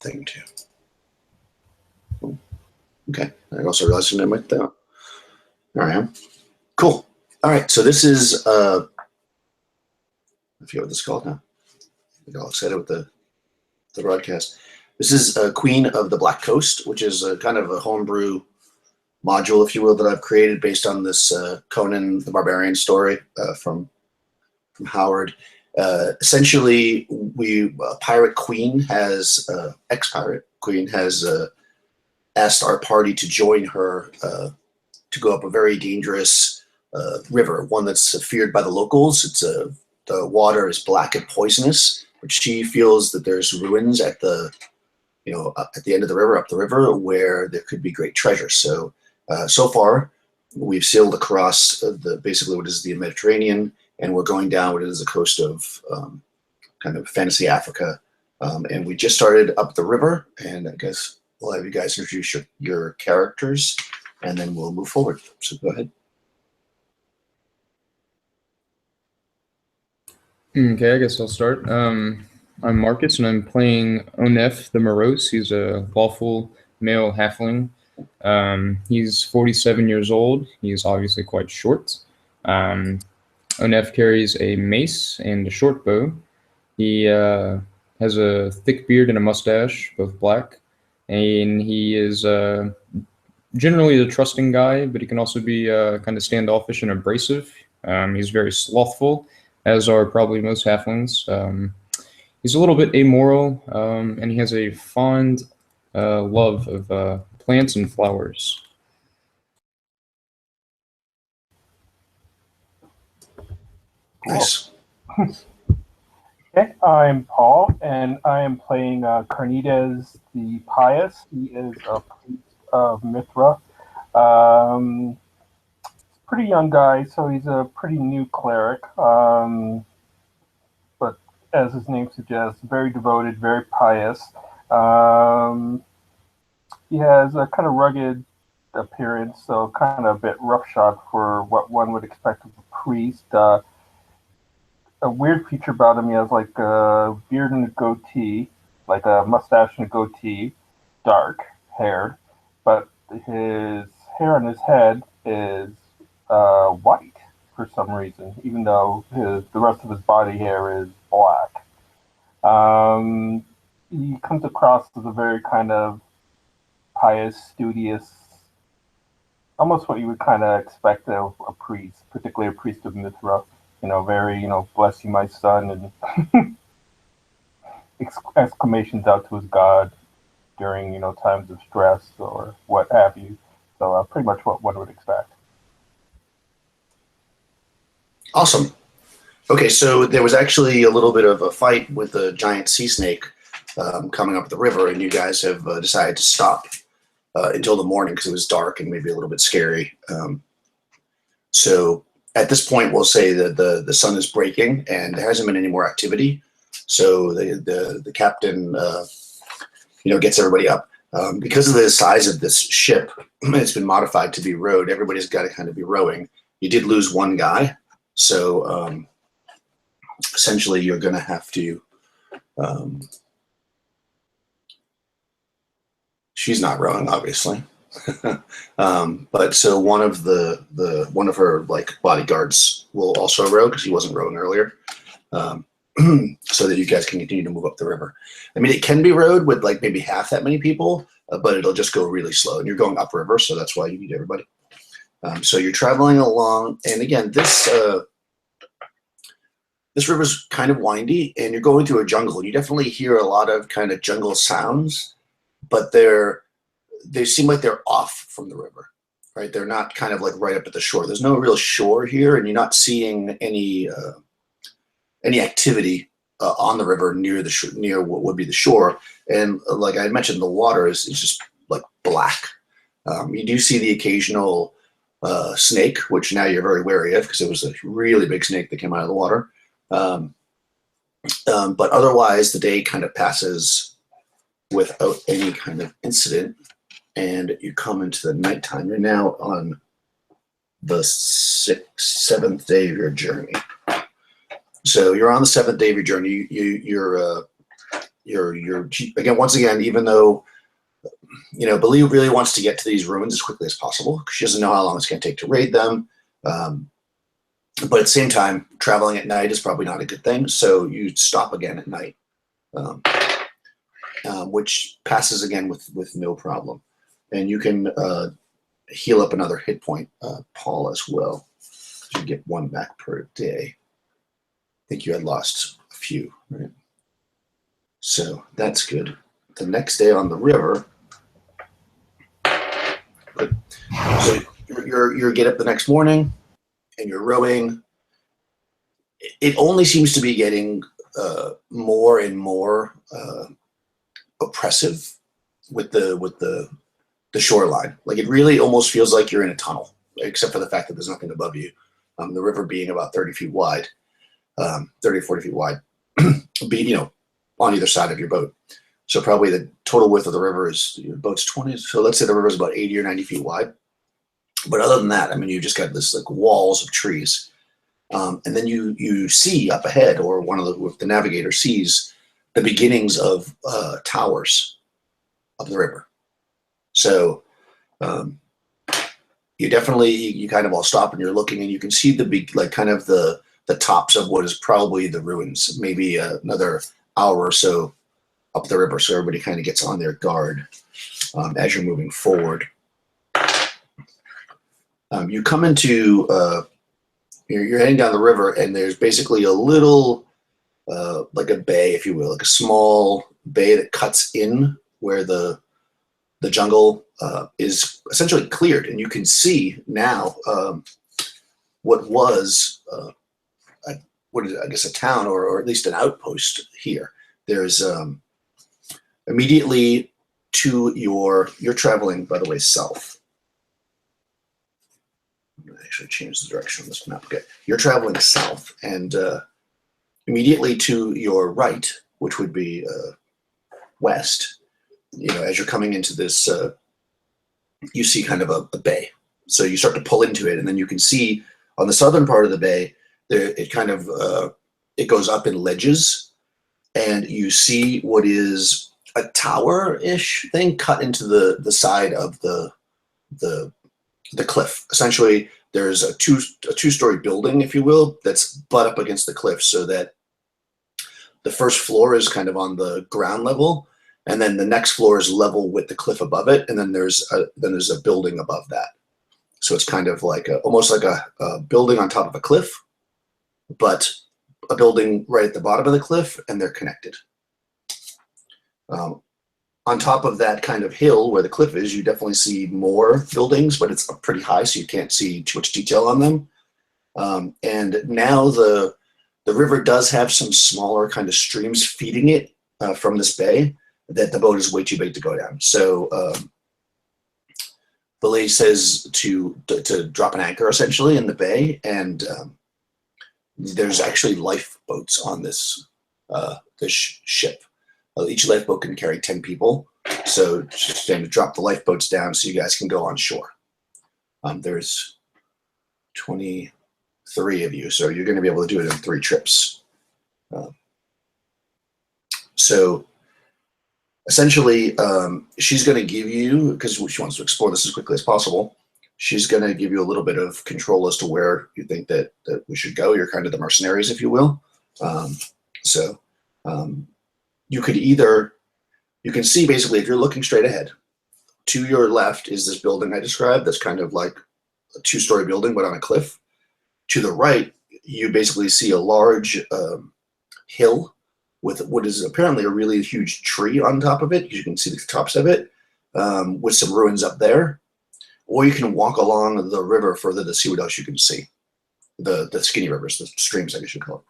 thing too. Okay, I also realized your name right there. There I am. Cool. All right, so this is I forget what this is called now. I got all excited with the broadcast. This is Queen of the Black Coast, which is a kind of a homebrew module, if you will, that I've created based on this Conan the Barbarian story from Howard. Essentially, pirate queen has ex-pirate queen has asked our party to join her to go up a very dangerous river, one that's feared by the locals. It's the water is black and poisonous, but she feels that there's ruins at the at the end of the river, up the river, where there could be great treasure. So so far, we've sailed across basically what is the Mediterranean, and we're going down what is the coast of kind of fantasy Africa. And we just started up the river, and I guess we'll have you guys introduce your characters, and then we'll move forward. So go ahead. Okay, I guess I'll start. I'm Marcus, and I'm playing Onef the Morose. He's a lawful male halfling. He's 47 years old. He's obviously quite short. Onef carries a mace and a short bow. He has a thick beard and a mustache, both black. And he is generally a trusting guy, but he can also be kind of standoffish and abrasive. He's very slothful, as are probably most halflings. He's a little bit amoral, and he has a fond love of plants and flowers. Nice. Okay, I'm Paul, and I am playing Carnides the Pious. He is a priest of Mithra. Pretty young guy, so he's a pretty new cleric. But as his name suggests, very devoted, very pious. He has a kind of rugged appearance, so kind of a bit roughshod for what one would expect of a priest. A weird feature about him, he has like a beard and a goatee, like a mustache and a goatee, dark haired, but his hair on his head is white for some reason, even though the rest of his body hair is black. He comes across as a very kind of pious, studious, almost what you would kind of expect of a priest, particularly a priest of Mithra. Very, bless you, my son, and exclamations out to his God during, times of stress or what have you. So pretty much what one would expect. Awesome. Okay, so there was actually a little bit of a fight with a giant sea snake coming up the river, and you guys have decided to stop until the morning because it was dark and maybe a little bit scary. So at this point, we'll say that the sun is breaking and there hasn't been any more activity. So the captain, gets everybody up. Because of the size of this ship, it's been modified to be rowed. Everybody's got to kind of be rowing. You did lose one guy, so essentially you're going to have to. She's not rowing, obviously. But so one of her like bodyguards will also row because he wasn't rowing earlier, so that you guys can continue to move up the river. I mean, it can be rowed with like maybe half that many people, but it'll just go really slow. And you're going upriver, so that's why you need everybody. So you're traveling along, and again, this river's kind of windy, and you're going through a jungle. You definitely hear a lot of kind of jungle sounds, but they seem like they're off from the river, right? They're not kind of like right up at the shore. There's no real shore here, and you're not seeing any activity on the river near what would be the shore. And like I mentioned, the water is just like black. You do see the occasional snake, which now you're very wary of because it was a really big snake that came out of the water. But otherwise, the day kind of passes without any kind of incident. And you come into the nighttime. You're now on the seventh day of your journey. So you're on the seventh day of your journey. You're you're again, once again, even though Bali really wants to get to these ruins as quickly as possible because she doesn't know how long it's going to take to raid them. But at the same time, traveling at night is probably not a good thing. So you stop again at night, which passes again with no problem. And you can heal up another hit point, Paul, as well. You get 1 back per day. I think you had lost a few, right? So that's good. The next day on the river, good. So you get up the next morning and you're rowing. It only seems to be getting more and more oppressive with the shoreline. Like it really almost feels like you're in a tunnel, except for the fact that there's nothing above you. The river being about 30 feet wide, 30 or 40 feet wide, on either side of your boat. So probably the total width of the river is your boat's 20. So let's say the river is about 80 or 90 feet wide. But other than that, I mean, you just got this like walls of trees. And then you see up ahead, or if the navigator sees the beginnings of towers of the river. So you kind of all stop and you're looking and you can see the big, like kind of the tops of what is probably the ruins, maybe another hour or so up the river. So everybody kind of gets on their guard as you're moving forward. You come into, you're heading down the river and there's basically a little, like a bay, if you will, like a small bay that cuts in where the jungle is essentially cleared, and you can see now what was I guess a town or at least an outpost here. There's immediately to you're traveling, by the way, south. I'm going to actually change the direction on this map. Okay, you're traveling south, and immediately to your right, which would be west, as you're coming into this, you see kind of a bay. So you start to pull into it, and then you can see on the southern part of the bay, it kind of it goes up in ledges, and you see what is a tower-ish thing cut into the side of the cliff. Essentially, there's a two-story building, if you will, that's butt up against the cliff, so that the first floor is kind of on the ground level, and then the next floor is level with the cliff above it, and then there's a building above that. So it's kind of like almost like a building on top of a cliff, but a building right at the bottom of the cliff, and they're connected. On top of that kind of hill where the cliff is, you definitely see more buildings, but it's pretty high, so you can't see too much detail on them. And now the river does have some smaller kind of streams feeding it from this bay that the boat is way too big to go down. So Belay says to drop an anchor essentially in the bay, and there's actually lifeboats on this ship. Each lifeboat can carry 10 people, so just to drop the lifeboats down so you guys can go on shore. There's 23 of you, so you're going to be able to do it in 3 trips. So essentially, she's going to give you, because she wants to explore this as quickly as possible, she's going to give you a little bit of control as to where you think that we should go. You're kind of the mercenaries, if you will. You could you can see basically if you're looking straight ahead, to your left is this building I described that's kind of like a 2-story building but on a cliff. To the right, you basically see a large hill with what is apparently a really huge tree on top of it. You can see the tops of it with some ruins up there. Or you can walk along the river further to see what else you can see. The skinny rivers, the streams, I guess you call it.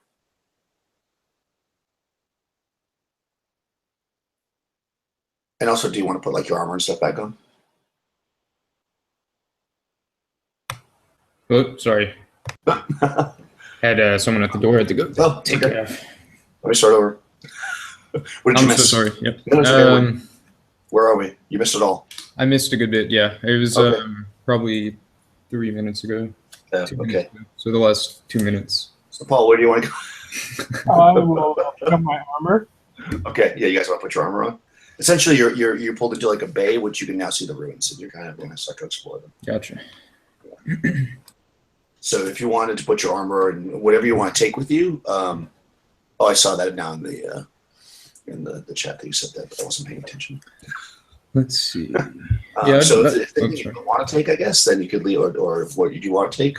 And also, do you want to put like your armor and stuff back on? Oh, sorry. Had someone at the door. I had to go. Oh, take okay. it off. Let me start over. What did you I'm miss? so sorry. Yep. No, it's okay. Where are we? You missed it all. I missed a good bit. Yeah, it was Okay. probably 3 minutes ago. 2 minutes Okay. ago. So the last 2 minutes. So, Paul, where do you want to go? I will pick up my armor. Okay, yeah, you guys want to put your armor on? Essentially, you're pulled into like a bay, which you can now see the ruins, and you're kind of going to start to explore them. Gotcha. So if you wanted to put your armor and whatever you want to take with you, oh, I saw that now in the chat that you said that, but I wasn't paying attention. Let's see. So if you don't want to take, I guess, then you could leave, or what you do want to take,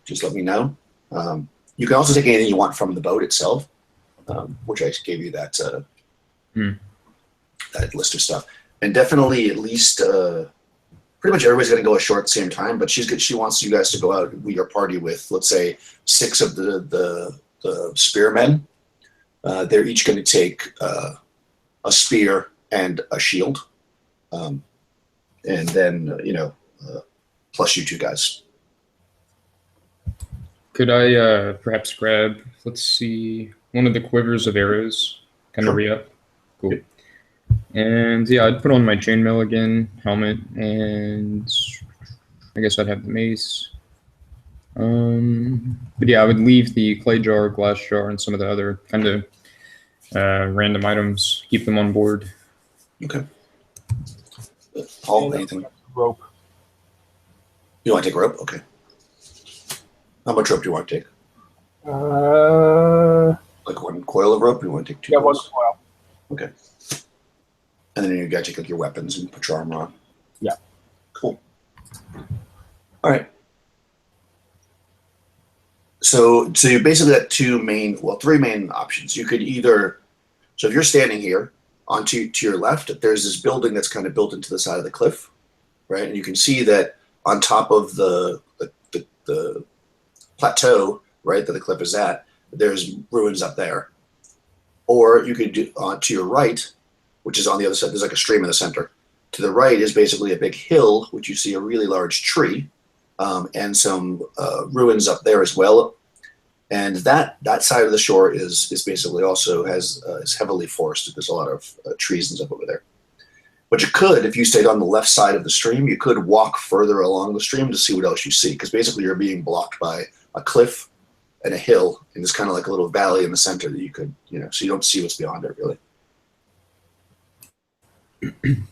just let me know. You can also take anything you want from the boat itself, which I gave you that that list of stuff, and definitely at least pretty much everybody's going to go ashore at the same time. But she wants you guys to go out with your party with, let's say, 6 of the spearmen. They're each going to take a spear and a shield, and then plus you 2 guys. Could I perhaps grab, let's see, one of the quivers of arrows, kind of re-up? Cool. Yep. And yeah, I'd put on my chainmail again, helmet, and I guess I'd have the mace. But yeah, I would leave the clay jar, glass jar, and some of the other kind of random items, keep them on board. Okay. Paul, anything? Rope. You want to take a rope? Okay. How much rope do you want to take? Like 1 coil of rope? You want to take 2? Yeah, 1 coil. Okay. And then you got to take like your weapons and put your armor on. Yeah. Cool. All right. So you basically got 3 main options. You could either, so if you're standing here, to your left, there's this building that's kind of built into the side of the cliff, right? And you can see that on top of the plateau, right, that the cliff is at, there's ruins up there. Or you could do to your right, which is on the other side, there's like a stream in the center. To the right is basically a big hill, which you see a really large tree, and some ruins up there as well. And that side of the shore is basically also is heavily forested. There's a lot of trees and stuff over there. But you could, if you stayed on the left side of the stream, you could walk further along the stream to see what else you see. Because basically you're being blocked by a cliff and a hill, and there's kind of like a little valley in the center that you could, so you don't see what's beyond it really.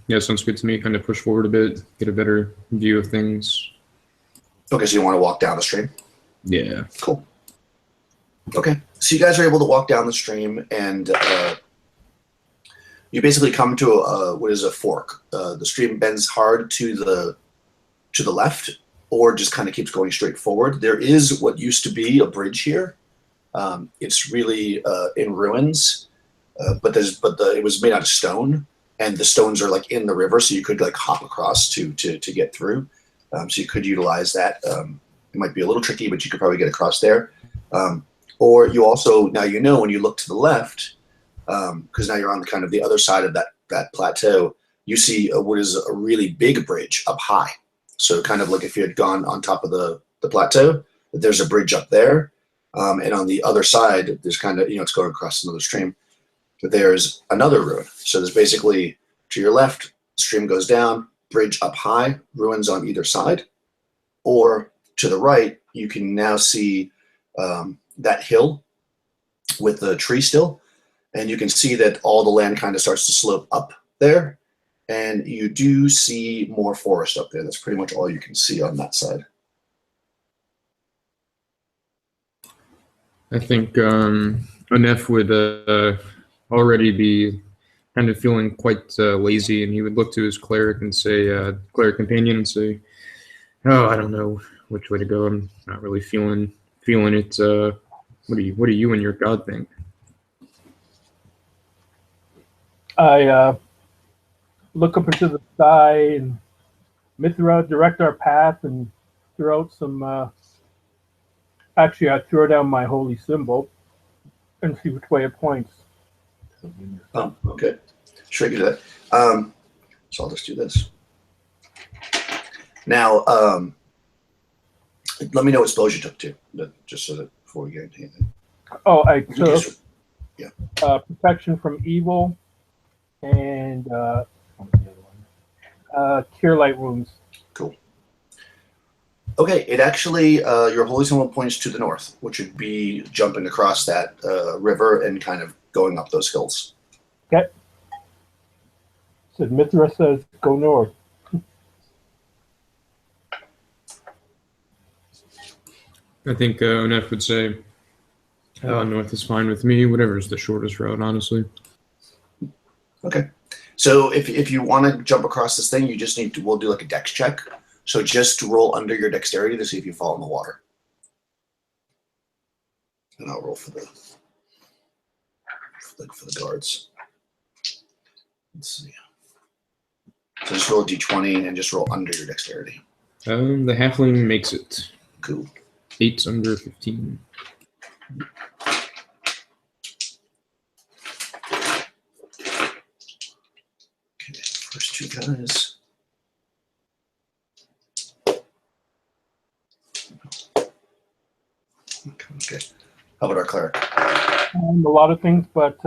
Yeah, sounds good to me. Kind of push forward a bit, get a better view of things. Okay, so you want to walk down the stream? Yeah. Cool. Okay, so you guys are able to walk down the stream, and you basically come to what is a fork. The stream bends hard to the left, or just kind of keeps going straight forward. There is what used to be a bridge here. It's really in ruins, but it was made out of stone, and the stones are like in the river, so you could like hop across to get through. So you could utilize that. It might be a little tricky, but you could probably get across there. Or you also, now when you look to the left, because now you're on kind of the other side of that plateau, you see what is a really big bridge up high. So kind of like if you had gone on top of the plateau, there's a bridge up there. And on the other side, there's kind of, it's going across another stream. There's another ruin. So there's basically, to your left, stream goes down, bridge up high, ruins on either side. Or to the right, you can now see that hill with the tree still, and you can see that all the land kind of starts to slope up there, and you do see more forest up there. That's pretty much all you can see on that side. I think Anef would already be kind of feeling quite lazy, and he would look to his cleric and say, cleric companion, and say, "Oh, I don't know which way to go. I'm not really feeling it. What do you and your god think?" I look up into the sky and Mithra direct our path and throw out some. Actually, I throw down my holy symbol and see which way it points. Okay, sure, you do that. So I'll just do this. Now, let me know what spells you took too, just so that before we get into anything. Oh, I took protection from evil and what was the other one? Cure light wounds. Cool. Okay, it actually your holy symbol points to the north, which would be jumping across that river and kind of going up those hills. Okay. So Mithra says go north. I think Onef would say north is fine with me. Whatever is the shortest route, honestly. Okay. So if you want to jump across this thing, you just need to, we'll do like a dex check. So just roll under your dexterity to see if you fall in the water. And I'll roll for the guards. Let's see. So just roll a d20 and just roll under your dexterity. The halfling makes it. Cool. 8's under 15. Okay, first two guys. Okay. How about our cleric? A lot of things, but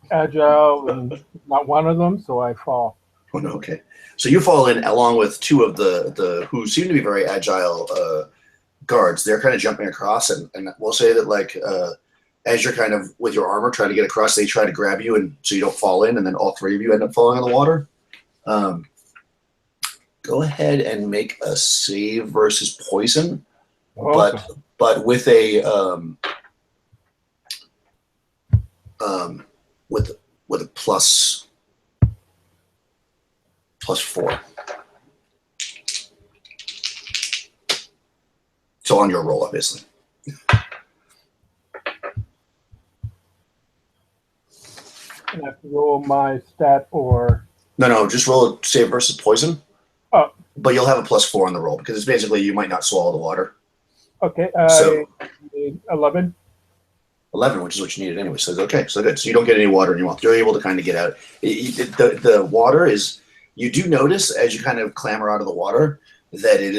agile and not one of them, so I fall. Oh no, okay. So you fall in along with two of the who seem to be very agile guards. They're kind of jumping across, and we'll say that like as you're kind of with your armor trying to get across, they try to grab you, and so you don't fall in, and then all three of you end up falling in the water. Go ahead and make a save versus poison, but with a with a plus 4. So on your roll, obviously. And I have to roll my stat or... No, just roll a save versus poison. Oh. But you'll have a plus 4 on the roll because it's basically you might not swallow the water. Okay, so 11. 11, which is what you needed anyway. So okay, so good. So you don't get any water in your mouth. You're able to kind of get out. The water is. You do notice as you kind of clamber out of the water that it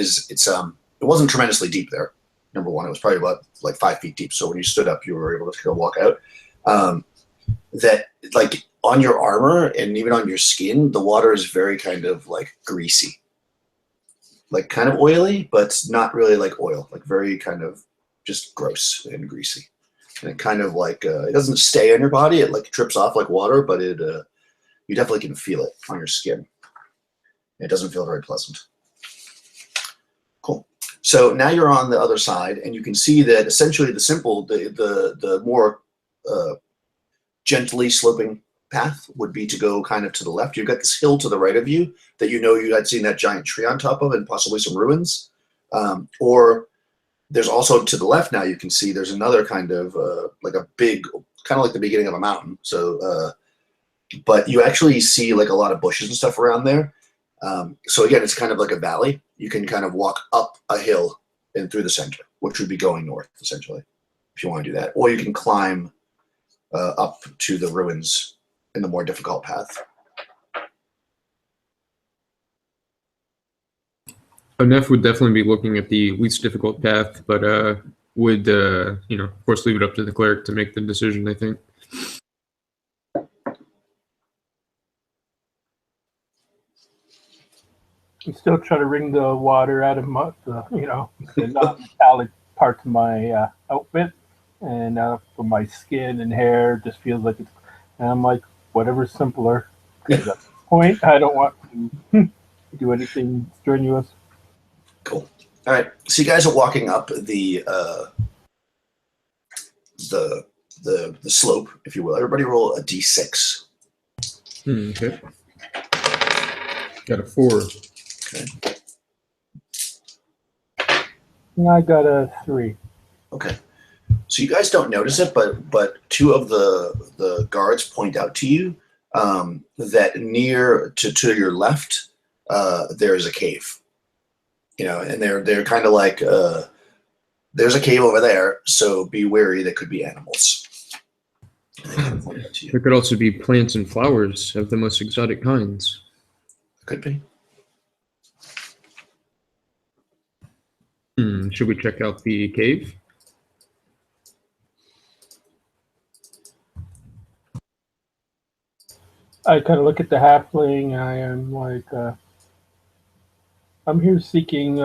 wasn't tremendously deep there. Number one, it was probably about like 5 feet deep. So when you stood up, you were able to walk out. That like on your armor and even on your skin, the water is very kind of like greasy, like kind of oily, but not really like oil, like very kind of just gross and greasy. And it kind of like it doesn't stay on your body. It like drips off like water, but it you definitely can feel it on your skin. It doesn't feel very pleasant. Cool. So now you're on the other side, and you can see that essentially the more gently sloping path would be to go kind of to the left. You've got this hill to the right of you that you had seen that giant tree on top of, and possibly some ruins. Or there's also to the left now you can see there's another kind of like a big, kind of like the beginning of a mountain. So, but you actually see like a lot of bushes and stuff around there. So again, it's kind of like a valley. You can kind of walk up a hill and through the center, which would be going north, essentially, if you want to do that. Or you can climb up to the ruins in the more difficult path. Onef would definitely be looking at the least difficult path, but would, of course, leave it up to the cleric to make the decision, I think. I'm still trying to wring the water out of my, the non-metallic parts of my outfit, and for my skin and hair, just feels like it's. And I'm like, whatever's simpler. Because at this point, I don't want to do anything strenuous. Cool. All right. So you guys are walking up the slope, if you will. Everybody roll a d6. Okay. Got a 4. Okay. I got a 3. Okay. So you guys don't notice it, but two of the guards point out to you that near to your left there is a cave. And they're kind of like there's a cave over there, so be wary. There could be animals. There could also be plants and flowers of the most exotic kinds. Could be. Should we check out the cave? I kind of look at the halfling. I am like, I'm here seeking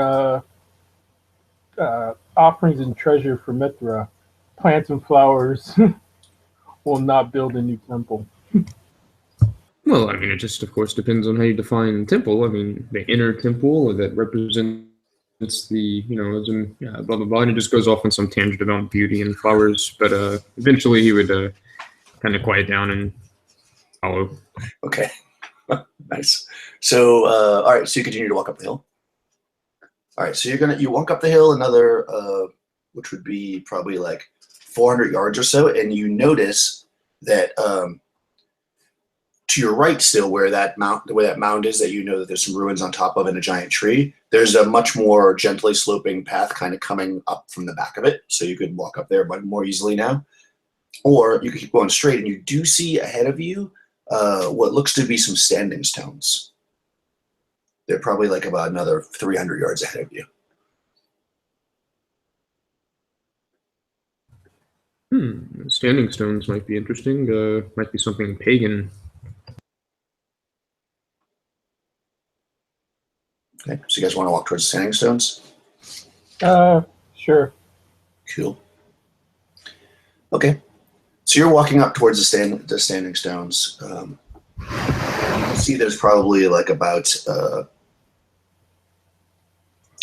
offerings and treasure for Mithra, plants and flowers, will not build a new temple. Well, I mean, it just, of course, depends on how you define temple. I mean, the inner temple that represents the, as in, blah, blah, blah, and it just goes off on some tangent about beauty and flowers. But eventually he would kind of quiet down and follow. Okay. Nice. So, all right. So you continue to walk up the hill. All right. So you walk up the hill another, which would be probably like 400 yards or so, and you notice that to your right, still where that mound is, that you know that there's some ruins on top of and a giant tree. There's a much more gently sloping path kind of coming up from the back of it, so you could walk up there much more easily now. Or you could keep going straight, and you do see ahead of you what looks to be some standing stones. They're probably like about another 300 yards ahead of you. Standing stones might be interesting. Might be something pagan. Okay, so you guys want to walk towards the standing stones? Sure. Cool. Okay, so you're walking up towards the standing stones. You can see there's probably like about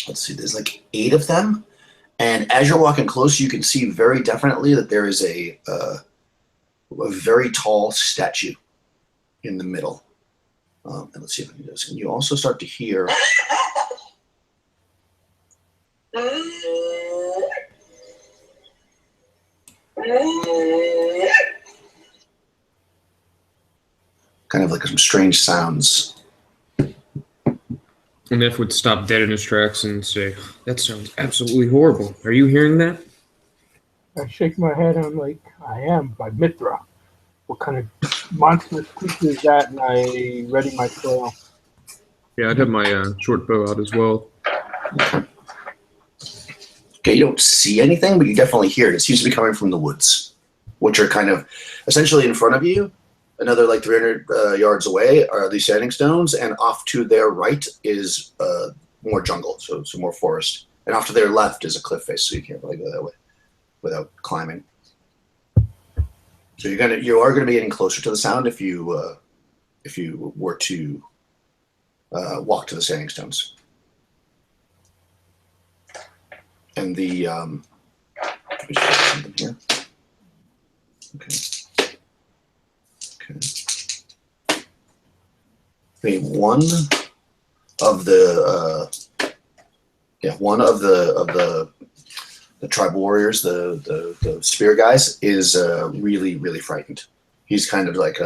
let's see, there's like 8 of them. And as you're walking close, you can see very definitely that there is a very tall statue in the middle. And let's see if I can do this. And you also start to hear kind of like some strange sounds. And Neff would stop dead in his tracks and say, "That sounds absolutely horrible. Are you hearing that?" I shake my head and I'm like, I am, by Mithra. What kind of monstrous creature is that? And I ready my flail. Yeah, I'd have my short bow out as well. Okay, you don't see anything, but you definitely hear it. It seems to be coming from the woods, which are kind of essentially in front of you. Another like 300 yards away are these standing stones, and off to their right is more jungle, so more forest. And off to their left is a cliff face, so you can't really go that way without climbing. So you are gonna be getting closer to the sound if you were to walk to the standing stones. And the let me just put something here. Okay. Okay. One of the tribal warriors, the spear guys, is really, really frightened. He's kind of like,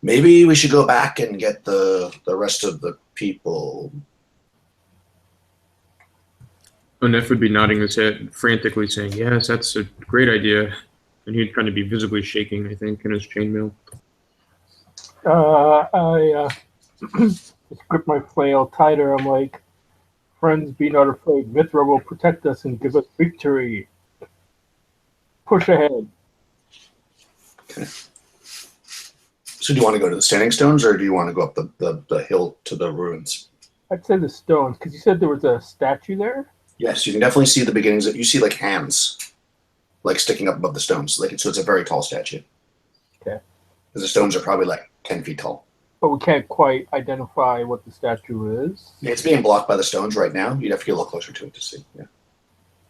maybe we should go back and get the rest of the people. Neff would be nodding his head frantically, saying, "Yes, that's a great idea." And he'd kind of be visibly shaking, I think, in his chainmail. I just grip my flail tighter. I'm like, friends, be not afraid. Mithra will protect us and give us victory. Push ahead. Okay. So do you want to go to the standing stones, or do you want to go up the hill to the ruins? I'd say the stones, because you said there was a statue there? Yes, you can definitely see the beginnings. You see like hands, like sticking up above the stones. So it's a very tall statue. Okay. Because the stones are probably like 10 feet tall. But we can't quite identify what the statue is. It's being blocked by the stones right now. You'd have to get a little closer to it to see.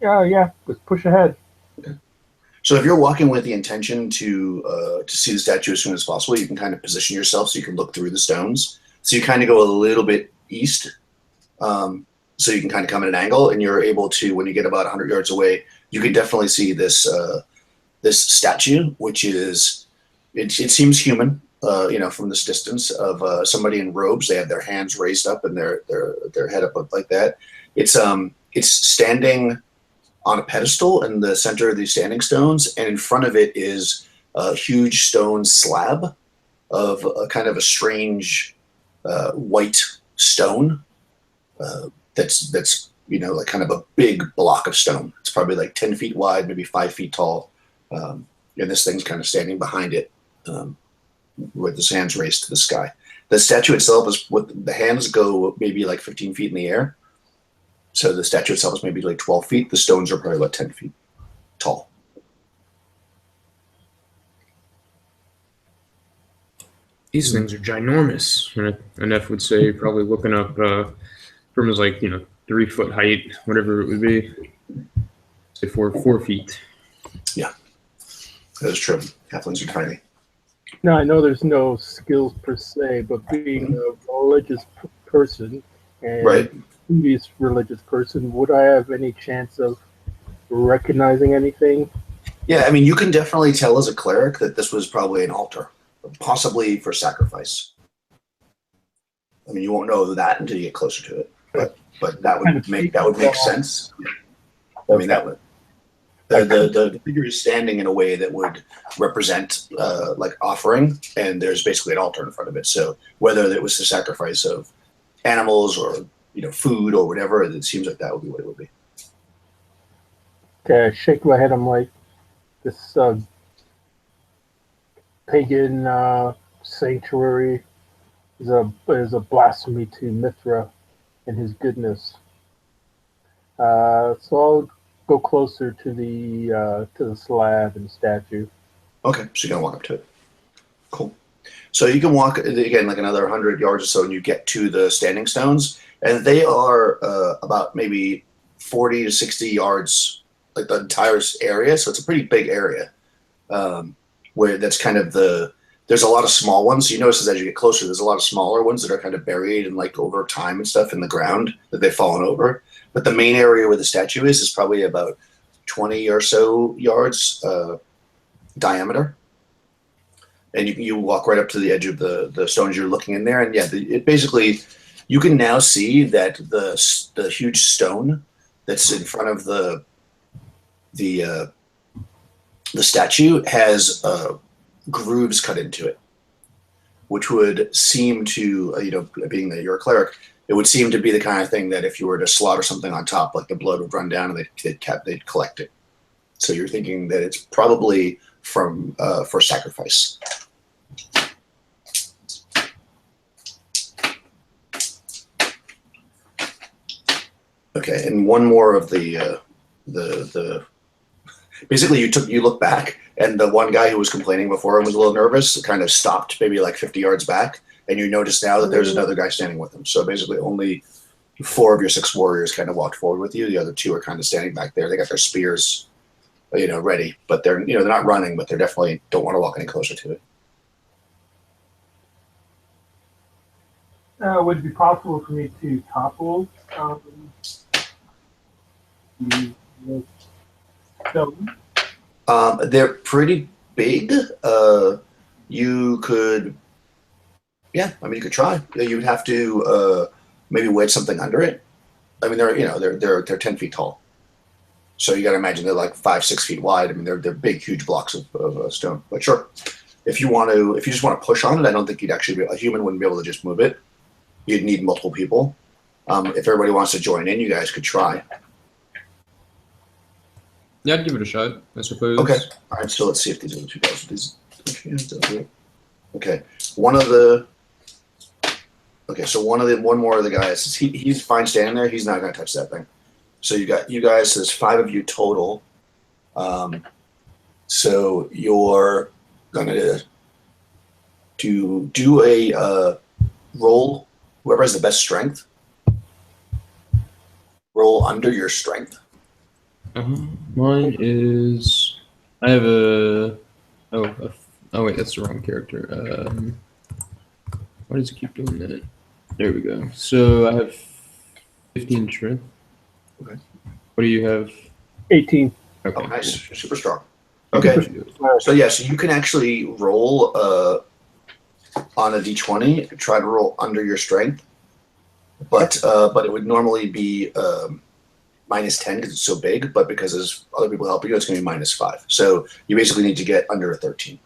Yeah. Yeah. Let's push ahead. Okay. So if you're walking with the intention to see the statue as soon as possible, you can kind of position yourself so you can look through the stones. So you kind of go a little bit east, so you can kind of come at an angle, and you're able to, when you get about 100 yards away, you can definitely see this this statue, which is it seems human, from this distance, of somebody in robes. They have their hands raised up and their head up like that. It's standing on a pedestal in the center of these standing stones, and in front of it is a huge stone slab of a kind of a strange white stone that's like kind of a big block of stone. It's probably like 10 feet wide, maybe 5 feet tall, and this thing's kind of standing behind it with his hands raised to the sky. The statue itself is, with the hands go maybe like 15 feet in the air. So the statue itself is maybe like 12 feet. The stones are probably about 10 feet tall. These things are ginormous. And F would say, probably looking up from his 3 foot height, whatever it would be. Say 4 feet. Yeah, that is true. Halflings are tiny. Now, I know there's no skills per se, but being a religious person and Right. previous religious person, would I have any chance of recognizing anything? Yeah, I mean, you can definitely tell as a cleric that this was probably an altar, possibly for sacrifice. I mean, you won't know that until you get closer to it, but that would make sense. I mean, that would the figure is standing in a way that would represent like offering, and there's basically an altar in front of it. So whether it was the sacrifice of animals or food or whatever, it seems like that would be what it would be. Okay, I shake my head. I'm like, this pagan sanctuary is a blasphemy to Mithra and his goodness. So I'll go closer to the slab and statue. Okay, so you're gonna walk up to it. Cool. So you can walk again like another 100 yards or so, and you get to the standing stones, and they are about maybe 40 to 60 yards, like the entire area. So it's a pretty big area, where that's kind of there's a lot of small ones. So you notice as you get closer, there's a lot of smaller ones that are kind of buried and like over time and stuff in the ground that they've fallen over. But the main area where the statue is probably about 20 or so yards diameter. And you walk right up to the edge of the stones. You're looking in there, and yeah, it basically, you can now see that the huge stone that's in front of the statue has grooves cut into it, which would seem to, being that you're a cleric, it would seem to be the kind of thing that if you were to slaughter something on top, like the blood would run down and they'd collect it. So you're thinking that it's probably for sacrifice. Okay, and one more of the basically you look back, and the one guy who was complaining before and was a little nervous kind of stopped maybe like 50 yards back, and you notice now that there's another guy standing with him. So basically only 4 of your 6 warriors kind of walked forward with you. The other 2 are kind of standing back there. They got their spears ready, but they're not running, but they definitely don't want to walk any closer to it. Would it be possible for me to topple the stone? They're pretty big. You could, yeah. I mean, you could try. You would have to maybe wedge something under it. I mean, they're 10 feet tall, so you got to imagine they're like 5-6 feet wide. I mean, they're big, huge blocks of stone. But sure, if you just want to push on it, I don't think you'd actually a human wouldn't be able to just move it. You'd need multiple people. If everybody wants to join in, you guys could try. Yeah, I'd give it a shot, I suppose. Okay. All right. So let's see if these other 2 guys. Okay. One more of the guys. He's fine standing there. He's not going to touch that thing. So you guys. There's 5 of you total. So you're going to do a roll. Whoever has the best strength. Roll under your strength. Mine is. I have a. Oh wait, that's the wrong character. Why does it keep doing that? There we go. So I have 15 strength. Okay. What do you have? 18. Okay. Oh, nice. Cool. You're super strong. Okay. So yeah, so you can actually roll on a d20. Try to roll under your strength, but it would normally be -10 because it's so big. But because there's other people helping you, it's going to be -5. So you basically need to get under a 13.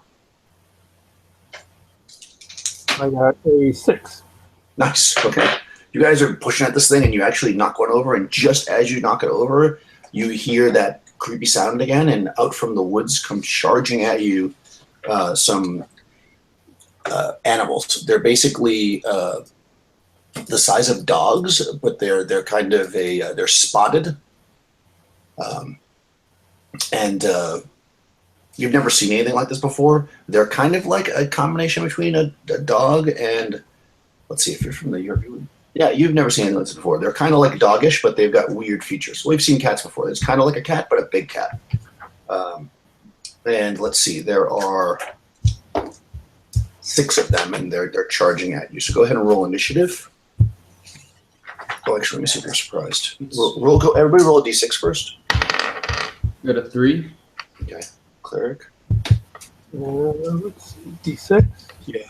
I got a 6. Nice. Okay. You guys are pushing at this thing, and you actually knock one over. And just as you knock it over, you hear that creepy sound again, and out from the woods come charging at you some animals. They're basically the size of dogs, but they're kind of they're spotted, and You've never seen anything like this before. They're kind of like a combination between a dog and, let's see if you're from the European. Yeah, you've never seen anything like this before. They're kind of like doggish, but they've got weird features. We've seen cats before. It's kind of like a cat, but a big cat. And let's see, there are 6 of them, and they're charging at you. So go ahead and roll initiative. Oh, actually, let me see if you're surprised. Everybody roll a d6 first. Got a 3. Okay, cleric. Let's see, D6. Yeah.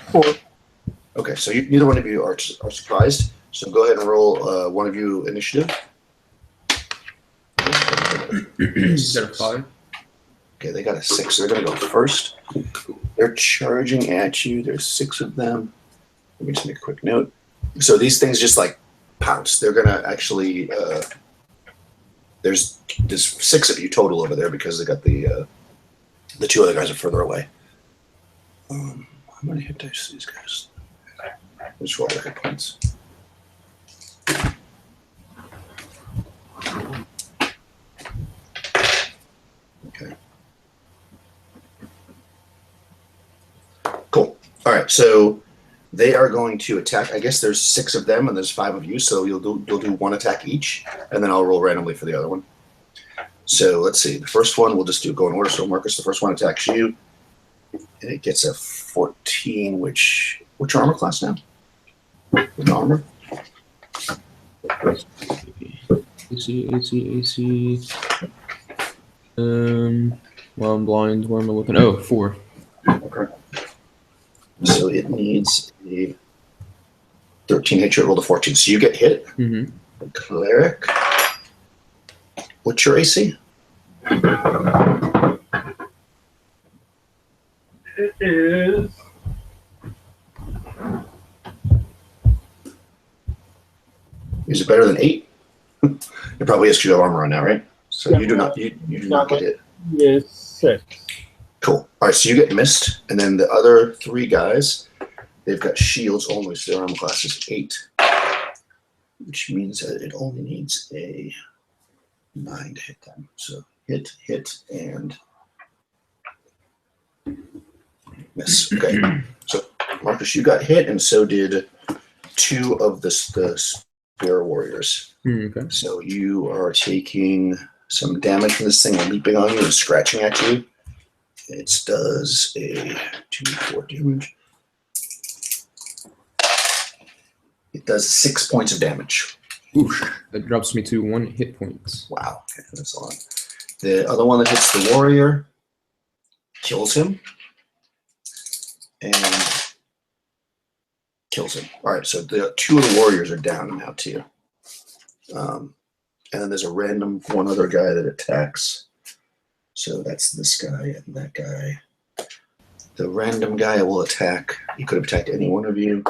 4. Okay, so neither one of you are surprised. So go ahead and roll one of you initiative. Got a 5. Okay, they got a 6. They're going to go first. They're charging at you. There's 6 of them. Let me just make a quick note. So these things just like pounce. They're going to actually. There's 6 of you total over there because they got the 2 other guys are further away. How many hit dice do these guys? Let's roll their hit points. Okay. Cool. All right. So they are going to attack. I guess there's 6 of them and there's 5 of you. So you'll do 1 attack each, and then I'll roll randomly for the other one. So let's see. The first one we'll just go in order. So Marcus, the first one attacks you, and it gets a 14. What's your armor class now? With armor. AC. Well, I'm blind. Where am I looking? Oh, 4. Okay. So it needs a 13 hit. You rolled a 14. So you get hit. Mm-hmm. Cleric. What's your AC? It is. Is it better than 8? It probably is because you have armor on now, right? So Yeah. you do not get hit. Yes, 6. Cool. All right, so you get missed, and then the other 3 guys, they've got shields only, so their armor class is 8, which means that it only needs a 9 to hit them. So hit, and miss. Okay. So Marcus, you got hit, and so did 2 of the spear warriors. Okay. So you are taking some damage from this thing leaping on you and scratching at you. It does a 2d4 damage. It does 6 points of damage. Oof. That drops me to 1 hit point. Wow, okay, that's a lot. The other one that hits the warrior kills him and kills him. All right, so the 2 of the warriors are down now too. And then there's a random one other guy that attacks. So that's this guy and that guy. The random guy will attack. He could have attacked any one of you.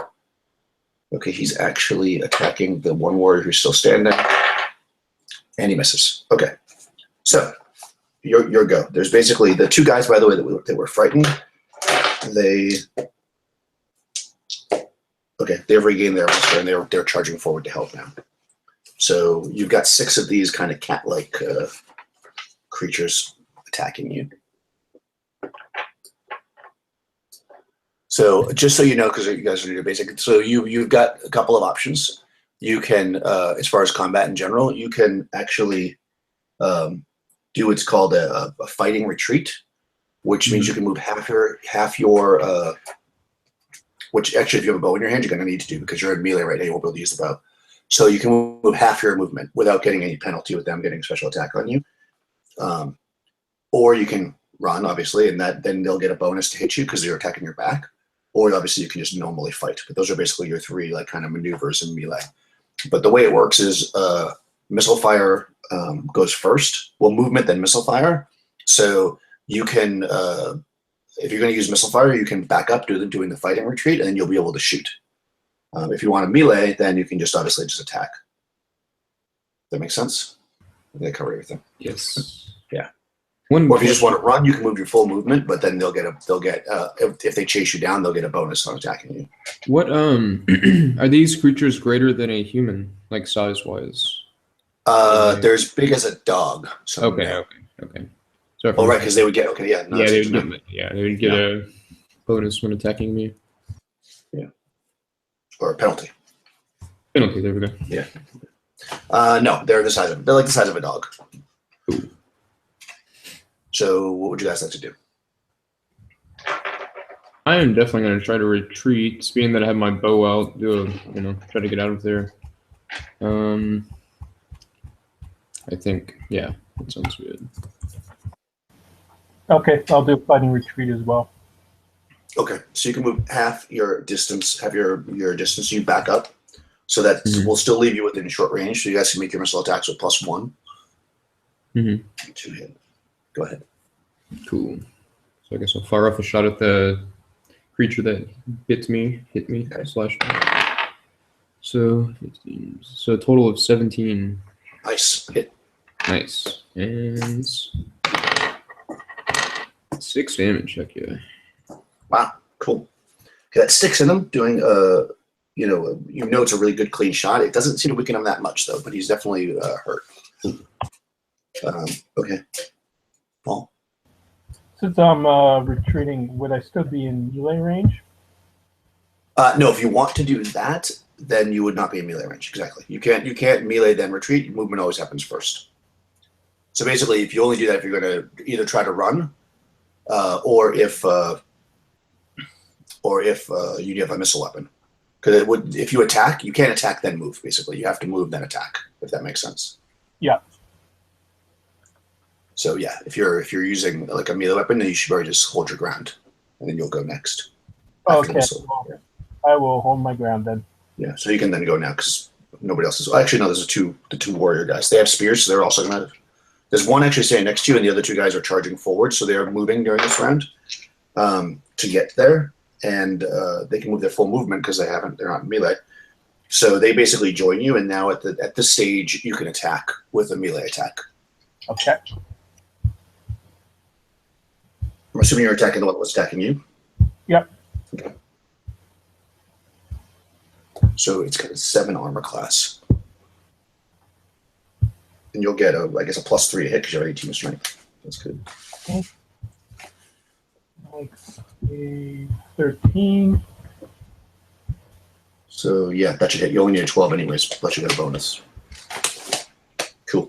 Okay, he's actually attacking the one warrior who's still standing. And he misses. Okay, so your go. There's basically the 2 guys, by the way, that were frightened. They've regained their monster, and they're charging forward to help now. So you've got 6 of these kind of cat-like creatures attacking you. So just so you know, because you guys are new to basic, so you've got a couple of options. You can, as far as combat in general, you can actually do what's called a fighting retreat, which means you can move half your which actually, if you have a bow in your hand, you're going to need to do because you're in melee right now. You won't be able to use the bow. So you can move half your movement without getting any penalty with them getting a special attack on you. Or you can run, obviously, and then they'll get a bonus to hit you because they're attacking your back. Or obviously you can just normally fight. But those are basically your 3 like kind of maneuvers in melee. But the way it works is missile fire goes first. Well, movement, then missile fire. So you can, if you're going to use missile fire, you can back up doing the fighting retreat, and then you'll be able to shoot. If you want to melee, then you can just obviously just attack. That makes sense? I think I covered everything. Yes. Yeah. One Or if you just want to run, you can move your full movement, but then they'll get if they chase you down, they'll get a bonus on attacking you. What are these creatures greater than a human, like size wise? They're as big as a dog. So Okay. Sorry Oh, right, because they would get okay. Yeah, no, yeah, that's they good would to know. they would get a bonus when attacking me. Or a penalty. Penalty. There we go. Yeah. No, they're like the size of a dog. Ooh. So, what would you guys like to do? I am definitely going to try to retreat, being that I have my bow out. Try to get out of there. I think, yeah, that sounds good. Okay, I'll do fighting retreat as well. Okay, so you can move half your distance, have your distance, you back up. So that will still leave you within short range. So you guys can make your missile attacks with +1. Mm-hmm. 2 hit. Go ahead. Cool. So I guess I'll fire off a shot at the creature that hit me, Okay. slash. So 15. So a total of 17. Nice. Hit. Nice. And 6 damage, heck yeah. Wow, cool. Okay, that sticks in him, doing it's a really good clean shot. It doesn't seem to weaken him that much though, but he's definitely hurt. Okay. Paul? Since I'm retreating, would I still be in melee range? No, if you want to do that, then you would not be in melee range. Exactly. You can't melee then retreat. Your movement always happens first. So basically, if you only do that if you're going to either try to run, or if you have a missile weapon. Because if you attack, you can't attack then move. Basically, you have to move then attack. If that makes sense. Yeah. So yeah, if you're using like a melee weapon, then you should probably just hold your ground, and then you'll go next. Okay. Well, yeah. I will hold my ground then. Yeah, so you can then go now because nobody else is. Actually, no, there's the two warrior guys. They have spears, so they're also gonna. There's one actually standing next to you, and the other 2 guys are charging forward, so they are moving during this round to get there, and they can move their full movement because they're not in melee. So they basically join you, and now at this stage, you can attack with a melee attack. Okay. I'm assuming you're attacking the one that was attacking you. Yep. Okay. So it's got a 7 armor class. And you'll get, I guess, a +3 to hit because you have 18 strength. That's good. Like a 13. So, yeah, that should hit. You only need a 12 anyways, plus you get a bonus. Cool.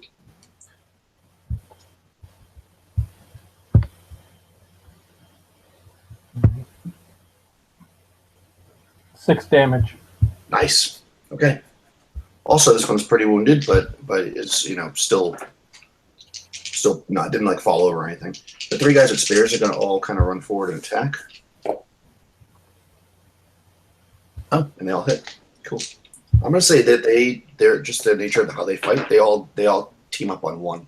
Mm-hmm. 6 damage. Nice. Okay. Also, this one's pretty wounded, but it's still not didn't fall over or anything. The 3 guys with spears are going to all kind of run forward and attack. Oh, and they all hit. Cool. I'm going to say that they're just the nature of how they fight. They all team up on 1.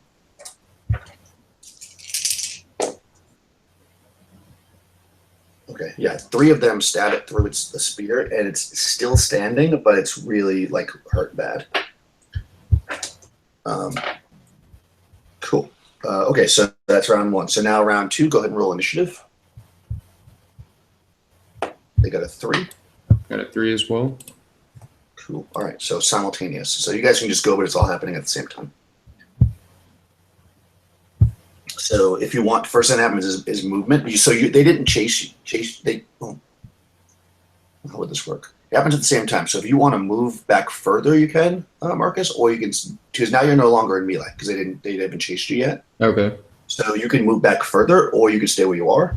Okay, yeah, 3 of them stab it through the spear, and it's still standing, but it's really hurt bad. Cool. Okay, so that's round 1. So now round 2, go ahead and roll initiative. They got a 3. Got a 3 as well. Cool. All right, so simultaneous. So you guys can just go, but it's all happening at the same time. So if you want, first thing that happens is movement. They didn't chase you. How would this work? It happens at the same time. So if you want to move back further, you can, Marcus, or you can, because now you're no longer in melee because they haven't chased you yet. Okay. So you can move back further, or you can stay where you are.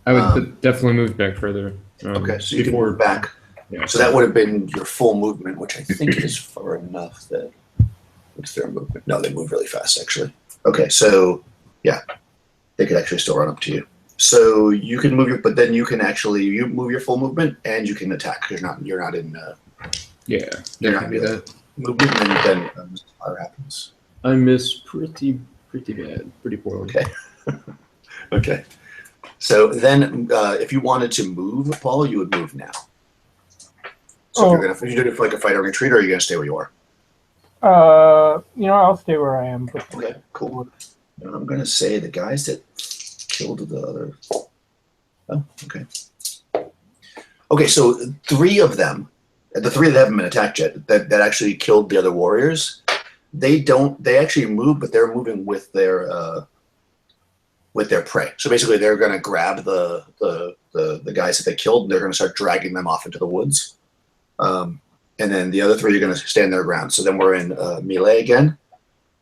I would definitely move back further. Okay, so you can move back. Yeah. So that would have been your full movement, which I think is far enough that what's their movement? No, they move really fast actually. Okay, so yeah, they could actually still run up to you. So you can move but then you can actually move your full movement and you can attack because you're not in. Yeah, you're not in that. Movement, and then fire happens. I miss pretty bad, pretty poorly. Okay. Okay. So then, if you wanted to move, Paul, you would move now. So if you're doing it for a fight or retreat, or are you going to stay where you are? I'll stay where I am. But Okay, cool. And I'm going to say the guys that killed the other. Oh, okay. Okay, so 3 of them, the 3 that haven't been attacked yet, that actually killed the other warriors, they actually move, but they're moving with their with their prey. So basically, they're going to grab the guys that they killed, and they're going to start dragging them off into the woods. And then the other three are going to stand their ground. So then we're in melee again.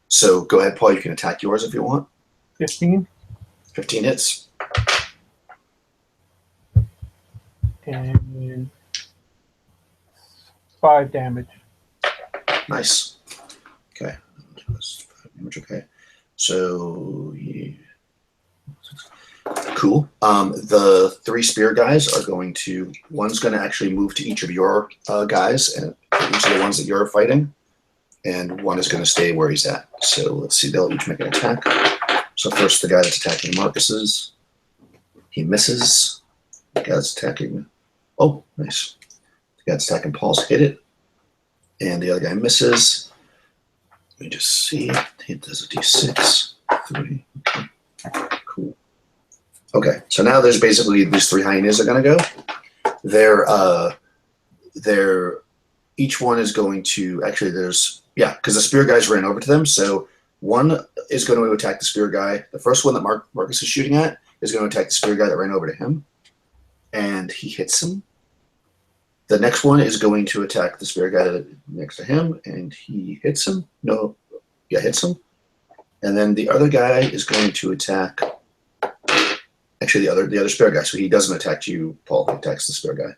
So go ahead, Paul. You can attack yours if you want. 15. 15 hits. And 5 damage. Nice. Okay. Okay. So, yeah. Cool. The 3 spear guys are going to, one's going to actually move to each of your guys, and each of the ones that you're fighting, and one is going to stay where he's at. So let's see, they'll each make an attack. So first, the guy that's attacking Marcus's, he misses. The guy that's attacking, oh, nice. The guy that's attacking Paul's hit it, and the other guy misses. Let me just see. He does a d6. 3. Okay. Cool. Okay, so now there's basically these 3 hyenas are going to go. They're each one is going to actually because the spear guys ran over to them. So one is going to attack the spear guy. The first one that Marcus is shooting at is going to attack the spear guy that ran over to him, and he hits him. The next one is going to attack the spear guy next to him, and he hits him. Hits him. And then the other guy is going to attack. Actually, the other spear guy. So he doesn't attack you, Paul. He attacks the spear guy,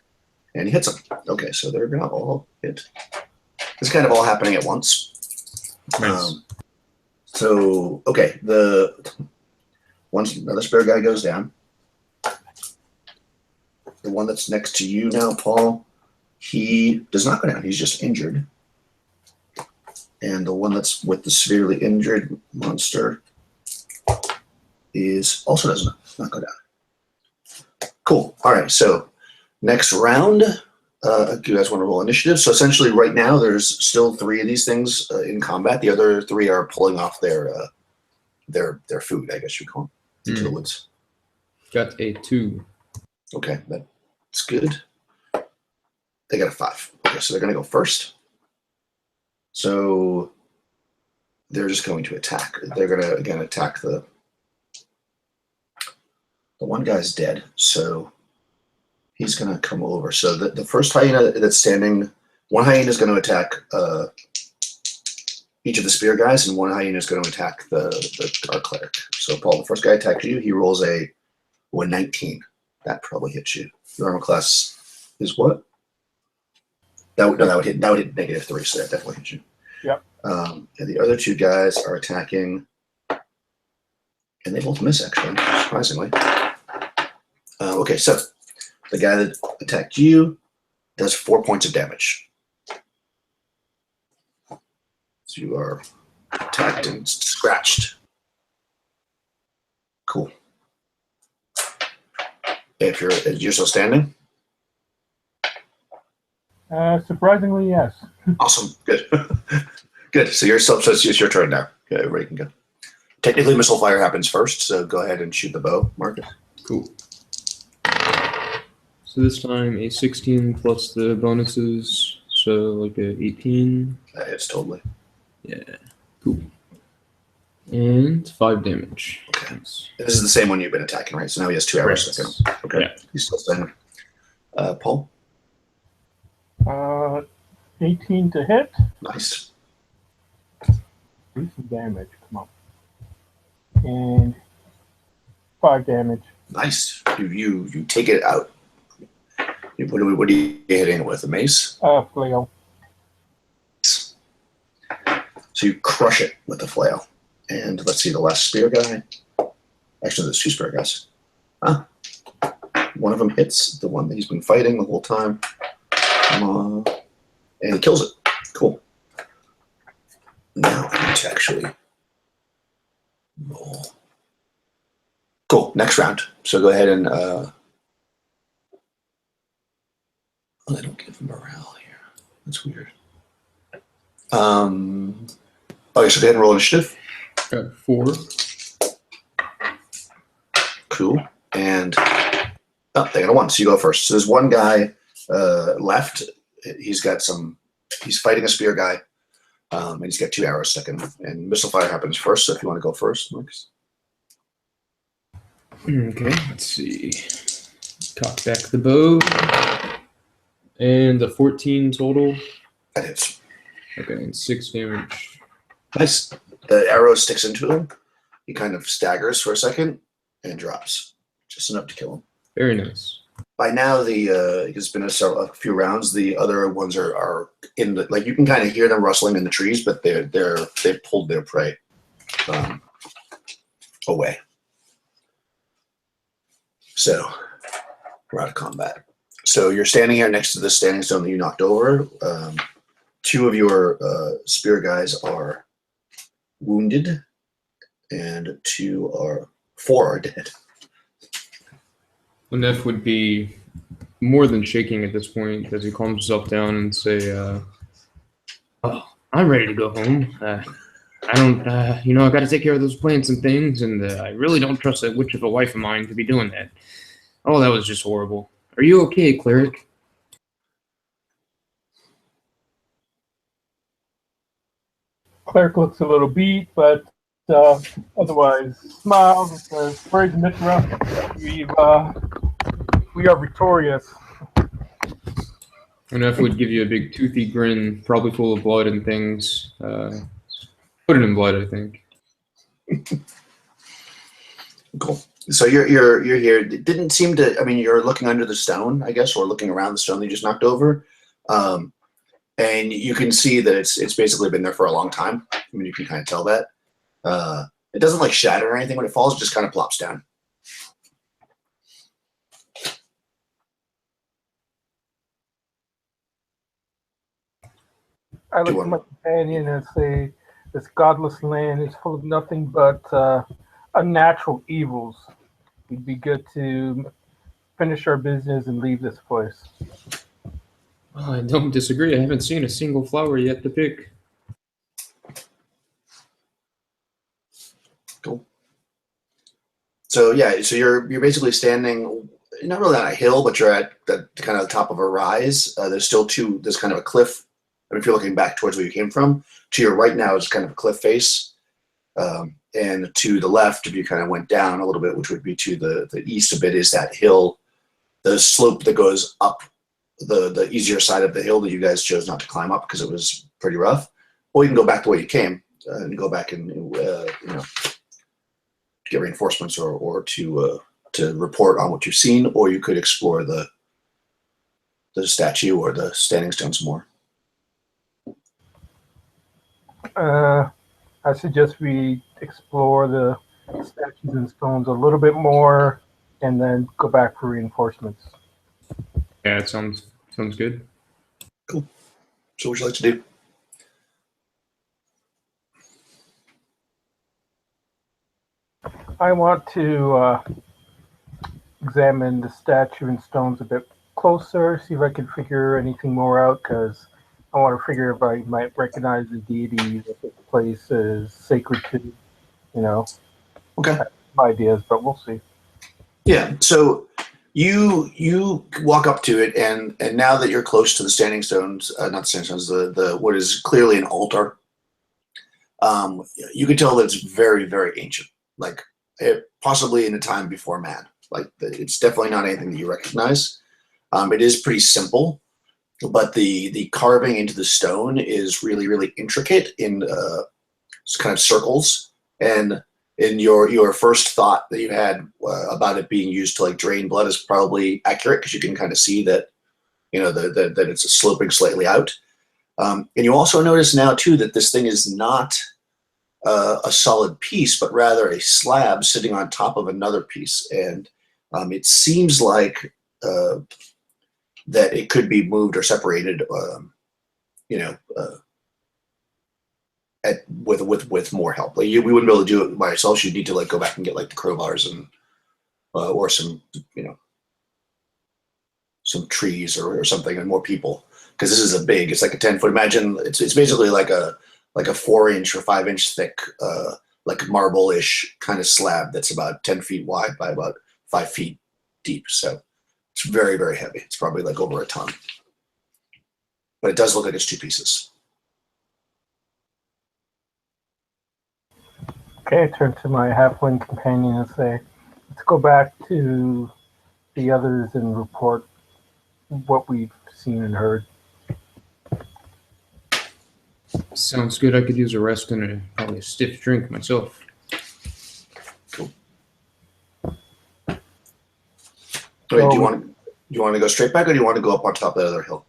and he hits him. Okay, so they're gonna all hit. It's kind of all happening at once. Nice. So okay, once another spear guy goes down, the one that's next to you now, Paul, he does not go down. He's just injured. And the one that's with the severely injured monster is also does not go down. Cool. All right. So next round, you guys want to roll initiative. So essentially, right now there's still 3 of these things in combat. The other 3 are pulling off their food, I guess you call them, into the woods. Got a 2. Okay, that's good. They got a 5. Okay, so they're going to go first. So they're just going to attack. They're going to, again, attack the one guy's dead, so he's going to come over. So the first hyena that's standing, one hyena is going to attack each of the spear guys, and one hyena is going to attack our cleric. So Paul, the first guy attacks you. He rolls a 19. That probably hits you. Your armor class is what? That would hit -3, so that definitely hits you. Yep. And the other 2 guys are attacking, and they both miss, actually, surprisingly. Okay, so the guy that attacked you does 4 points of damage. So you are attacked and scratched. Cool. If you're still standing. Surprisingly, yes. Awesome. Good. Good. So it's your turn now. Okay, everybody can go. Technically, missile fire happens first, so go ahead and shoot the bow, Marcus. Cool. So this time a 16 plus the bonuses, so like a 18. That hits totally. Yeah. Cool. And 5 damage. Okay. Nice. This is the same one you've been attacking, right? So now he has 2 arrows to hit him. Okay. Yeah. He's still standing. Paul? 18 to hit. Nice. Do some damage. Come on. And 5 damage. Nice. You take it out. What are you hitting it with? A mace? Flail. So you crush it with the flail. And let's see, the last spear guy. Actually, there's 2 spear guys. One of them hits the one that he's been fighting the whole time. Come on. And he kills it. Cool. Now I need to actually roll. Cool. Next round. So go ahead and they don't give morale here. That's weird. Okay, so go ahead and roll initiative. Got 4. Cool. And they got a 1, so you go first. So there's one guy left. He's fighting a spear guy. And he's got 2 arrows stuck in him. And missile fire happens first, so if you want to go first, Marcus. Okay, let's see. Cock back the bow. And a 14 total. That hits. Okay, and 6 damage. Nice. The arrow sticks into him. He kind of staggers for a second and drops. Just enough to kill him. Very nice. By now, it's been a few rounds. The other ones are in the, like, you can kind of hear them rustling in the trees, but they've pulled their prey away. So we're out of combat. So you're standing here next to the standing stone that you knocked over. 2 of your spear guys are wounded, and 4 are dead. Onef would be more than shaking at this point as he calms himself down and say, "Oh, I'm ready to go home. I don't, I got to take care of those plants and things, and I really don't trust that witch of a wife of mine to be doing that. Oh, that was just horrible. Are you okay, cleric?" Cleric looks a little beat, but otherwise smiles and says, "Praise Mithra, we are victorious." Onef would give you a big toothy grin, probably full of blood and things. Put it in blood, I think. Cool. So you're here. It didn't seem to. I mean, you're looking under the stone, I guess, or looking around the stone that you just knocked over, and you can see that it's basically been there for a long time. I mean, you can kind of tell that. It doesn't like shatter or anything when it falls; it just kind of plops down. I look at my companion and say, "This godless land is full of nothing but unnatural evils. It'd be good to finish our business and leave this place." Well, I don't disagree. I haven't seen a single flower yet to pick. Cool. So yeah, so you're basically standing not really on a hill, but you're at the kind of the top of a rise. There's kind of a cliff. I mean, if you're looking back towards where you came from, to your right now is kind of a cliff face, and to the left, if you kind of went down a little bit, which would be to the east a bit, is that hill, the slope that goes up the easier side of the hill that you guys chose not to climb up because it was pretty rough. Or you can go back the way you came and go back and get reinforcements or to report on what you've seen, or you could explore the statue or the standing stones more. I suggest we explore the statues and stones a little bit more and then go back for reinforcements. Yeah, it sounds good. Cool. So what would you like to do? I want to examine the statue and stones a bit closer, see if I can figure anything more out, because I want to figure if I might recognize the deity that this place is sacred to, Okay. Ideas, but we'll see. Yeah. So you walk up to it, and now that you're close to the standing stones, not the standing stones, the what is clearly an altar, you can tell that it's very, very ancient, like possibly in a time before man. Like it's definitely not anything that you recognize. It is pretty simple, but the carving into the stone is really, really intricate in kind of circles. And in your first thought that you had about it being used to like drain blood is probably accurate, because you can kind of see that that it's sloping slightly out. And you also notice now too that this thing is not a solid piece, but rather a slab sitting on top of another piece, and it seems like that it could be moved or separated, with more help. Like we wouldn't be able to do it by ourselves. You'd need to like go back and get like the crowbars and or some some trees or something, and more people, because this is it's like a 10-foot. Imagine it's basically like a 4-inch or 5-inch thick like marble-ish kind of slab that's about 10 feet wide by about 5 feet deep. So it's very, very heavy. It's probably like over a ton, but it does look like it's 2 pieces. Okay, I turn to my halfling companion and say, let's go back to the others and report what we've seen and heard. Sounds good. I could use a rest and probably a stiff drink myself. Wait, do you want to go straight back, or do you want to go up on top of that other hill?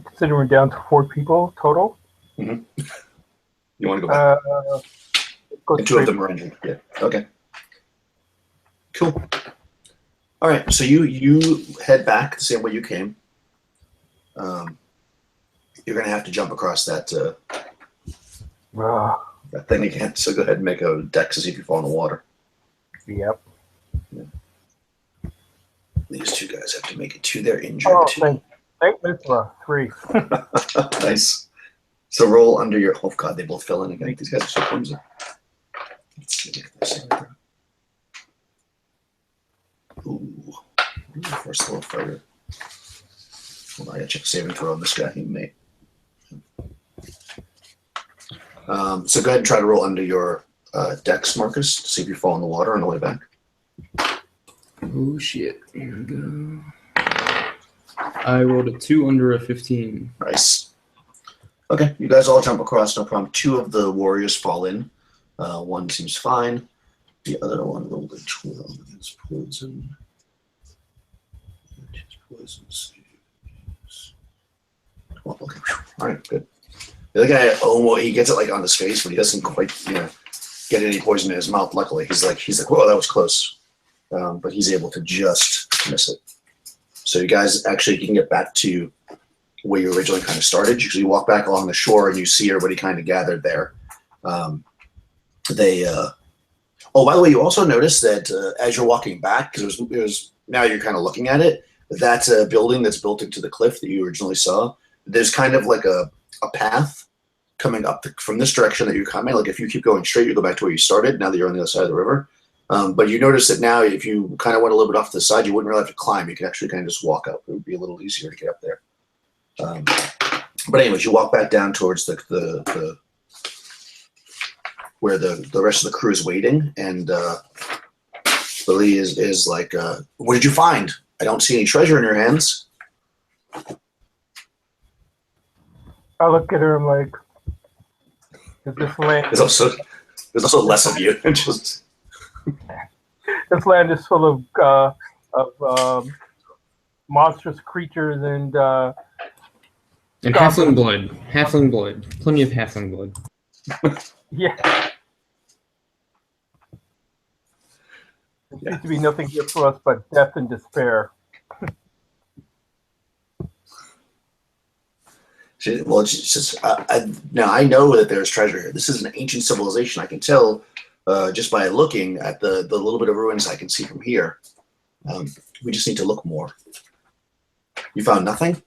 Considering we're down to 4 people total. You want to go back? Go And 2 of them are injured. Yeah. Okay. Cool. All right. So you head back the same way you came. You're gonna have to jump across that that thing again. So go ahead and make a dex to see if you fall in the water. Yep. Yeah. These 2 guys have to make it too. They're injured. Oh, too. thank Mithra. 3. Nice. So roll under your. Oh God, they both fell in again. These guys are so clumsy. Let's see if they're saving throw. Ooh. First little fighter. Hold on, I gotta check saving throw on this guy. He may. So go ahead and try to roll under your dex, Marcus, to see if you fall in the water on the way back. Oh shit. Here we go. I rolled a 2 under a 15. Nice. Okay, you guys all jump across, no problem. 2 of the warriors fall in. 1 seems fine. The other one rolled a 12 against poison. Well, okay. All right, good. The other guy, he gets it like on his face, but he doesn't quite, get any poison in his mouth. Luckily, he's like, whoa, that was close. But he's able to just miss it. So you guys actually can get back to where you originally kind of started. You walk back along the shore and you see everybody kind of gathered there. By the way, you also notice that as you're walking back, because it was now you're kind of looking at it, that building that's built into the cliff that you originally saw, there's kind of like a path coming up from this direction that you're coming. Like if you keep going straight, you go back to where you started, now that you're on the other side of the river. But you notice that now if you kind of went a little bit off to the side, you wouldn't really have to climb. You could actually kind of just walk up. It would be a little easier to get up there. But anyways, you walk back down towards the where the rest of the crew is waiting, and Lily is like, what did you find? I don't see any treasure in your hands. I look at her. I'm like, is this land? There's also less of you. Just This land is full of monstrous creatures and halfling blood. Halfling blood. Plenty of halfling blood. yeah. There seems to be nothing here for us but death and despair. It's just, now I know that there's treasure here. This is an ancient civilization. I can tell just by looking at the little bit of ruins I can see from here. We just need to look more. You found nothing?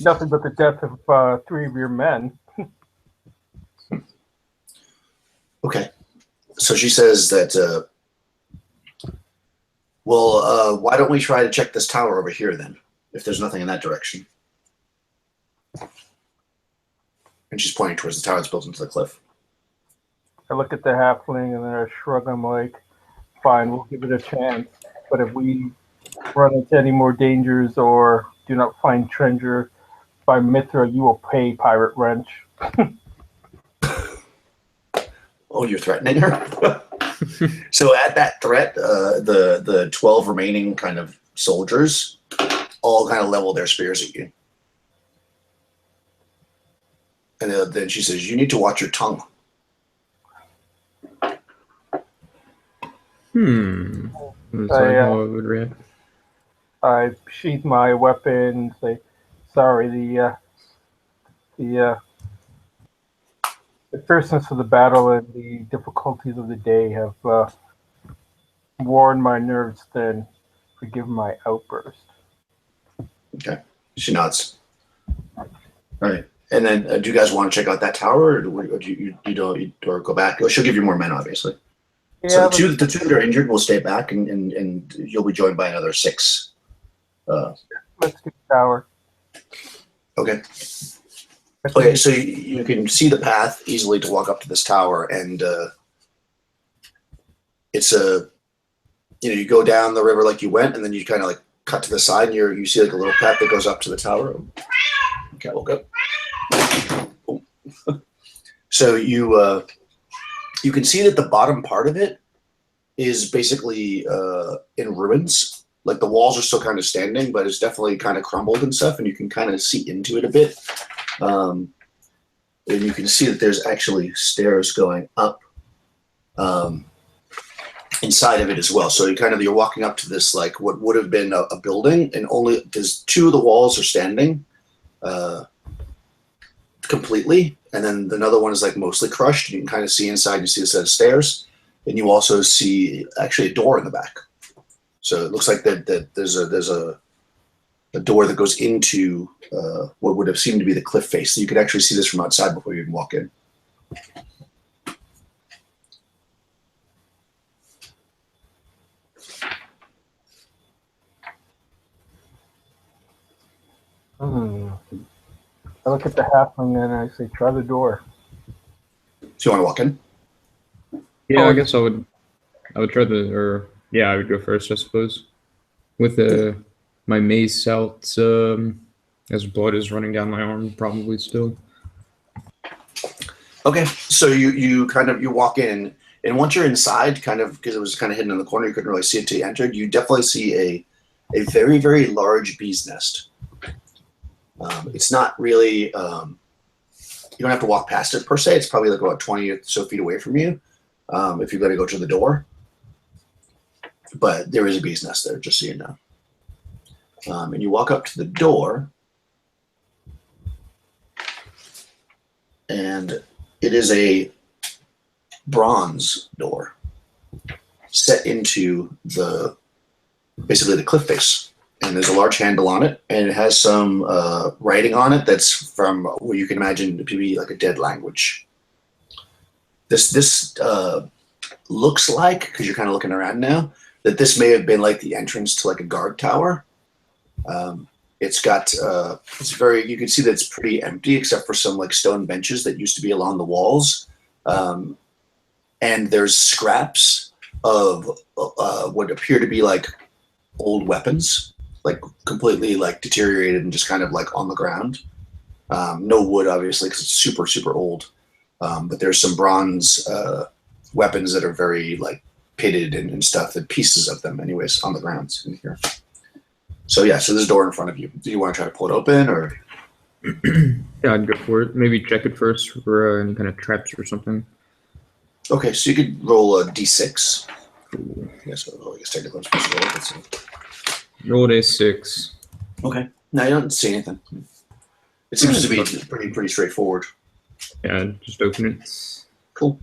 Nothing but the death of 3 of your men. Okay. So she says that, why don't we try to check this tower over here then, if there's nothing in that direction? And she's pointing towards the tower that's built into the cliff. I look at the halfling and then I shrug. I'm like, fine, we'll give it a chance. But if we run into any more dangers or do not find treasure by Mithra, you will pay Pirate Wrench. Oh, you're threatening her? So at that threat, the 12 remaining kind of soldiers all kind of level their spears at you. And then she says, you need to watch your tongue. Is that how I would react? I sheath my weapon and say, sorry, the fierceness of the battle and the difficulties of the day have worn my nerves thin. Forgive my outburst. Okay. She nods. All right. And then, do you guys want to check out that tower, or do you don't, or go back? She'll give you more men, obviously. Yeah, so the two that are injured will stay back, and you'll be joined by another 6. Let's do the tower. Okay. Okay, so you can see the path easily to walk up to this tower, and it's a, you go down the river like you went, and then you kind of like cut to the side, and you see like a little path that goes up to the tower. Okay, woke up. Oh. So you can see that the bottom part of it is basically in ruins. Like the walls are still kind of standing, but it's definitely kind of crumbled and stuff, and you can kind of see into it a bit. And you can see that there's actually stairs going up inside of it as well. So you're walking up to this, like what would have been a building, and only because 2 of the walls are standing completely, and then another one is like mostly crushed. You can kind of see inside. You see a set of stairs, and you also see actually a door in the back. So it looks like that there's a door that goes into what would have seemed to be the cliff face. So you could actually see this from outside before you can walk in. I look at the halfling and I say, try the door. So you want to walk in? Yeah, I guess I would try I would go first, I suppose. With my mace out, as blood is running down my arm, probably still. Okay, so you walk in, and once you're inside, kind of because it was kind of hidden in the corner, you couldn't really see it till you entered. You definitely see a very, very large bee's nest. It's not really, you don't have to walk past it per se. It's probably like about 20 or so feet away from you if you're going to go to the door. But there is a bee's nest there, just so you know. And you walk up to the door, and it is a bronze door set into basically the cliff face. And there's a large handle on it, and it has some writing on it that's from what you can imagine to be like a dead language. This looks like, because you're kind of looking around now, that this may have been like the entrance to like a guard tower. It's got you can see that it's pretty empty except for some like stone benches that used to be along the walls. And there's scraps of what appear to be like old weapons, like completely like deteriorated and just kind of like on the ground. No wood, obviously, because it's super, super old. But there's some bronze weapons that are very like pitted and stuff, and pieces of them anyways on the ground in here. So yeah, so there's a door in front of you. Do you want to try to pull it open, or? Yeah, I'd go for it. Maybe check it first for any kind of traps or something. Okay, so you could roll a d6. Cool. Yes, I guess technically I'm supposed to roll it. Let's see. Roll a 6. Okay. No, you don't see anything. It seems to be pretty straightforward. Yeah, just open it. Cool.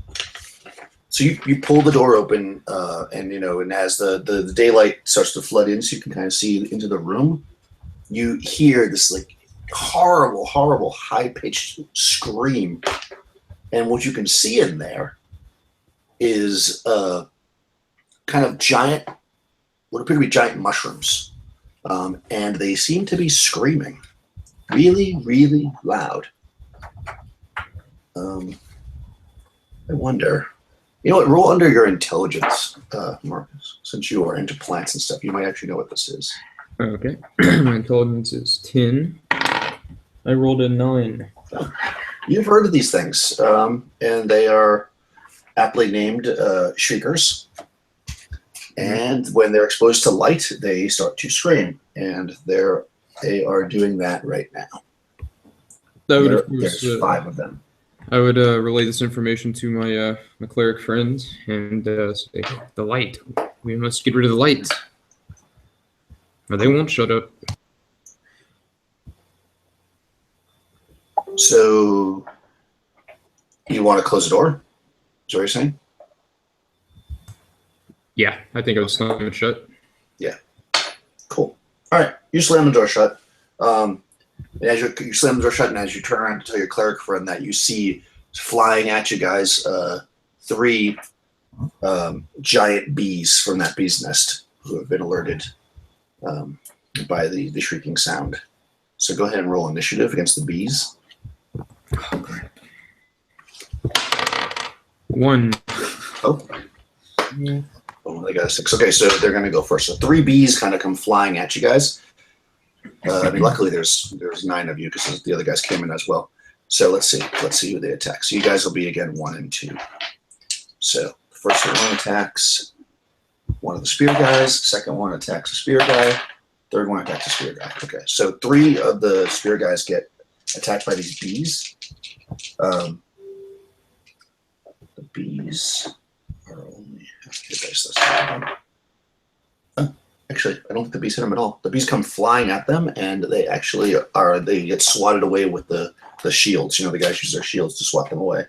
So you pull the door open, and as the daylight starts to flood in, so you can kind of see into the room, you hear this like horrible, horrible, high-pitched scream, and what you can see in there is kind of giant, what appear to be giant mushrooms, and they seem to be screaming really, really loud. I wonder. You know what? Roll under your intelligence, Marcus. Since you are into plants and stuff, you might actually know what this is. Okay. My intelligence is 10. I rolled a 9. You've heard of these things, and they are aptly named shriekers. And when they're exposed to light, they start to scream, and they are doing that right now. There's 5 of them. I would relay this information to my cleric friends and say, the light. We must get rid of the light. Or they won't shut up. So, you want to close the door? Is that what you're saying? Yeah, I think I would slam it shut. Yeah. Cool. All right, you slam the door shut. And as you slam the door shut, and as you turn around to tell your cleric friend that, you see flying at you guys 3 giant bees from that bee's nest who have been alerted by the shrieking sound. So go ahead and roll initiative against the bees. Oh, crap. 1. Oh. Oh, they got a 6. Okay, so they're going to go first. So 3 bees kind of come flying at you guys. I mean, luckily there's 9 of you because the other guys came in as well. So let's see who they attack. So you guys will be again 1 and 2. So the first one attacks one of the spear guys. Second one attacks a spear guy. Third one attacks a spear guy. Okay, so 3 of the spear guys get attacked by these bees. The bees are only hit dice this time. Actually, I don't think the bees hit them at all. The bees come flying at them, and they actually they get swatted away with the shields. You know, the guys use their shields to swat them away.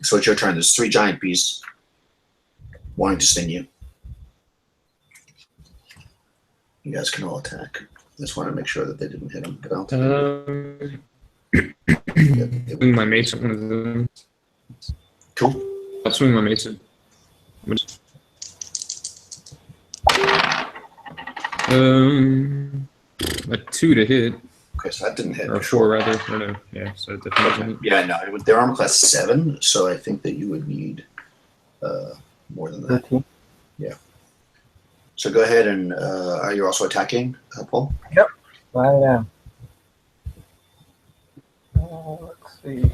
So it's your turn. There's 3 giant bees wanting to sting you. You guys can all attack. I just want to make sure that they didn't hit them. But I'll Swing my mace at one of them. Cool. I'll swing my mace at. A 2 to hit. Okay, so that didn't hit. Or 4 rather. Or no. Yeah, so it definitely hit. Yeah, no, they're armor class 7, so I think that you would need more than that. 13. Yeah. So go ahead and are you also attacking, Paul? Yep, I am. Let's see.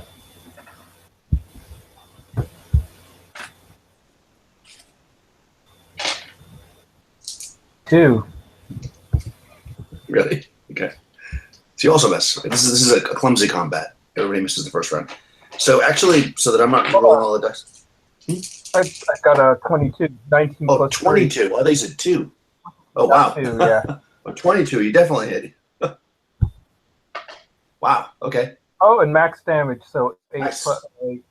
Two. Really? Okay. So you also miss. This is a clumsy combat. Everybody misses the first round. So actually, so that I'm not rolling all the dice. I got a 22, 19 Oh, plus 22. 3. Oh, they said 2. Oh, wow. 2, yeah. Oh, 22. You definitely hit. Wow. Okay. Oh, and max damage, so 8 Nice. plus 8.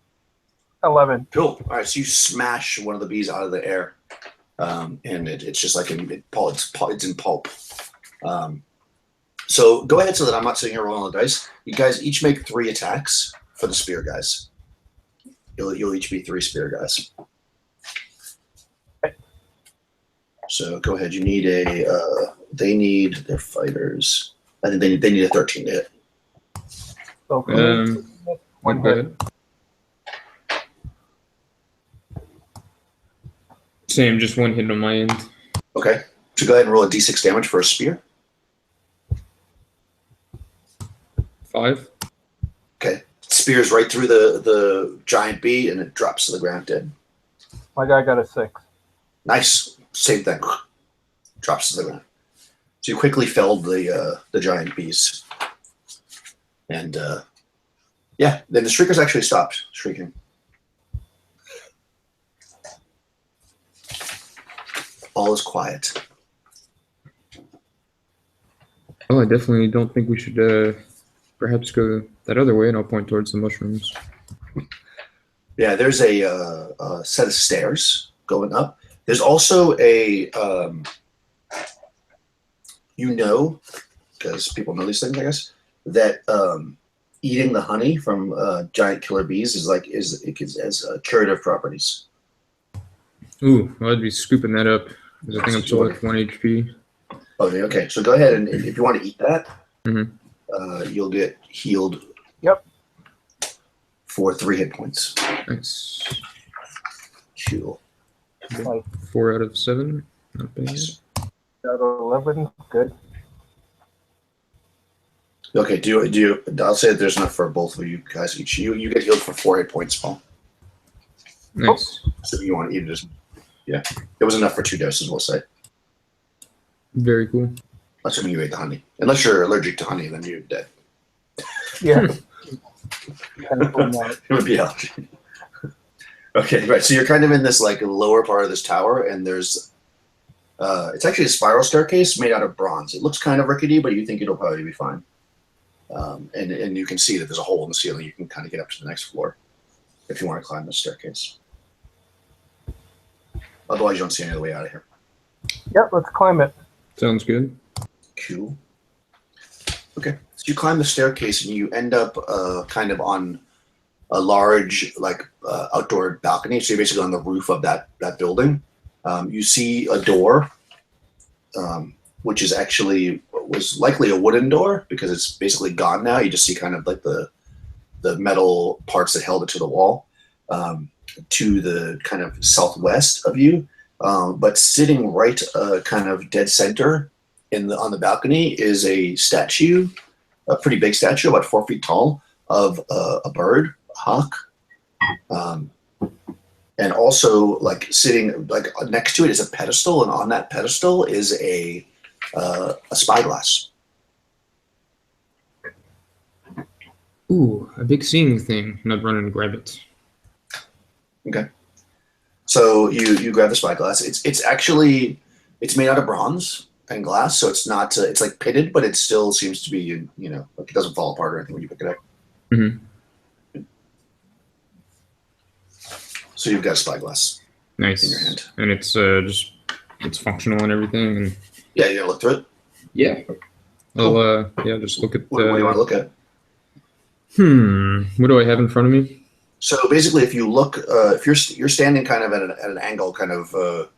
11. Cool. All right. So you smash one of the bees out of the air, and it's just like it's in pulp. So go ahead so that I'm not sitting here rolling the dice. You guys each make 3 attacks for the spear guys. You'll each be 3 spear guys. So go ahead. You need they need their fighters. I think they need a 13 to hit. So one go hit. ahead. Same, just 1 hit on my end. Okay. So go ahead and roll a d6 damage for a spear. 5. Okay. Spears right through the giant bee and it drops to the ground dead. My guy got a 6. Nice. Same thing. Drops to the ground. So you quickly felled the giant bees. And yeah, then the shriekers actually stopped shrieking. All is quiet. Oh, I definitely don't think we should perhaps go that other way, and I'll point towards the mushrooms. Yeah, there's a set of stairs going up. There's also a, because people know these things, I guess, that eating the honey from giant killer bees has curative properties. Ooh, well, I'd be scooping that up because I think I'm still at 1 HP. Okay. So go ahead and if you want to eat that, you'll get healed. Yep. For 3 hit points. Nice. Cool. 4 out of 7. Not bad. Got 11. Good. Okay. Do you? I'll say that there's enough for both of you guys each. You get healed for 4 hit points, Paul. Nice. So you want to eat it as yeah. It was enough for 2 doses, we'll say. Very cool. Assuming you ate the honey. Unless you're allergic to honey, then you're dead. Yeah. It would be allergy. Okay, right. So you're kind of in this like lower part of this tower, and there's it's actually a spiral staircase made out of bronze. It looks kind of rickety, but you think it'll probably be fine. And you can see that there's a hole in the ceiling. You can kind of get up to the next floor if you want to climb the staircase. Otherwise, you don't see any other way out of here. Yep, let's climb it. Sounds good. Cool. Okay, so you climb the staircase and you end up kind of on a large outdoor balcony. So you're basically on the roof of that building. You see a door, which is was likely a wooden door because it's basically gone now. You just see kind of like the the metal parts that held it to the wall, to the kind of southwest of you. But sitting right kind of dead center on the balcony is a statue, a pretty big statue, about 4 feet tall, of a bird, a hawk. And also, like sitting like next to it is a pedestal, and on that pedestal is a spyglass. Ooh, a big seeing thing. And I'd run and grab it. Okay. So you grab the spyglass. It's actually made out of bronze and glass, so it's not it's like pitted, but it still seems to be like it doesn't fall apart or anything when you pick it up. Mm-hmm. So you've got a spyglass Nice. in your hand. And it's functional and everything. And Yeah, you gotta look through it. yeah. I'll just look at What do you want to look at? What do I have in front of me? So basically, if you look, if you're standing kind of at an angle, kind of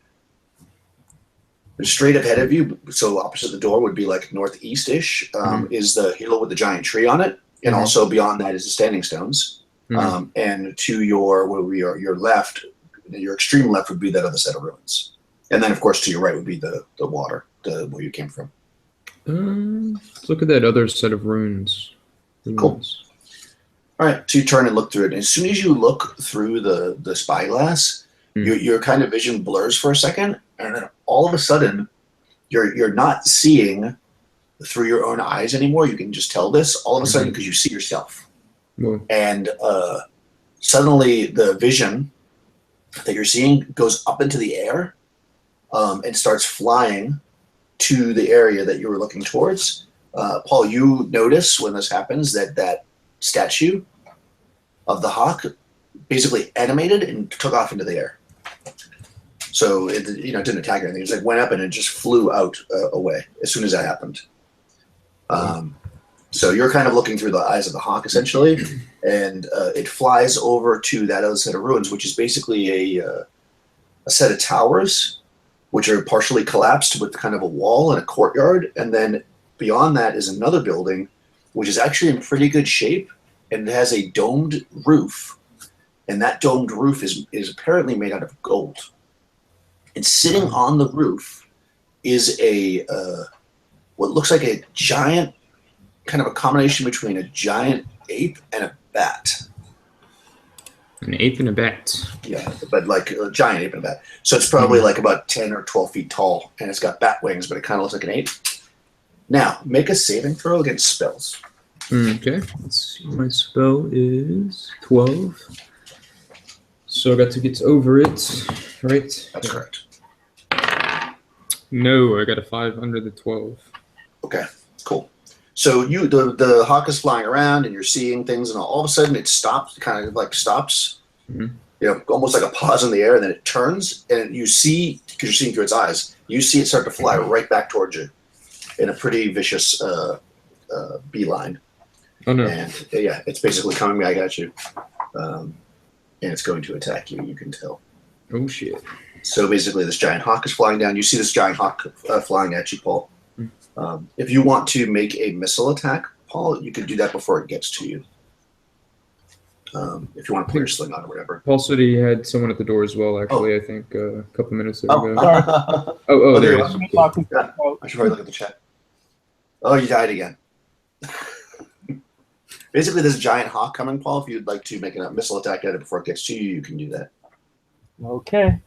straight ahead of you, so opposite the door would be like northeast-ish, is the halo with the giant tree on it, and also beyond that is the standing stones. And to your left, your extreme left would be that other set of ruins, and then of course to your right would be the water, where you came from. Let's look at that other set of runes. Cool. All right, so you turn and look through it. And as soon as you look through the spyglass, your kind of vision blurs for a second, and then all of a sudden, you're not seeing through your own eyes anymore. You can just tell this all of a sudden because you see yourself, and suddenly the vision that you're seeing goes up into the air and starts flying to the area that you were looking towards. Paul, you notice when this happens that statue of the hawk basically animated and took off into the air. So it didn't attack or anything. It just like went up and it just flew out away as soon as that happened. So you're kind of looking through the eyes of the hawk essentially, and it flies over to that other set of ruins, which is basically a set of towers, which are partially collapsed with kind of a wall and a courtyard, and then beyond that is another building, which is actually in pretty good shape, and it has a domed roof, and that domed roof is apparently made out of gold. And sitting on the roof is what looks like a giant, kind of a combination between a giant ape and a bat. An ape and a bat. Yeah, but like a giant ape and a bat. So it's probably like about 10 or 12 feet tall, and it's got bat wings, but it kind of looks like an ape. Now, make a saving throw against spells. Okay, let's see. My spell is 12. So I got to get over it, right? That's correct. No, I got a 5 under the 12. Okay, cool. So the hawk is flying around, and you're seeing things, and all of a sudden it stops, kind of like stops, almost like a pause in the air, and then it turns, and you see, because you're seeing through its eyes, you see it start to fly right back towards you in a pretty vicious beeline. Oh no! And yeah, it's basically coming back at you, and it's going to attack you. You can tell. Oh shit! So basically, this giant hawk is flying down. You see this giant hawk flying at you, Paul. If you want to make a missile attack, Paul, you could do that before it gets to you. If you want to put your sling on or whatever. Paul said he had someone at the door as well. Actually, I think a couple minutes ago. Oh, there he is. Yeah, I should probably look at the chat. Oh, you died again. Basically, this giant hawk coming, Paul. If you'd like to make a missile attack at it before it gets to you, you can do that. Okay.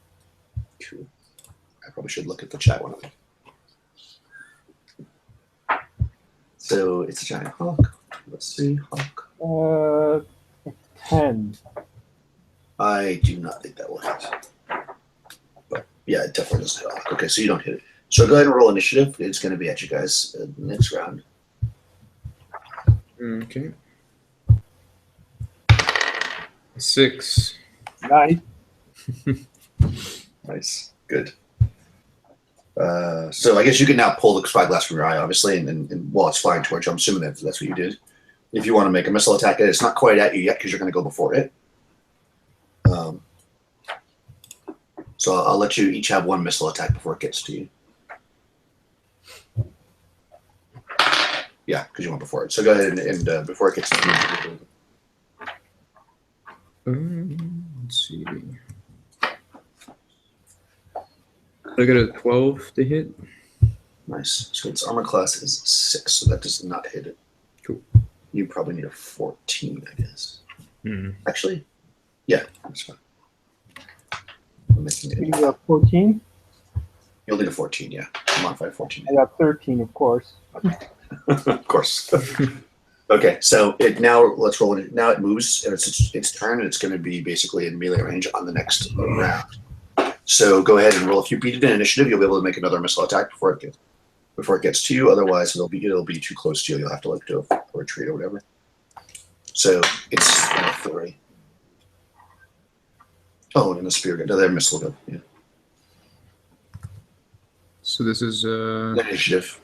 Cool. I probably should look at the chat one of them. So it's a giant hawk. Let's see, hawk. 10. I do not think that will hit. But yeah, it definitely doesn't hit hawk. Okay, so you don't hit it. So go ahead and roll initiative. It's going to be at you guys next round. Okay. 6. Nice. Nice. Good. So I guess you can now pull the spyglass from your eye, obviously, and while it's flying towards you, I'm assuming that's what you did. If you want to make a missile attack, it's not quite at you yet because you're going to go before it. So I'll let you each have one missile attack before it gets to you. Yeah, because you went before it. So go ahead and before it gets to you. Let's see. I got a 12 to hit. Nice. So its armor class is 6, so that does not hit it. Cool. You probably need a 14, I guess. Hmm. Actually, yeah, that's fine. I'm making You it. got 14. You'll need a 14, yeah. Modified 14. I got 13, of course. Of course. Okay, so it now let's roll it. Now it moves. And it's its turn, and it's going to be basically in melee range on the next round. So go ahead and roll. If you beat it in initiative, you'll be able to make another missile attack before it gets to you. Otherwise, it'll be too close to you. You'll have to do a retreat or whatever. So it's 3. Oh, and the spear gun. Another missile gun. Yeah. So this is Initiative.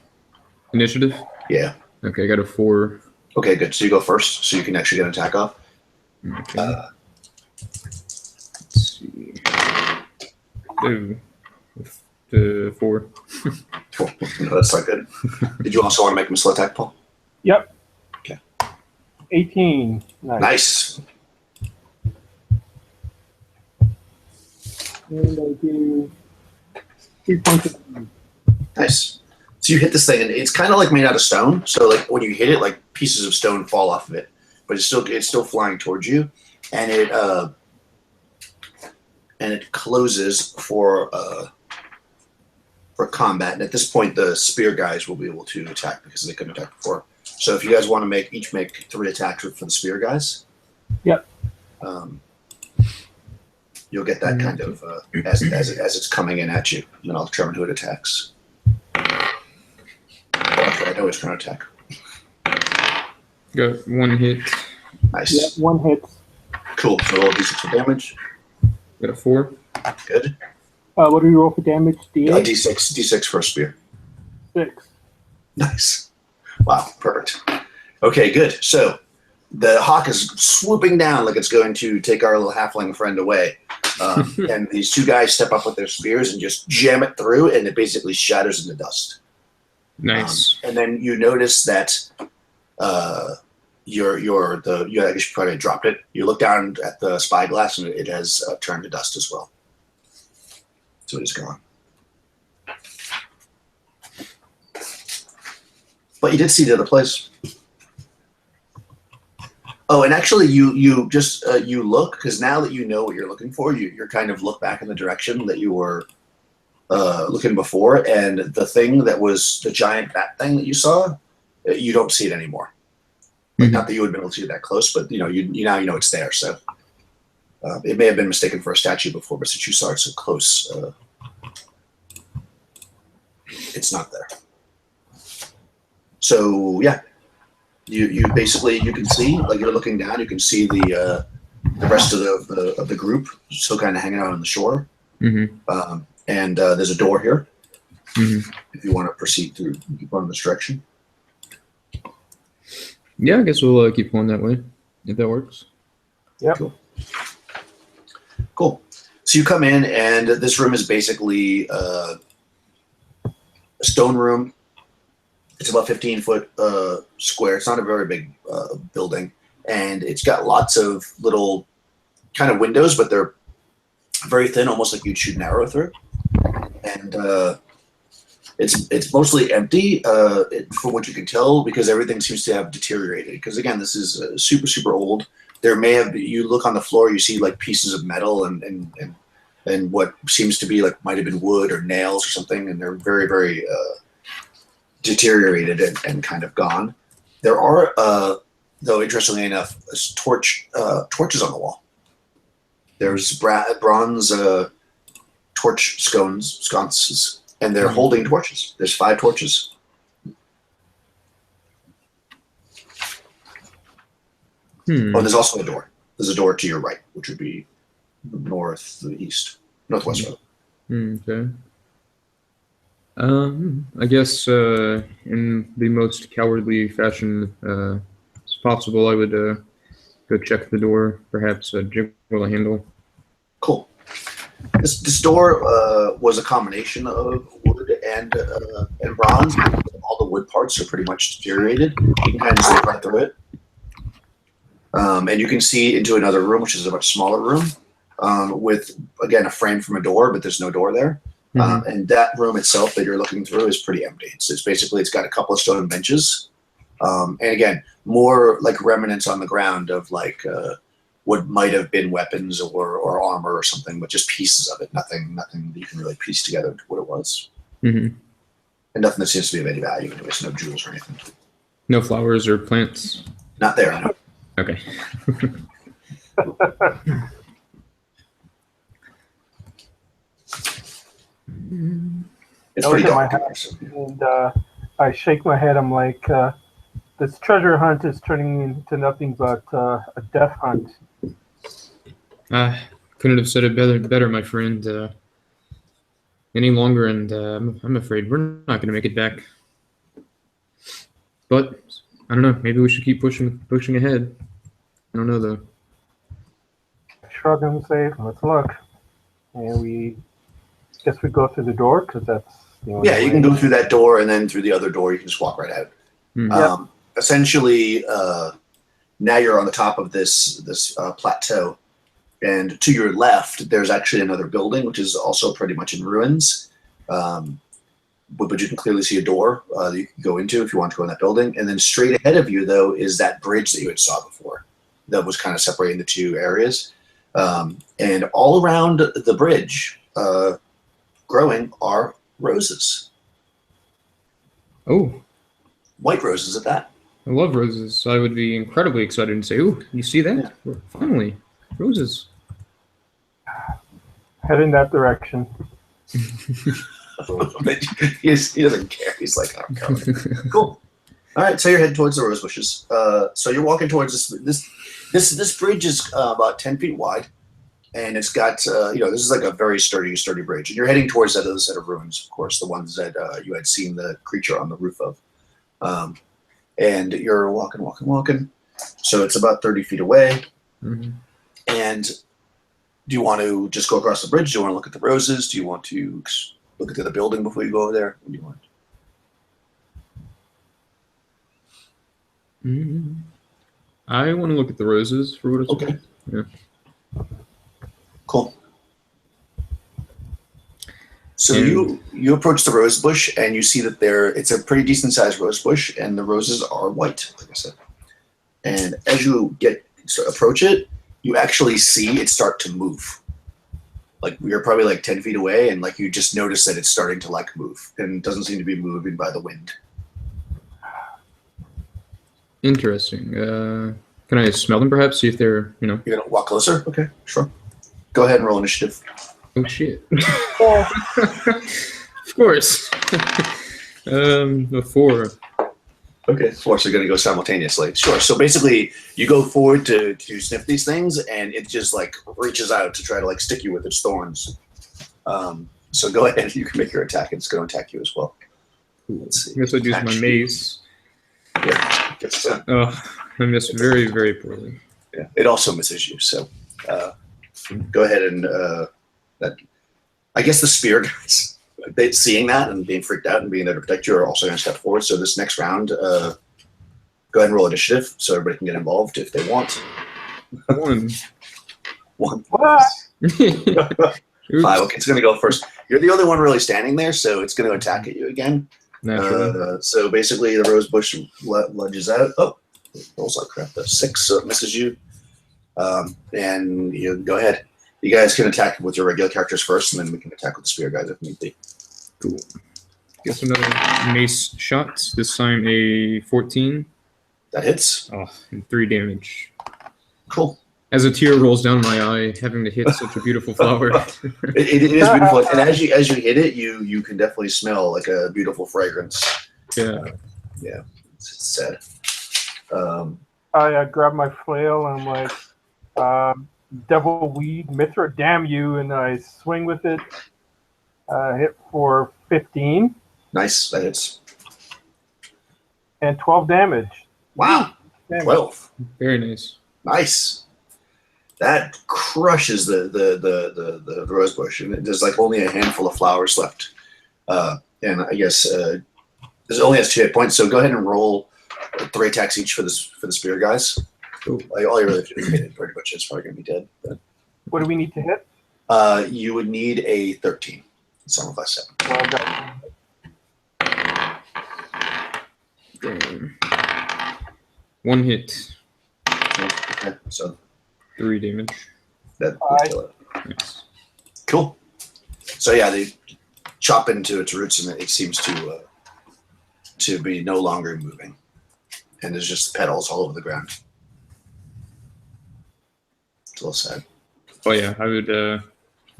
initiative? Yeah. Okay, I got a 4. Okay, good. So you go first, so you can actually get an attack off. Okay. Let's see. Oh, the 4. Cool. No, that's not good. Did you also want to make a missile attack, Paul? Yep. Okay. 18. Nice. And I do 3 points of damage. Nice. So you hit this thing, and it's kind of like made out of stone. So like when you hit it, like pieces of stone fall off of it, but it's still flying towards you, and it closes for combat. And at this point, the spear guys will be able to attack because they couldn't attack before. So if you guys want to each make 3 attacks for the spear guys. Yep. You'll get that kind of as it's coming in at you, and then I'll determine who it attacks. Okay, I know it's trying to attack. Got 1 hit. Nice. Yep, 1 hit. Cool. So roll d6 for damage. Got a 4. Good. What do we roll for damage? D8? D6 for a spear. 6. Nice. Wow, perfect. Okay, good. So the hawk is swooping down like it's going to take our little halfling friend away. And these 2 guys step up with their spears and just jam it through, and it basically shatters into dust. Nice. And then you notice that I guess you probably dropped it. You look down at the spyglass, and it has turned to dust as well. So it is gone. But you did see the other place. Oh, and actually, you just you look, because now that you know what you're looking for, you're kind of look back in the direction that you were looking before, and the thing that was the giant bat thing that you saw, you don't see it anymore. Like, not that you would have been able to see it that close, but you now know it's there. So it may have been mistaken for a statue before, but since you saw it so close, it's not there. So yeah, you basically you can see, like, you're looking down, you can see the rest of the group still kind of hanging out on the shore. Mm-hmm. And there's a door here. Mm-hmm. If you want to proceed through, keep on this direction. Yeah, I guess we'll keep going that way, if that works. Yep. Cool. So you come in, and this room is basically a stone room. It's about 15-foot square. It's not a very big building, and it's got lots of little kind of windows, but they're very thin, almost like you'd shoot an arrow through. And it's mostly empty, from what you can tell, because everything seems to have deteriorated. Because again, this is super, super old. There may have, you look on the floor, you see like pieces of metal and what seems to be like might have been wood or nails or something, and they're very, very deteriorated and kind of gone. There are, though, interestingly enough, torches on the wall. There's bronze torch sconces, and they're holding torches. There's 5 torches. Oh, there's also a door. There's a door to your right, which would be northwest. Okay. I guess in the most cowardly fashion as possible, I would go check the door, perhaps jiggle the handle. Cool. This door was a combination of wood and bronze. All the wood parts are pretty much deteriorated. You can kind of just look right through it. And you can see into another room, which is a much smaller room, with, again, a frame from a door, but there's no door there. And that room itself that you're looking through is pretty empty. It's basically, it's got a couple of stone benches. And again, more like remnants on the ground of like what might have been weapons or armor or something, but just pieces of it. Nothing that you can really piece together into what it was. And nothing that seems to be of any value. Anyways, no jewels or anything. No flowers or plants? Not there, no. Okay. It's I pretty look at dark. my house and I shake my head. I'm like, this treasure hunt is turning into nothing but a death hunt. Couldn't have said it better, my friend. Any longer, and I'm afraid we're not going to make it back. But I don't know. Maybe we should keep pushing ahead. I don't know though. Shrug and say, let's look. And we guess we go through the door because that's the only Yeah, you way. can go through that door, and then through the other door, you can just walk right out. Essentially, now you're on the top of this plateau, and to your left, there's actually another building, which is also pretty much in ruins. But you can clearly see a door that you can go into if you want to go in that building. And then straight ahead of you, though, is that bridge that you had saw before that was kind of separating the two areas. And all around the bridge, growing are roses. Oh, White roses at that. I love roses. I would be incredibly excited and say, "Ooh, you see that? Finally, roses." Head in that direction. he doesn't care. He's like, I'm coming. Cool. All right, so you're heading towards the rose bushes. So you're walking towards this bridge is about 10 feet wide, and it's got this is like a very sturdy bridge. And you're heading towards that other set of ruins, of course, the ones that you had seen the creature on the roof of. And you're walking. So it's about 30 feet away. And do you want to just go across the bridge? Do you want to look at the roses? Do you want to look at the building before you go over there? What do you want? I want to look at the roses for what it's Okay. worth. Yeah. Cool. So And- you approach the rose bush, and you see that it's a pretty decent sized rose bush, and the roses are white, like I said. And as you approach it, you actually see it start to move. Like you're probably like 10 feet away, and like you just notice that it's starting to like move, and it doesn't seem to be moving by the wind. Interesting. Can I smell them perhaps? See if they're, You're gonna walk closer? Okay, sure. Go ahead and roll initiative. Oh shit. Of course. A 4. Okay, of course, they're going to go simultaneously. Sure. So basically, you go forward to sniff these things, and it just like reaches out to try to like stick you with its thorns. So go ahead, you can make your attack. It's going to attack you as well. Let's see. I guess I'd use my mace. Yeah, gets done. Oh, I missed very, very poorly. Yeah, it also misses you. So go ahead and I guess the spear guys. Seeing that and being freaked out and being there to protect you are also going to step forward. So this next round, go ahead and roll initiative so everybody can get involved if they want. 1. One. What? 5. Okay, it's going to go first. You're the only one really standing there, so it's going to attack at you again. Naturally. So basically, the rose bush lunges out. Oh, it rolls like crap. That's 6, so it misses you. And you go ahead. You guys can attack with your regular characters first, and then we can attack with the spear guys if need be. Cool. Guess another mace shot. This time a 14. That hits. Oh, and 3 damage. Cool. As a tear rolls down my eye, having to hit such a beautiful flower. It is beautiful, and as you hit it, you can definitely smell like a beautiful fragrance. Yeah. Yeah, it's sad. I grab my flail and I'm like, devil weed, Mithra, damn you, and I swing with it. Hit for 15 Nice, that hits. and 12 damage. Wow, 12. Very nice. Nice. That crushes the rose bush, and there's like only a handful of flowers left. And I guess it only has 2 hit points. So go ahead and roll 3 attacks each for the spear guys. Cool. Like, all you really have to do is hit it. Pretty much, it's probably gonna be dead. But What do we need to hit? you would need a 13. It's on class 7. Well, I've got- Damn. 1 hit, Okay, so 3 damage. that Alright. would kill it. Nice. Cool. So yeah, they chop into its roots, and it seems to be no longer moving, and there's just petals all over the ground. It's a little sad. Oh yeah, I would.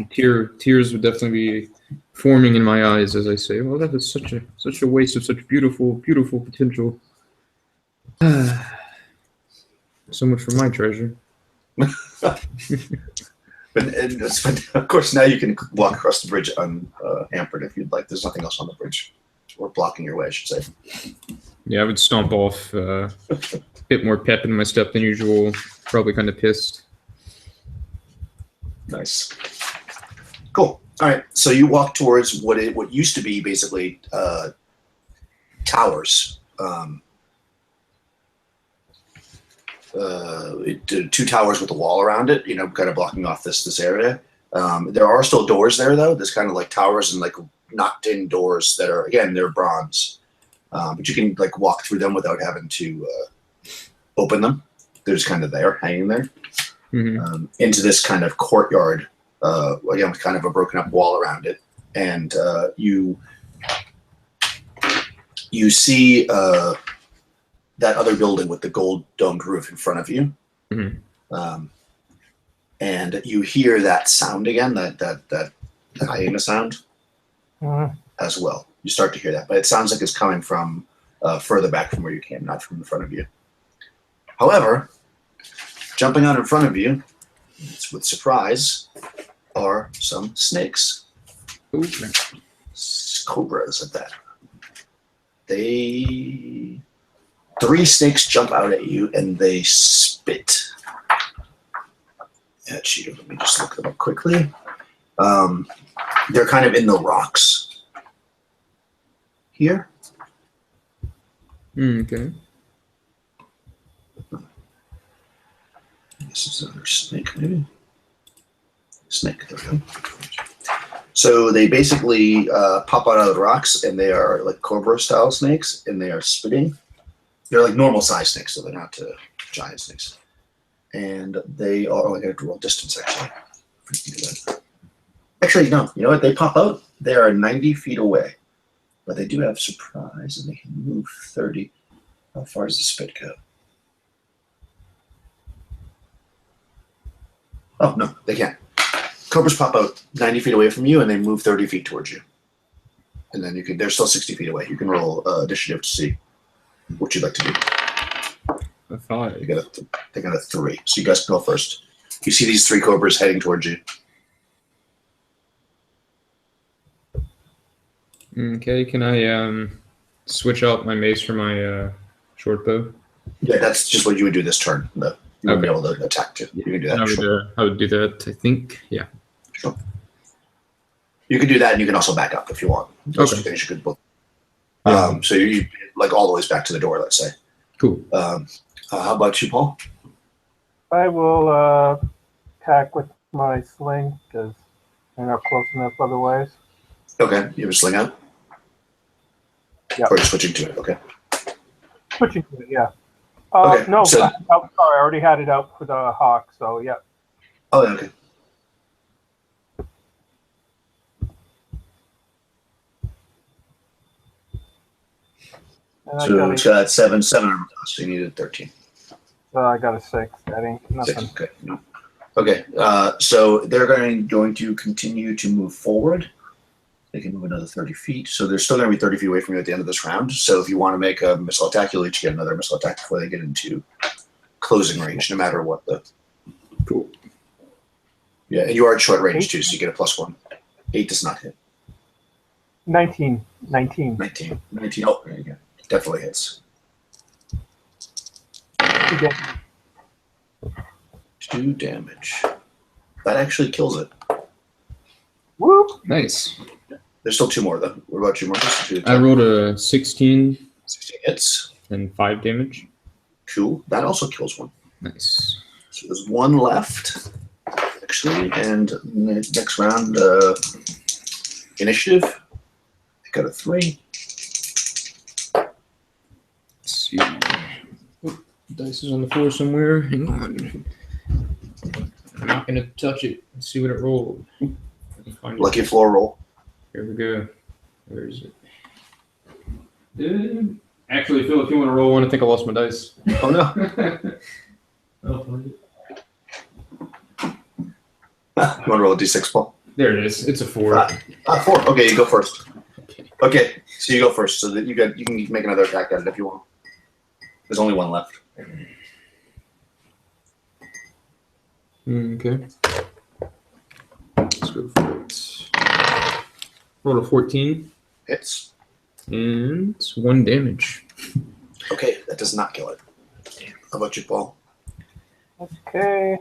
Tears would definitely be forming in my eyes as I say, "Well, that is such a waste of such beautiful potential." So much for my treasure. And of course, now you can walk across the bridge unhampered if you'd like. There's nothing else on the bridge or blocking your way, I should say. Yeah, I would stomp off a bit more pep in my step than usual. Probably kind of pissed. Nice. Cool. All right. So you walk towards what used to be basically towers. Two towers with a wall around it, kind of blocking off this area. There are still doors there, though. There's kind of like towers and like knocked-in doors that are, again, they're bronze, but you can like walk through them without having to open them. They're just kind of there, hanging there, into this kind of courtyard. Again, with kind of a broken-up wall around it, and you see that other building with the gold domed roof in front of you. And you hear that sound again, that hyena sound as well. You start to hear that, but it sounds like it's coming from further back from where you came, not from in front of you. However, jumping out in front of you, with surprise, are some snakes. Ooh. Cobras at that. 3 snakes jump out at you, and they spit at you. Let me just look them up quickly. They're kind of in the rocks here. Okay. This is another snake, maybe. Snake, there we go. So they basically pop out of the rocks, and they are like cobra-style snakes, and they are spitting. They're like normal-sized snakes, so they're not giant snakes. And they are, I got to roll distance, actually. Actually, no. You know what? They pop out. They are 90 feet away. But they do have surprise, and they can move 30. How far does the spit go? Oh, no, they can't. Cobras pop out 90 feet away from you, and they move 30 feet towards you. And then they're still 60 feet away. You can roll initiative to see what you'd like to do. A 5. They got a 3. So you guys can go first. You see these 3 cobras heading towards you. Okay, can I switch out my mace for my short bow? Yeah, that's just what you would do this turn. You would be able to attack too. You can do that. I would do that, I think. Yeah. Sure. You can do that, and you can also back up if you want. Those Okay. two things you could both. So you like all the ways back to the door, let's say. Cool. How about you, Paul? I will attack with my sling because they're not close enough otherwise. Okay, you have a sling out? Yeah. Or you're switching to it, okay. Switching to it, yeah. Okay, No, so- sorry, I already had it out for the hawk, so yeah. Oh, yeah, okay. And I So got it's got 7 armor class, so you needed 13. I got a 6. That ain't nothing. 6, okay. No. Okay, so they're going to continue to move forward. They can move another 30 feet. So they're still going to be 30 feet away from you at the end of this round. So if you want to make a missile attack, you'll each get another missile attack before they get into closing range, no matter what the... Cool. Yeah, and you are at short range too, so you get a +1. 8 does not hit. 19. 19. Oh, there you go. Definitely hits. Okay. 2 damage. That actually kills it. Whoop! Nice. There's still 2 more, though. What about 2 more? I rolled a 16 16 hits. and 5 damage. Cool. That also kills one. Nice. So there's one left, actually, and next round, initiative. I got a 3. Let's see. Oh, dice is on the floor somewhere. Hang on. I'm not gonna touch it. Let's see what it rolled. Lucky floor roll. Here we go. Where is it? Actually, Phil, if you want to roll one, I think I lost my dice. Oh no. I'll find it. You want to roll a d6, Paul? There it is. It's a 4. 4. Okay, you go first. Okay. Okay, so you go first, so that you can make another attack at it if you want. There's only one left. Okay. Let's go for it. Roll a 14 Hits. and 1 damage. Okay, that does not kill it. How about you, Paul? Okay.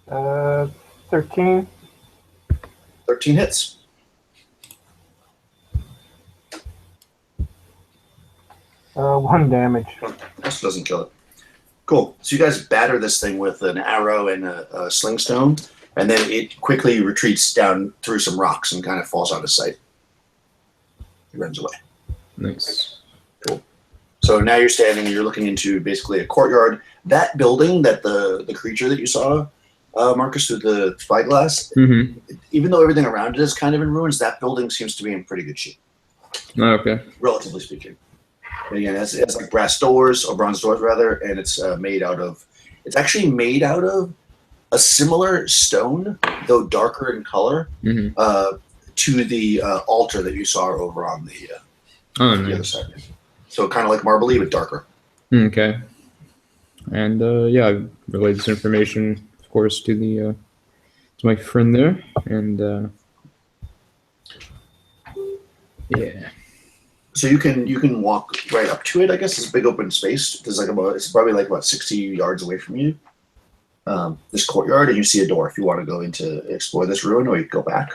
Uh, 13. 13 hits. One damage. This doesn't kill it. Cool. So you guys batter this thing with an arrow and a sling stone, and then it quickly retreats down through some rocks and kind of falls out of sight. It runs away. Nice. Cool. So now you're standing and you're looking into basically a courtyard. That building that the creature that you saw, Marcus, through the spyglass, even though everything around it is kind of in ruins, that building seems to be in pretty good shape, Okay. relatively speaking. And again, it has like brass doors, or bronze doors rather, and it's actually made out of a similar stone, though darker in color, to the altar that you saw over on the other side. So kind of like marbly, but darker. Okay. And yeah, I relayed this information, of course, to the to my friend there, and yeah. So you can walk right up to it. I guess it's a big open space. It's probably like about 60 yards away from you. This courtyard, and you see a door. If you want to go in to explore this ruin, or you can go back.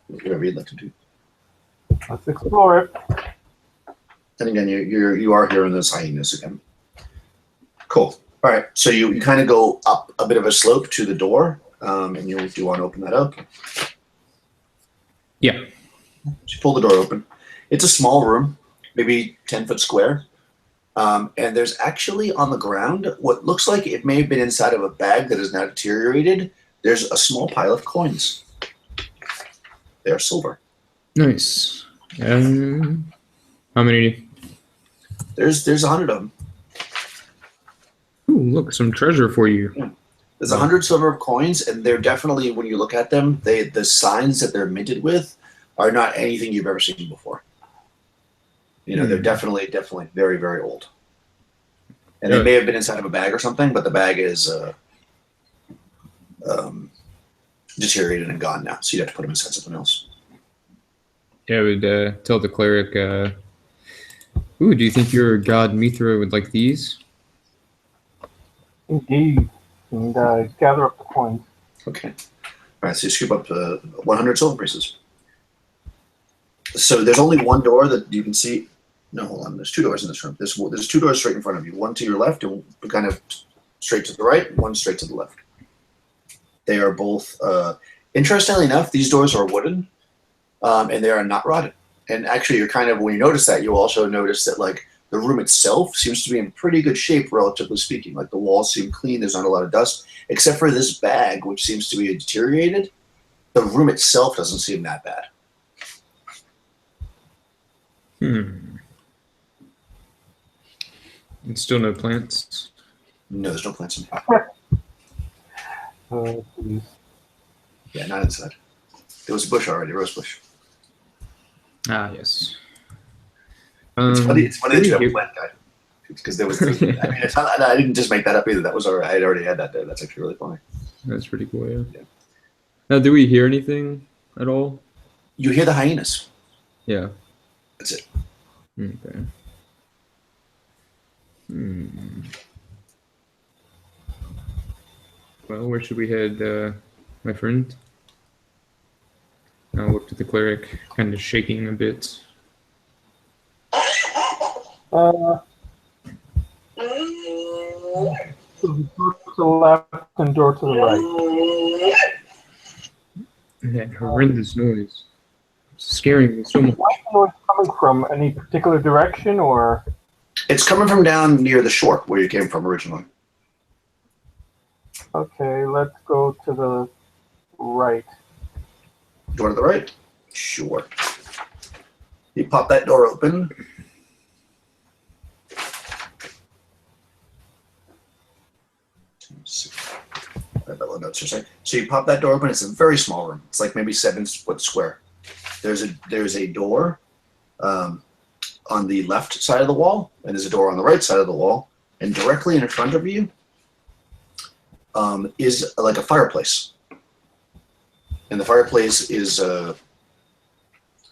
Whatever you'd like to do. Let's explore it. And again, you are hearing those hyenas again. Cool. All right. So you kind of go up a bit of a slope to the door, and do you want to open that up? Yeah. So you pull the door open. It's a small room, maybe 10 foot square. And there's actually on the ground what looks like it may have been inside of a bag that is now deteriorated. There's a small pile of coins. They're silver. Nice. How many? There's 100 of them. Ooh, look, some treasure for you. Yeah. There's 100 silver coins, and they're definitely, when you look at them, the signs that they're minted with are not anything you've ever seen before. They're definitely very, very old. And they may have been inside of a bag or something, but the bag is deteriorated and gone now, so you'd have to put them inside something else. Yeah, I would tell the cleric, ooh, do you think your god Mithra would like these? Indeed. And gather up the coins. Okay. All right, so you scoop up 100 silver pieces. So there's only one door that you can see. No, hold on. There's 2 doors in this room. There's 2 doors straight in front of you. One to your left and kind of straight to the right. One straight to the left. They are both, interestingly enough, these doors are wooden, and they are not rotted. And actually, when you notice that, you also notice that like the room itself seems to be in pretty good shape, relatively speaking. Like the walls seem clean. There's not a lot of dust, except for this bag, which seems to be deteriorated. The room itself doesn't seem that bad. And still no plants? No, there's no plants in here. Please. Yeah, not inside. There was a bush already, a rose bush. Ah, yes. It's funny that you have a plant guy. Because there was, I didn't just make that up either. That was already, I had already had that there. That's actually really funny. That's pretty cool, yeah. Now, do we hear anything at all? You hear the hyenas. Yeah. That's it. Okay. Well, where should we head, my friend? I looked at the cleric, kind of shaking a bit. So the door to the left and door to the right. And that horrendous noise. Scaring me so much. Where's the noise coming from? Any particular direction or? It's coming from down near the shore where you came from originally. Okay, let's go to the right. Door to the right? Sure. You pop that door open. Notes or something. So you pop that door open. It's a very small room. It's like maybe 7 foot square. There's a door on the left side of the wall, and there's a door on the right side of the wall, and directly in front of you is like a fireplace. And the fireplace is,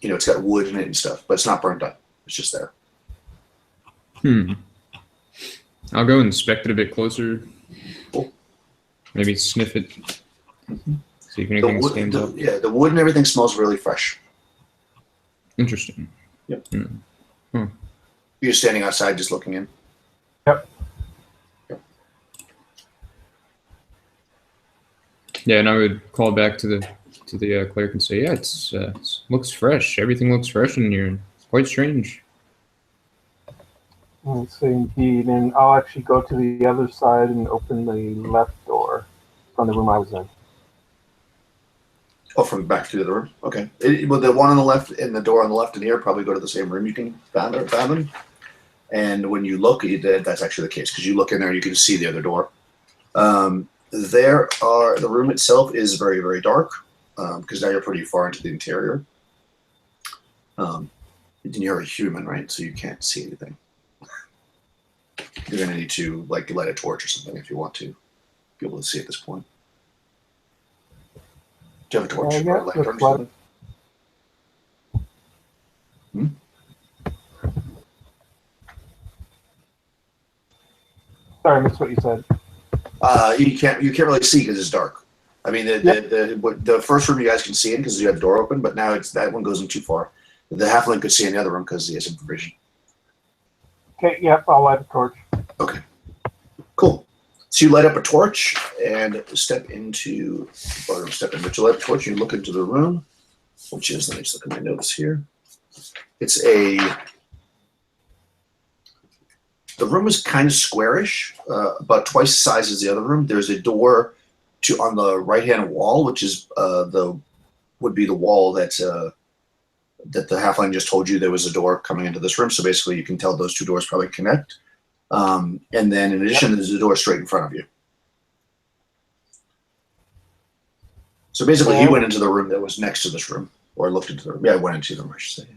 it's got wood in it and stuff, but it's not burnt up. It's just there. I'll go inspect it a bit closer. Cool. Maybe sniff it. See if anything stands up. Yeah, the wood and everything smells really fresh. Interesting. Yep. You're standing outside just looking in? Yep. Yeah, and I would call back to the cleric and say, yeah, it looks fresh. Everything looks fresh in here. It's quite strange. Let's see, indeed. And I'll actually go to the other side and open the left door from the room I was in. Oh, from back to the other room? Okay. Well, the one on the left and the door on the left and here probably go to the same room you can found them. And when you look, that's actually the case because you look in there and you can see the other door. The room itself is very, very dark because now you're pretty far into the interior. And you're a human, right? So you can't see anything. You're going to need to light a torch or something if you want to be able to see at this point. Do you have a torch or a lantern or something? Sorry, I missed what you said. You can't really see because it's dark. I mean, the first room you guys can see in because you have the door open, but now that one goes in too far. The halfling could see in the other room because he has information. Okay, yep, I'll light a torch. Okay, cool. So you light up a torch and step into, but you light up a torch and you look into the room, which is, let me just look at my notes here. The room is kind of squarish, about twice the size as the other room. There's a door on the right-hand wall, which is would be the wall that the halfling just told you there was a door coming into this room. So basically, you can tell those two doors probably connect. And then in addition, there's a door straight in front of you. So basically, he went into the room that was next to this room, or looked into the room. Yeah, went into the room, I should say.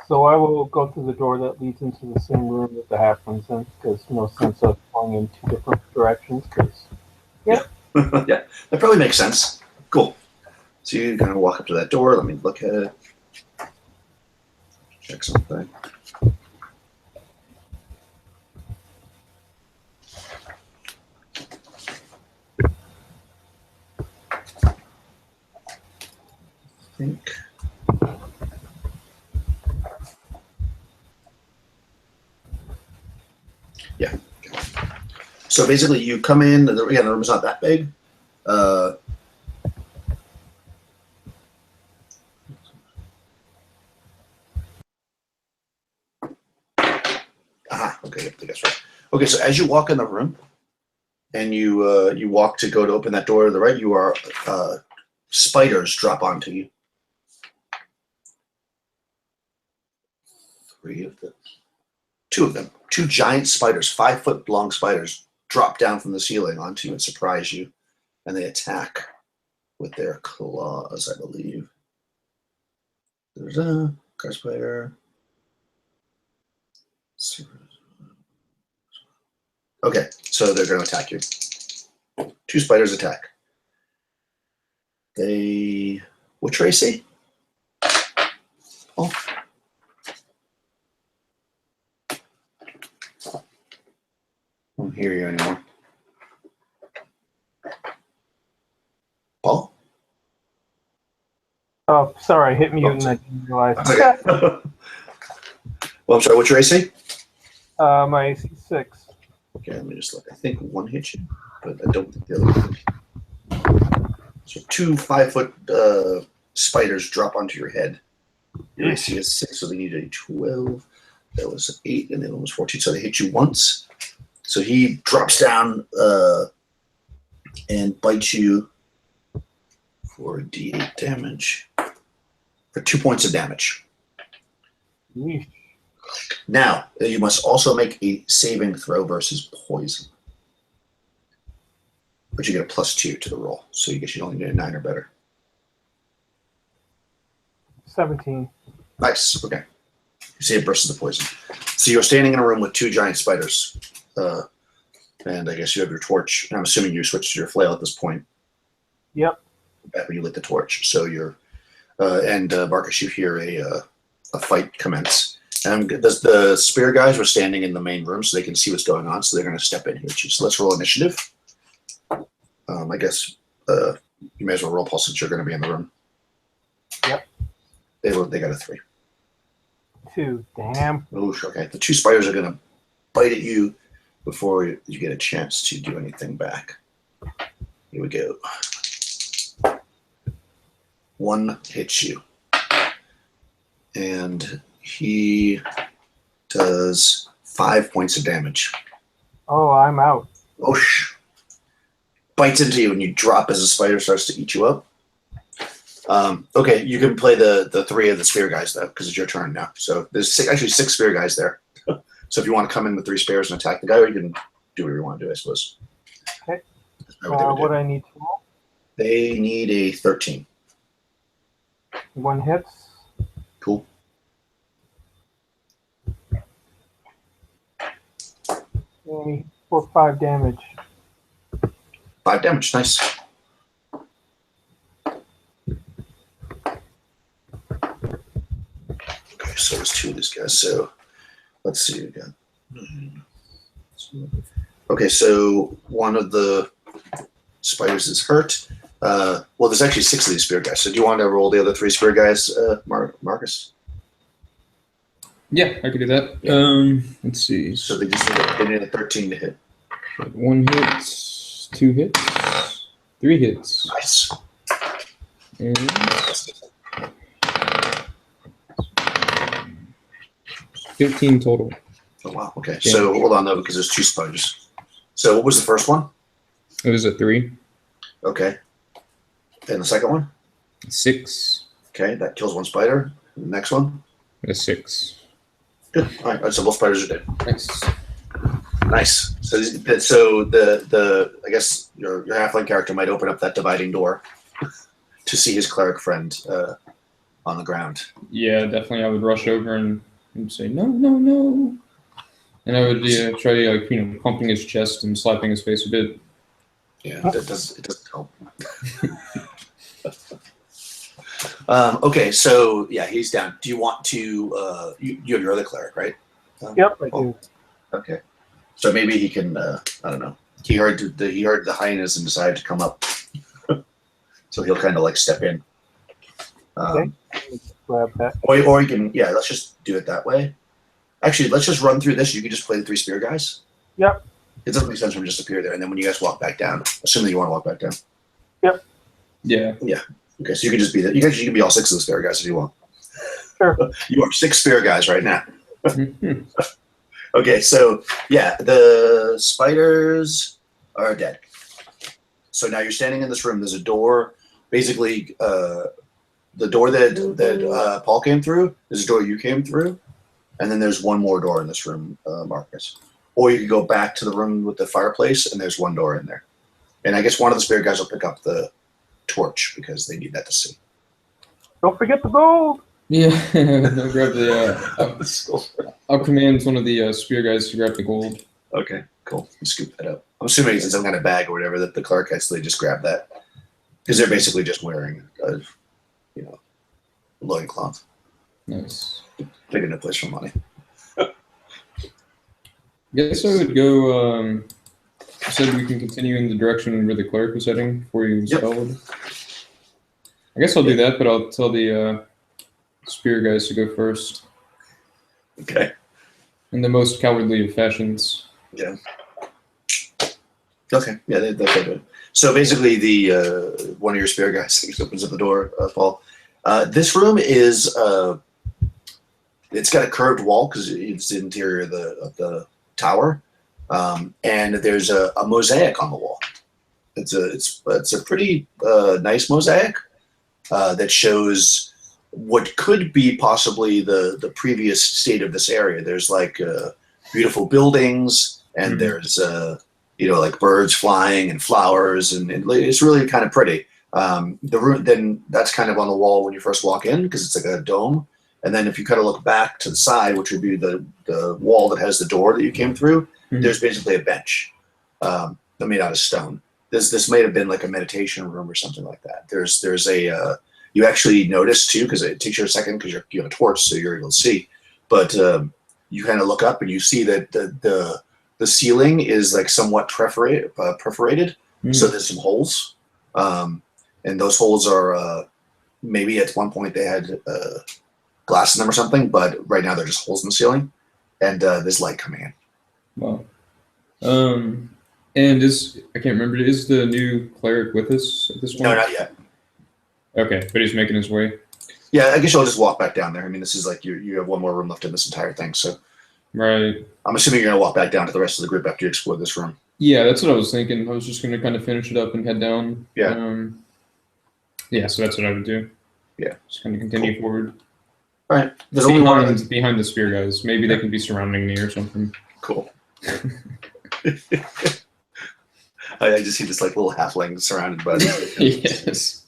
So I will go through the door that leads into the same room that the halfling's in, because no sense of going in two different directions. Yeah, that probably makes sense. Cool. So you kind of walk up to that door. Let me look at it. Check something. I think. Yeah. So basically, you come in. The room's not that big. Okay, that's right. Okay, so as you walk in the room, and you walk to go to open that door to the right, you are spiders drop onto you. 3 of them. 2 of them. 2 giant spiders, 5 foot long spiders, drop down from the ceiling onto you and surprise you, and they attack with their claws, I believe. There's a car spider. Okay, so they're going to attack you. 2 spiders attack. Which race? Oh. I don't hear you anymore. Paul? Oh, sorry, hit mute and I didn't realize. Okay. Well, I'm sorry. What's your AC? My AC 6. Okay, let me just look. I think one hit you, but I don't think the other one did. So 2 5-foot spiders drop onto your head. Your AC is 6, so they need a 12. That was 8, and the other one was 14. So they hit you once. So he drops down and bites you for D8 damage. For 2 points of damage. Yeesh. Now, you must also make a saving throw versus poison. But you get a +2 to the roll, so you should only get a 9 or better. 17. Nice. Okay. You save versus the poison. So you're standing in a room with 2 giant spiders, and I guess you have your torch. And I'm assuming you switched to your flail at this point. Yep. Back when you lit the torch. So you're, and Marcus, you hear a fight commence. And the spear guys were standing in the main room, so they can see what's going on. So they're going to step in here. So let's roll initiative. I guess you may as well roll Pulse since you're going to be in the room. Yep. They got a 3. 2. Damn. Oof, okay. The 2 spiders are going to bite at you before you get a chance to do anything back. Here we go. 1 hits you. And he does 5 points of damage. Oh, I'm out. Oosh. Bites into you and you drop as the spider starts to eat you up. Okay, you can play the 3 of the spear guys though, because it's your turn now. So there's actually 6 spear guys there. So if you want to come in with 3 spears and attack the guy, or you can do whatever you want to do, I suppose. Okay. What do I need to roll? They need a 13. 1 hits. Cool. Okay, 4 5 damage. 5 damage, nice. Okay, so there's 2 of these guys. So let's see again. Okay, so one of the spiders is hurt. Well, there's actually 6 of these spear guys. So do you want to roll the other 3 spear guys, Marcus? Yeah, I could do that. Let's see. So they just need a 13 to hit. 1 hit, 2 hits, 3 hits. Nice. And 15 total. Oh, wow. Okay. So hold on though, because there's 2 spiders. So what was the first one? It was a 3. Okay. And the second one? 6. Okay, that kills 1 spider. And the next one? A 6. Good. All right. So both spiders are dead. Nice. Nice. So the I guess your halfling character might open up that dividing door to see his cleric friend on the ground. Yeah, definitely. I would rush over and say no, no, no, and I would try pumping his chest and slapping his face a bit. Yeah, it doesn't help. Okay, so yeah, he's down. Do you want to? You have your other cleric, right? Yep, I do. Okay, so maybe he can. I don't know. He heard the hyenas and decided to come up, so he'll kind of like step in. Okay. Grab that. Or you can. Yeah, let's just do it that way. Actually, let's just run through this. You can just play the 3 spear guys. Yep. It doesn't make sense for him to just appear there, and then when you guys walk back down, assuming you want to walk back down. Yep. Yeah. Yeah. Okay, so you can just be that. You can be all 6 of the spear guys if you want. Sure. You are 6 spear guys right now. Okay, so yeah, the spiders are dead. So now you're standing in this room. There's a door. Basically, the door that Paul came through. There's a door you came through, and then there's one more door in this room, Marcus. Or you could go back to the room with the fireplace, and there's one door in there. And I guess one of the spirit guys will pick up the torch because they need that to see. Don't forget the gold. Yeah. I'll grab the. I'll command one of the spear guys to grab the gold. Okay, cool. You scoop that up. I'm assuming it's in some kind of bag or whatever that the clerk has. They just grab that because they're basically just wearing a, loincloth. Nice. Taking a place for money. Guess I would go. You said we can continue in the direction where the cleric was heading before he was spelled. I guess I'll do that, but I'll tell the spear guys to go first Okay. in the most cowardly of fashions. Yeah. Okay. Yeah, that's good. So basically, the one of your spear guys opens up the door, Paul. This room is it's got a curved wall because it's the interior of the tower, and there's a mosaic on the wall. It's a pretty nice mosaic that shows what could be possibly the previous state of this area. There's like beautiful buildings, and there's like birds flying and flowers, and it's really kind of pretty. The room then that's kind of on the wall when you first walk in because it's like a dome. And then if you kind of look back to the side, which would be the wall that has the door that you came through, there's basically a bench made out of stone. This may have been like a meditation room or something like that. There's a you actually notice too, because it takes you a second because you have a torch, so you're able to see. But you kind of look up and you see that the ceiling is like somewhat perforated. So there's some holes, and those holes are maybe at one point they had glass in them or something, but right now they're just holes in the ceiling, and there's light coming in. Wow. And I can't remember, is the new cleric with us at this point? No, not yet. Okay, but he's making his way. Yeah, I guess you'll just walk back down there. I mean, this is like you have one more room left in this entire thing, so. Right. I'm assuming you're gonna walk back down to the rest of the group after you explore this room. Yeah, that's what I was thinking. I was just gonna kind of finish it up and head down. Yeah. Yeah, so that's what I would do. Yeah. Just kind of continue forward. All right. There's only one behind the spear guys. Maybe they can be surrounding me or something. Cool. I just see this like little halfling surrounded by. Yes.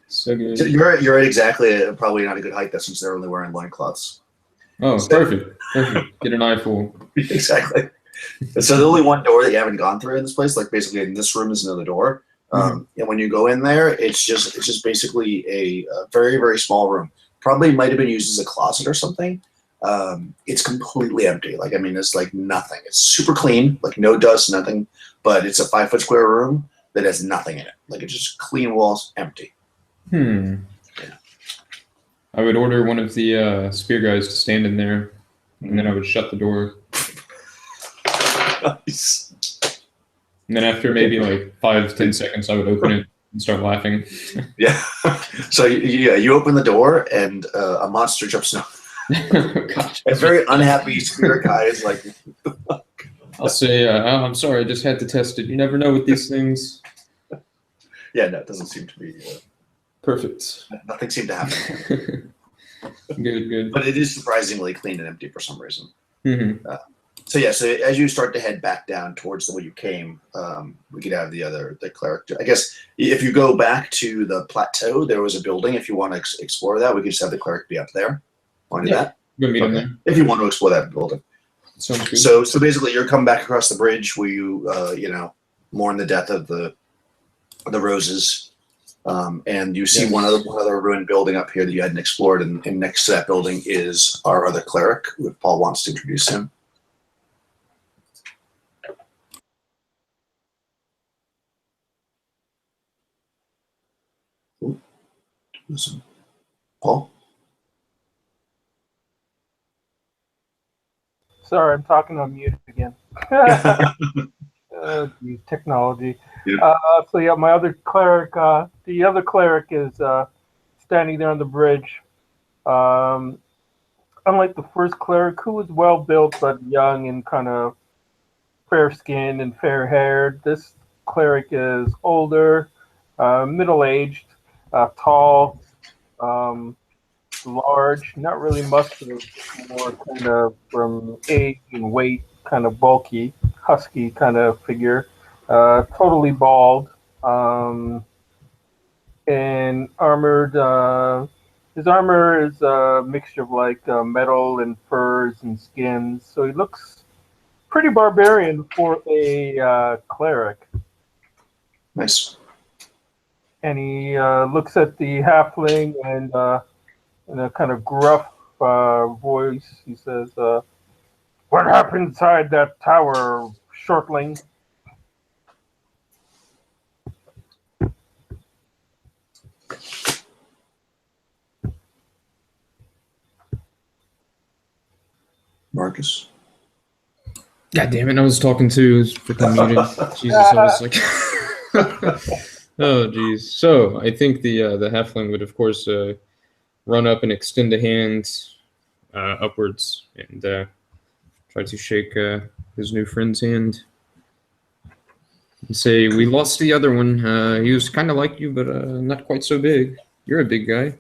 So good. So you're at exactly probably not a good height though, since they're only wearing loincloths. Oh, so, perfect. Get an eyeful. Exactly. So the only one door that you haven't gone through in this place, like basically in this room, is another door. And when you go in there, it's just basically a very, very small room. Probably might have been used as a closet or something. It's completely empty. Like, I mean, it's like nothing. It's super clean, like no dust, nothing. But it's a 5-foot square room that has nothing in it. Like, it's just clean walls, empty. Yeah. I would order one of the spear guys to stand in there, and then I would shut the door. Nice. And then after maybe like 5-10 seconds, I would open it and start laughing. Yeah. So you open the door and a monster jumps out. Oh, gosh. A very unhappy spirit guy is like. I'll say, I'm sorry, I just had to test it. You never know with these things. Yeah, no, it doesn't seem to be. Perfect. Nothing seemed to happen. Good. But it is surprisingly clean and empty for some reason. Mm-hmm. So as you start to head back down towards the way you came, we could have the cleric. I guess if you go back to the plateau, there was a building. If you want to explore that, we could just have the cleric be up there. Want to do that? We'll meet him there. If you want to explore that building. Sounds good. So basically, you're coming back across the bridge where you mourn the death of the roses, and you see one other ruined building up here that you hadn't explored, and next to that building is our other cleric. If Paul wants to introduce him. Listen, Paul. Sorry, I'm talking on mute again. Technology. Yeah. So yeah, my other cleric, the other cleric is standing there on the bridge. Unlike the first cleric, who was well built but young and kind of fair skinned and fair haired, this cleric is older, middle aged, tall, large, not really muscular, more kind of from age and weight, kind of bulky, husky kind of figure, totally bald, and armored. His armor is a mixture of like metal and furs and skins, so he looks pretty barbarian for a cleric. Nice. And he looks at the halfling and in a kind of gruff voice, he says, "What happened inside that tower, shortling?" Marcus. God damn it! I was talking to freaking muted. Jesus, I was like, oh jeez. So I think the halfling would of course run up and extend a hand upwards and try to shake his new friend's hand and say, "We lost the other one. He was kind of like you, but not quite so big. You're a big guy."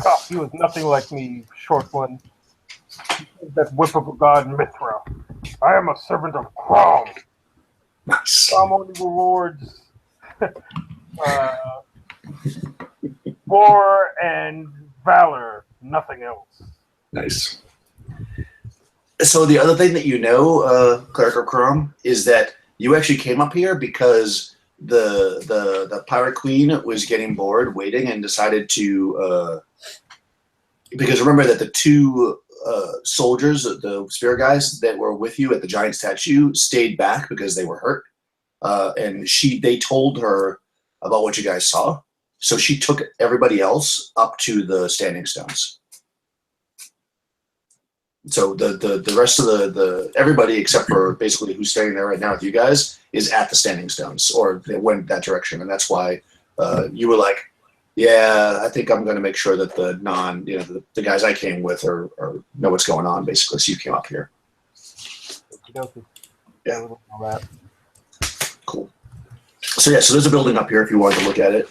Oh, he was nothing like me, short one. That whip of a god Mithra. I am a servant of Crom. Nice. Crom only rewards war and valor, nothing else. Nice. So the other thing that you know, Cleric of Chrome, is that you actually came up here because the Pirate Queen was getting bored waiting and decided to because remember that the two soldiers, the spear guys that were with you at the giant statue, stayed back because they were hurt, and they told her about what you guys saw, so she took everybody else up to the standing stones. So the rest of the everybody except for basically who's standing there right now with you guys is at the standing stones, or they went that direction, and that's why you were like, yeah, I think I'm going to make sure that the guys I came with are know what's going on, basically. So you came up here. Yeah. Cool. So yeah, so there's a building up here if you wanted to look at it.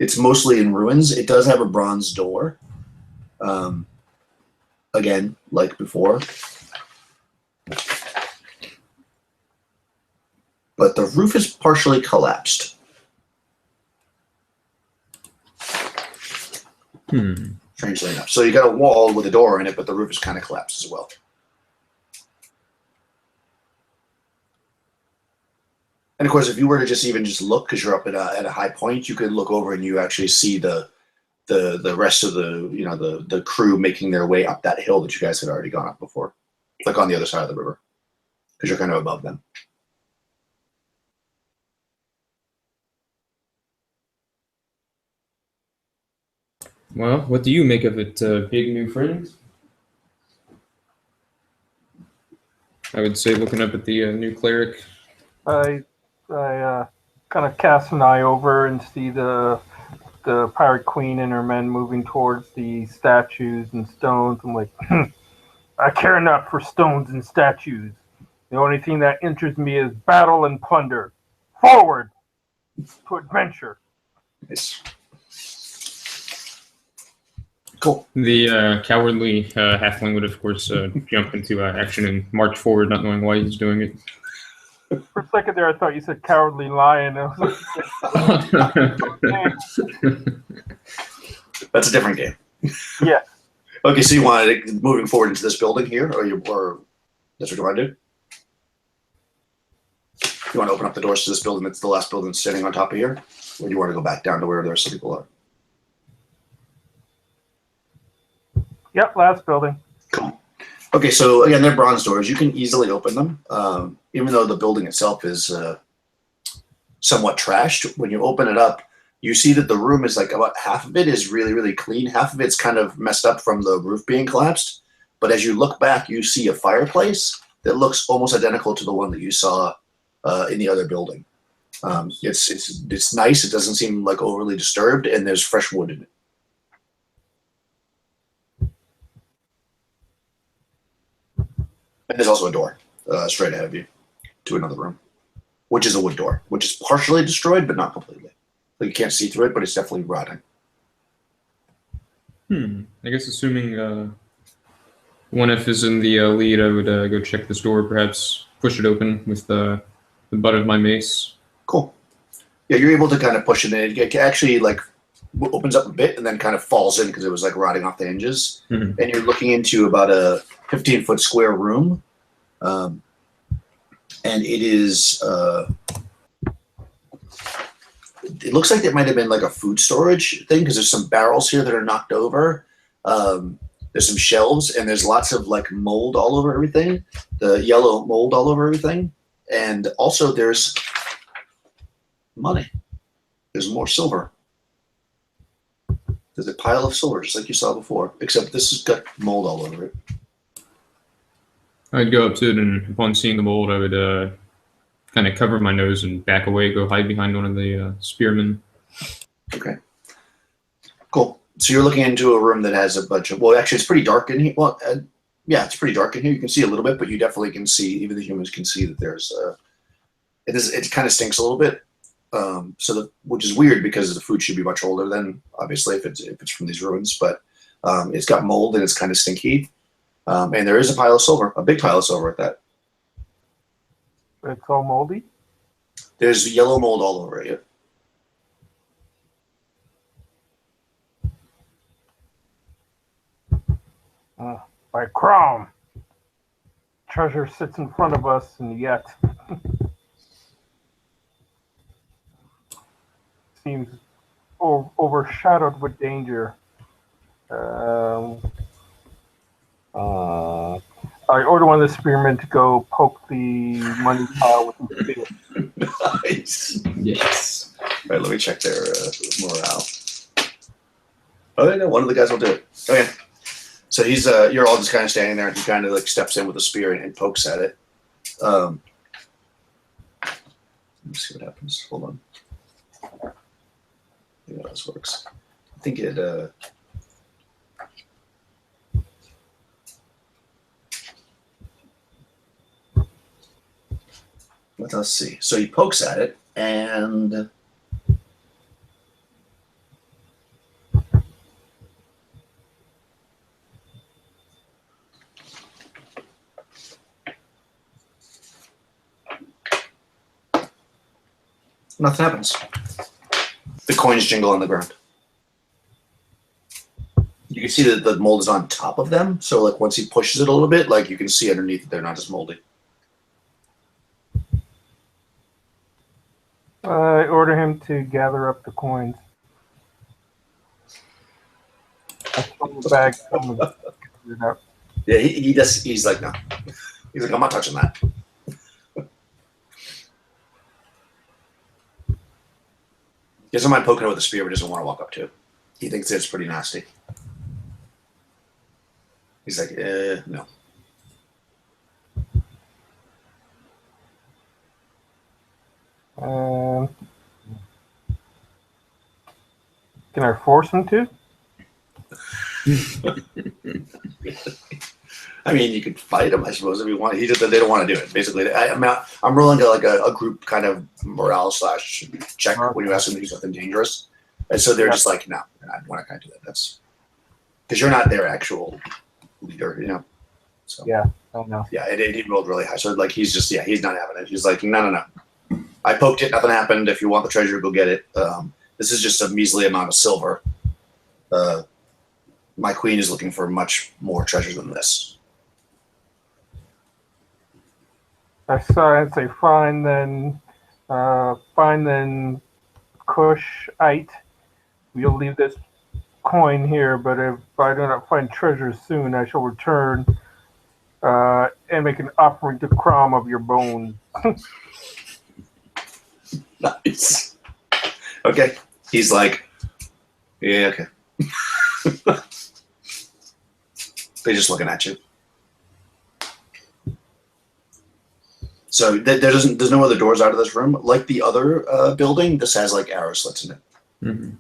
It's mostly in ruins. It does have a bronze door. Again, like before. But the roof is partially collapsed. Strangely enough. So you got a wall with a door in it, but the roof is kind of collapsed as well. And of course, if you were to just look, because you're up at a high point, you could look over and you actually see the rest of the crew making their way up that hill that you guys had already gone up before, like on the other side of the river, because you're kind of above them. Well, what do you make of it, big new friend? I would say, looking up at the new cleric. I kind of cast an eye over and see the Pirate Queen and her men moving towards the statues and stones. I'm like, I care not for stones and statues. The only thing that interests me is battle and plunder. Forward to adventure. Nice. Cool. The cowardly halfling would, of course, jump into action and march forward, not knowing why he's doing it. For a second there, I thought you said cowardly lion. I was like, That's a different game. yeah. Okay, so you wanted it moving forward into this building here, or that's what you want to do? You want to open up the doors to this building that's the last building standing on top of here? Or do you want to go back down to where the rest of the people are? Yep, last building. Cool. Okay, so again, they're bronze doors. You can easily open them, even though the building itself is somewhat trashed. When you open it up, you see that the room is like about half of it is really, really clean. Half of it's kind of messed up from the roof being collapsed. But as you look back, you see a fireplace that looks almost identical to the one that you saw in the other building. It's nice. It doesn't seem like overly disturbed, and there's fresh wood in it. And there's also a door straight ahead of you to another room, which is a wood door, which is partially destroyed, but not completely. Like you can't see through it, but it's definitely rotting. I guess assuming 1F is in the lead, I would go check this door, perhaps push it open with the butt of my mace. Cool. Yeah, you're able to kind of push it in. It actually like opens up a bit and then kind of falls in because it was like rotting off the hinges. And you're looking into about a 15-foot square room. And it is it looks like it might have been like a food storage thing because there's some barrels here that are knocked over. There's some shelves and there's lots of like mold all over everything, the yellow mold all over everything. And also there's money. There's more silver. There's a pile of silver just like you saw before, except this has got mold all over it. I'd go up to it, and upon seeing the mold, I would kind of cover my nose and back away, go hide behind one of the spearmen. Okay. Cool. So you're looking into a room that has a bunch of. Well, actually, it's pretty dark in here. Well, yeah, it's pretty dark in here. You can see a little bit, but you definitely can see. Even the humans can see that there's. It kind of stinks a little bit. Which is weird because the food should be much older than obviously if it's from these ruins, but it's got mold and it's kind of stinky. And there is a pile of silver, a big pile of silver at that. It's all moldy. There's yellow mold all over it. By Crom. Treasure sits in front of us, and yet seems overshadowed with danger. I order one of the spearmen to go poke the money pile with the spear. Nice. Yes. All right, let me check their morale. Oh, no, one of the guys will do it. Okay. So he's you're all just kind of standing there, and he kind of like steps in with a spear and pokes at it. Let me see what happens. Hold on. See how this works. I think it. Let's see. So he pokes at it, and nothing happens. The coins jingle on the ground. You can see that the mold is on top of them. So like once he pushes it a little bit, like you can see underneath it, they're not as moldy. I order him to gather up the coins. I throw the bag. It up. Yeah, he does. He's like, no. He's like, I'm not touching that. He doesn't mind poking it with a spear, but doesn't want to walk up to it. He thinks it's pretty nasty. He's like, no. Can I force him to? I mean, you could fight him, I suppose, if you want. They don't want to do it. Basically, I'm rolling like a group kind of morale / check when you ask them to do something dangerous, and so they're just like, no, we're not going to do that. That's because you're not their actual leader, you know. So Yeah, I know. yeah, it rolled really high. So like he's not having it. He's like, no. I poked it, nothing happened. If you want the treasure, go get it. This is just a measly amount of silver. My queen is looking for much more treasure than this. I saw it say fine then Cushite. We'll leave this coin here, but if I do not find treasure soon, I shall return and make an offering to Crom of your bones. Nice. Okay. He's like, yeah, okay. They're just looking at you. So there's no other doors out of this room. Like the other building, this has like arrow slits in it. Mm-hmm.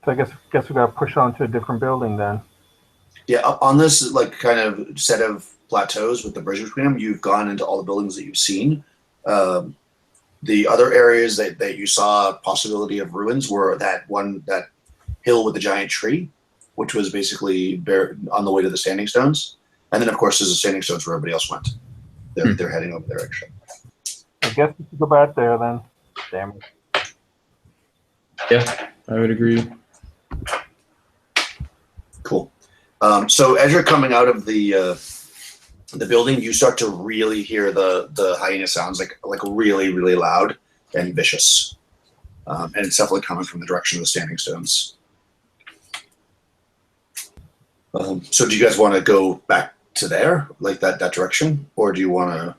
So I guess we got to push on to a different building then. Yeah, up on this like kind of set of plateaus with the bridge between them, you've gone into all the buildings that you've seen. The other areas that you saw possibility of ruins were that hill with the giant tree, which was basically on the way to the standing stones. And then of course there's the standing stones where everybody else went. They're heading over there actually. I guess we should go back there then. Damn it. Yeah, I would agree. Cool. So as you're coming out of the building, you start to really hear the hyena sounds like really, really loud and vicious. And it's definitely coming from the direction of the standing stones. So do you guys want to go back to there, like that direction? Or do you want to...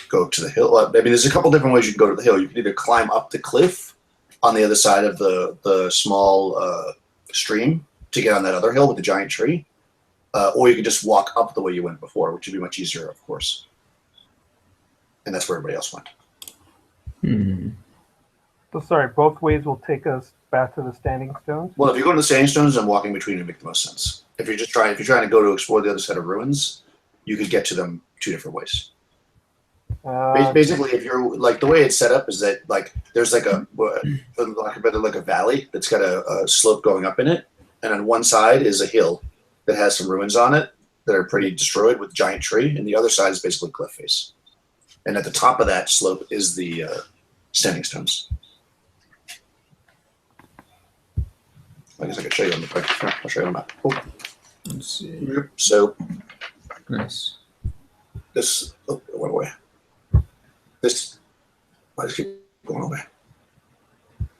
go to the hill. I mean, there's a couple different ways you can go to the hill. You can either climb up the cliff on the other side of the small stream to get on that other hill with the giant tree, or you could just walk up the way you went before, which would be much easier, of course. And that's where everybody else went. So sorry, both ways will take us back to the Standing Stones? Well, if you go to the Standing Stones, then walking between would make the most sense. If you're trying to go to explore the other set of ruins, you could get to them two different ways. Basically, if you're like, the way it's set up is that like there's like a valley that's got a slope going up in it, and on one side is a hill that has some ruins on it that are pretty destroyed with a giant tree, and the other side is basically cliff face. And at the top of that slope is the Standing Stones. I guess I could show you on the picture. I'll show you on the map. Oh. Let's see. Yep. So Nice. this it went away. This I just keep going away.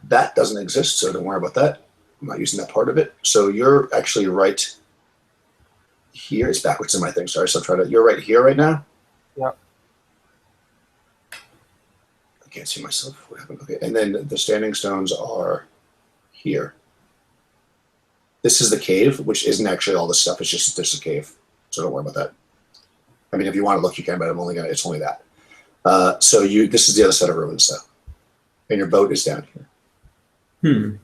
That doesn't exist, so don't worry about that. I'm not using that part of it. So you're actually right here. It's backwards in my thing. Sorry. So you're right here right now. Yep. I can't see myself. What happened? Okay. And then the Standing Stones are here. This is the cave, which isn't actually all this stuff. It's just a cave. So don't worry about that. I mean, if you want to look, you can, but it's only that. This is the other set of ruins, though. And your boat is down here.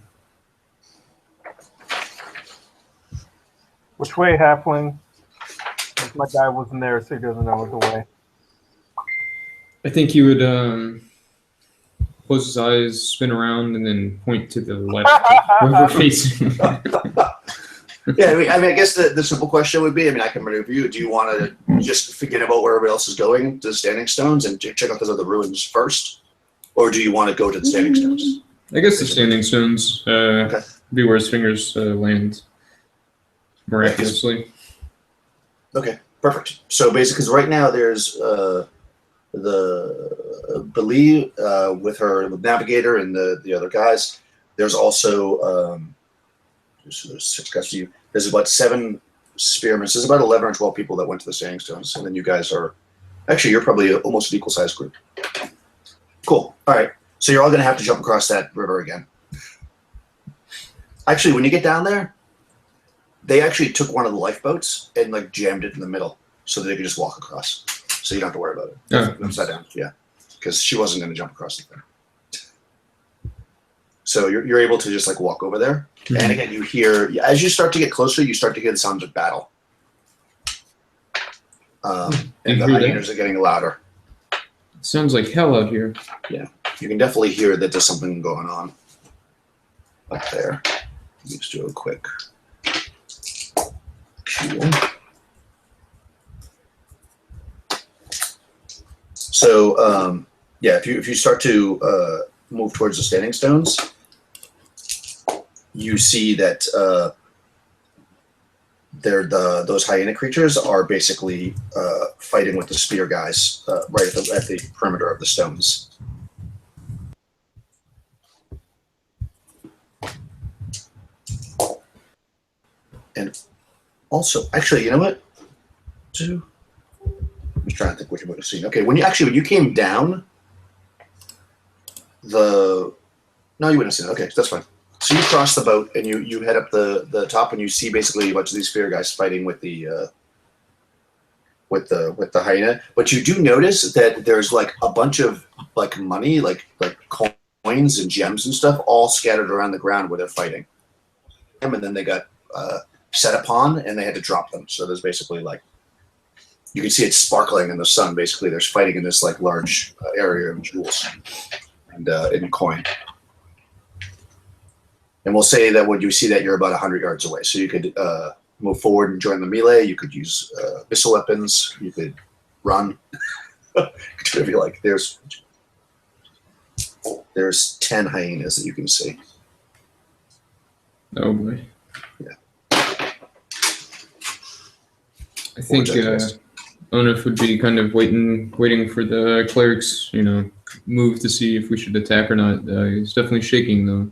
Which way, Halfling? My guy wasn't there, so he doesn't know the way. I think he would close his eyes, spin around, and then point to the left where we're facing. Yeah, I mean, I guess the simple question would be, I mean, I can maneuver you. Do you want to just forget about where everybody else is going to the Standing Stones and check out those other ruins first? Or do you want to go to the Standing Stones? I guess the Standing Stones be where his fingers land miraculously. Okay, perfect. So basically, 'cause right now there's Beli with her navigator and the other guys. There's also there's 6 guys for you. There's about 7 spearmen. There's about 11 or 12 people that went to the Standing Stones, and then you guys are actually you're probably almost an equal sized group. Cool. All right. So you're all going to have to jump across that river again. Actually, when you get down there, they actually took one of the lifeboats and like jammed it in the middle so that they could just walk across. So you don't have to worry about it. Yeah. Upside down. Yeah. Because she wasn't going to jump across the thing. So you're able to just like walk over there. Mm-hmm. And again, you hear, as you start to get closer, you start to hear the sounds of battle. And the hyenas are getting louder. It sounds like hell out here. Yeah. You can definitely hear that there's something going on up there. Let me just do a quick Q. So, if you start to move towards the Standing Stones, you see that those hyena creatures are basically fighting with the spear guys right at the perimeter of the stones. And also, actually, you know what? I'm just trying to think what you would have seen. Okay, when you came down, no, you wouldn't have seen it. Okay, that's fine. So you cross the boat and you head up the top and you see basically a bunch of these spear guys fighting with the hyena. But you do notice that there's like a bunch of like money, like coins and gems and stuff, all scattered around the ground where they're fighting. And then they got set upon and they had to drop them. So there's basically like you can see it sparkling in the sun. Basically, there's fighting in this like large area of jewels and in coin. And we'll say that when you see that, you're about 100 yards away. So you could move forward and join the melee. You could use missile weapons. You could run. If you like, there's 10 hyenas that you can see. Oh boy. Yeah. I think Onif would be kind of waiting for the clerics, move to see if we should attack or not. He's definitely shaking though.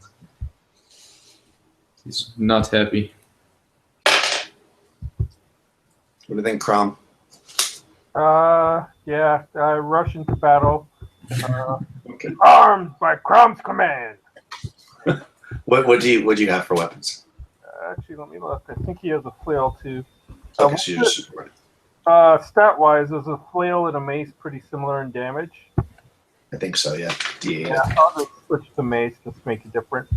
He's not happy. What do you think, Crom? Yeah, rush into battle. Okay. Armed by Crom's command. What do you have for weapons? Actually, let me look. I think he has a flail too. Okay, so you just Stat-wise, is a flail and a mace pretty similar in damage? I think so. Yeah. D8. Yeah, I'll just switch to mace just to make it different.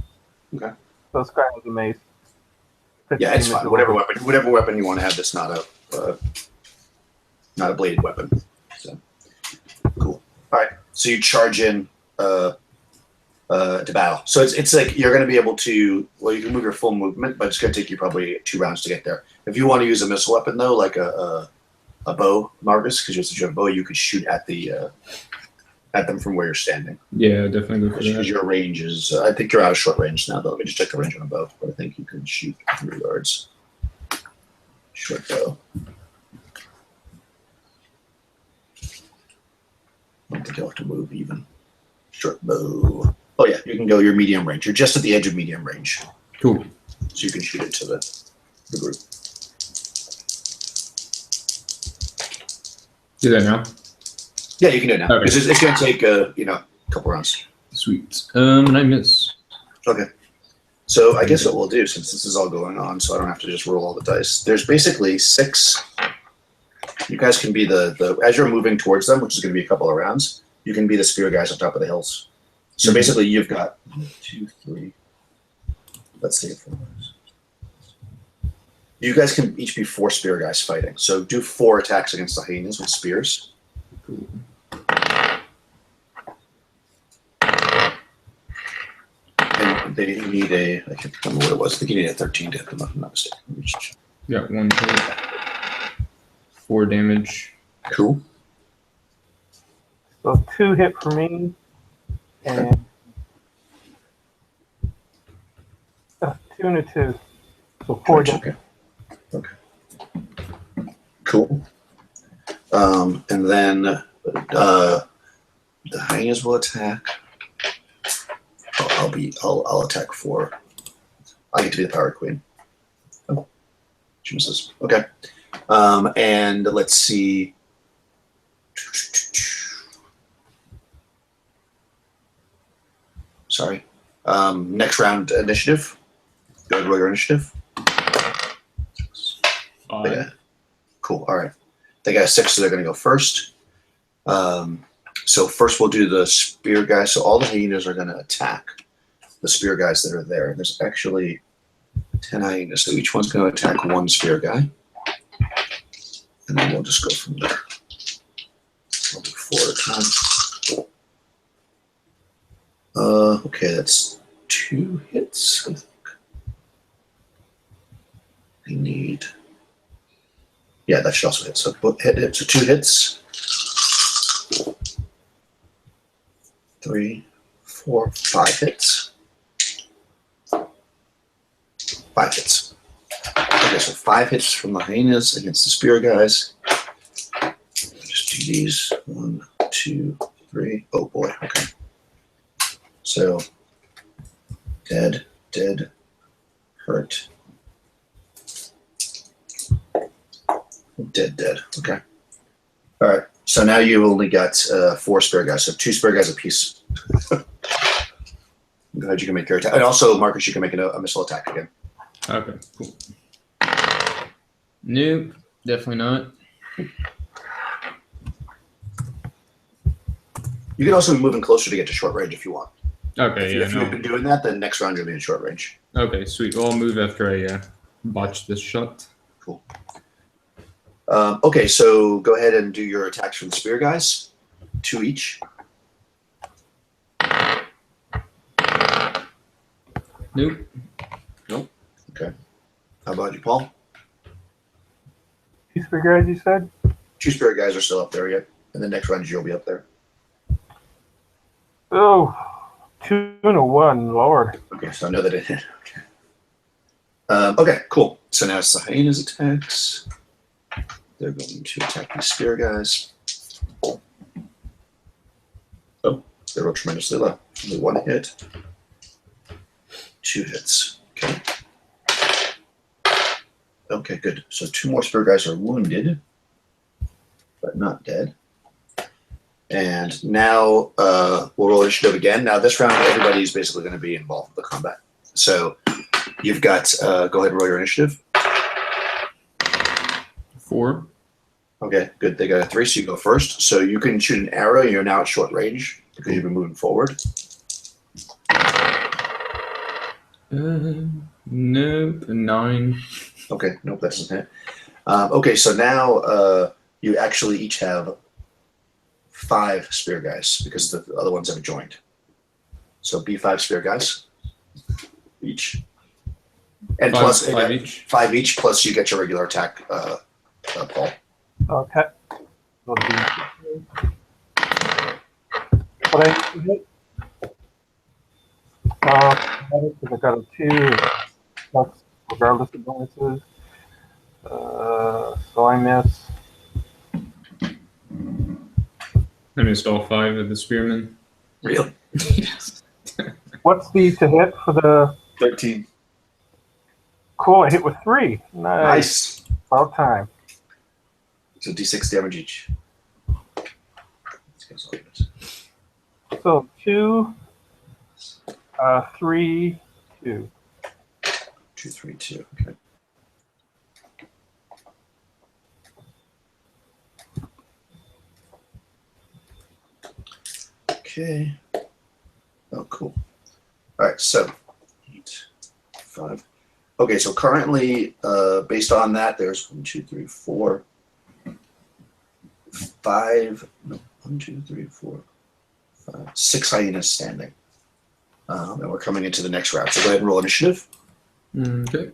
Okay. So this guy has a mace. Yeah, it's 15 fine. Whatever weapon you want to have that's not a bladed weapon. So cool. All right. So you charge in to battle. So it's like you're going to be able to. Well, you can move your full movement, but it's going to take you probably 2 rounds to get there. If you want to use a missile weapon though, like a bow, Marcus, because you have a bow, you could shoot at them from where you're standing. Yeah, definitely go for Because that. your range is, I think you're out of short range now, though. Let me just check the range on a bow, but I think you can shoot 3 yards. Short bow. I don't think you'll have to move even. Short bow. Oh, yeah, you can go your medium range. You're just at the edge of medium range. Cool. So you can shoot it to the group. Do that now. Yeah, you can do it now. Okay. Because it's going to take, a couple rounds. Sweet. And I miss. Okay. So I guess what we'll do, since this is all going on, so I don't have to just roll all the dice, there's basically 6. You guys can be as you're moving towards them, which is going to be a couple of rounds, you can be the spear guys on top of the hills. So basically you've got 1, 2, 3. Let's see. 4. You guys can each be 4 spear guys fighting. So do 4 attacks against the hyenas with spears. Cool. And they need I can't remember what it was. I think you need a 13 to hit them, if I'm not mistaken. Let me just check. Got 1 hit. 4 damage. Cool. So 2 hit for me, and 2 and a 2. So 4 damage. Okay. Cool. And then the hyenas will attack. I'll attack 4. I get to be the power queen. Oh, she misses. Okay. And let's see. Sorry. Next round initiative. Go ahead, roll your initiative. 5. Yeah. Cool. All right. They got a 6, so they're going to go first. So first we'll do the spear guys. So all the hyenas are going to attack the spear guys that are there. There's actually 10 hyenas, so each one's going to attack 1 spear guy. And then we'll just go from there. We'll do 4 at a time. Okay, that's 2 hits, I think. I need... Yeah, that should also hit. So hit. So 2 hits. 3, 4, 5 hits. 5 hits. Okay, so 5 hits from the hyenas against the spear guys. Just do these. 1, 2, 3. Oh boy. Okay. So dead, hurt. Dead. Okay. All right. So now you've only got 4 spear guys. So 2 spear guys apiece. Go ahead. You can make your attack. And also, Marcus, you can make a missile attack again. Okay, cool. Nope, definitely not. You can also be moving closer to get to short range if you want. Okay, If you've been doing that, then next round you'll be in short range. Okay, sweet. Well, I'll move after I botch this shot. Cool. Okay, so go ahead and do your attacks from the spear guys. 2 each. Nope. Okay. How about you, Paul? 2 spear guys, you said? 2 spirit guys are still up there yet. And the next round you'll be up there. Oh, 2 and a 1, Lord. Okay, so I know that it hit. Okay, cool. So now it's the hyenas attacks. They're going to attack these spear guys. Oh, they rolled tremendously low. Only 1 hit. 2 hits. Okay. Okay, good. So 2 more spear guys are wounded. but not dead. And now we'll roll initiative again. Now this round, everybody's basically going to be involved in the combat. So you've got, go ahead and roll your initiative. 4. Okay, good. They got a 3, so you go first. So you can shoot an arrow. You're now at short range because you've been moving forward. Nope, 9. Okay, nope, that doesn't hit. Okay, so now you actually each have 5 spear guys because the other ones have joined. So be 5 spear guys each. And 5 each. 5 each, plus you get your regular attack, Paul. Okay. What I hit? I got a 2. That's regardless of bonuses. So I miss. I missed all 5 of the spearmen. Really? What's the to hit for the? 13. Cool. I hit with 3. Nice. About time. So d6 damage each. So 2, 3, 2. 2, 3, 2. Okay. Okay. Oh, cool. All right, so 8, 5. Okay, so currently, based on that, there's 1, 2, 3, 4, 5. No, 1, 2, 3, 4, 5, 6 hyenas standing. And we're coming into the next round. So go ahead and roll initiative. Okay.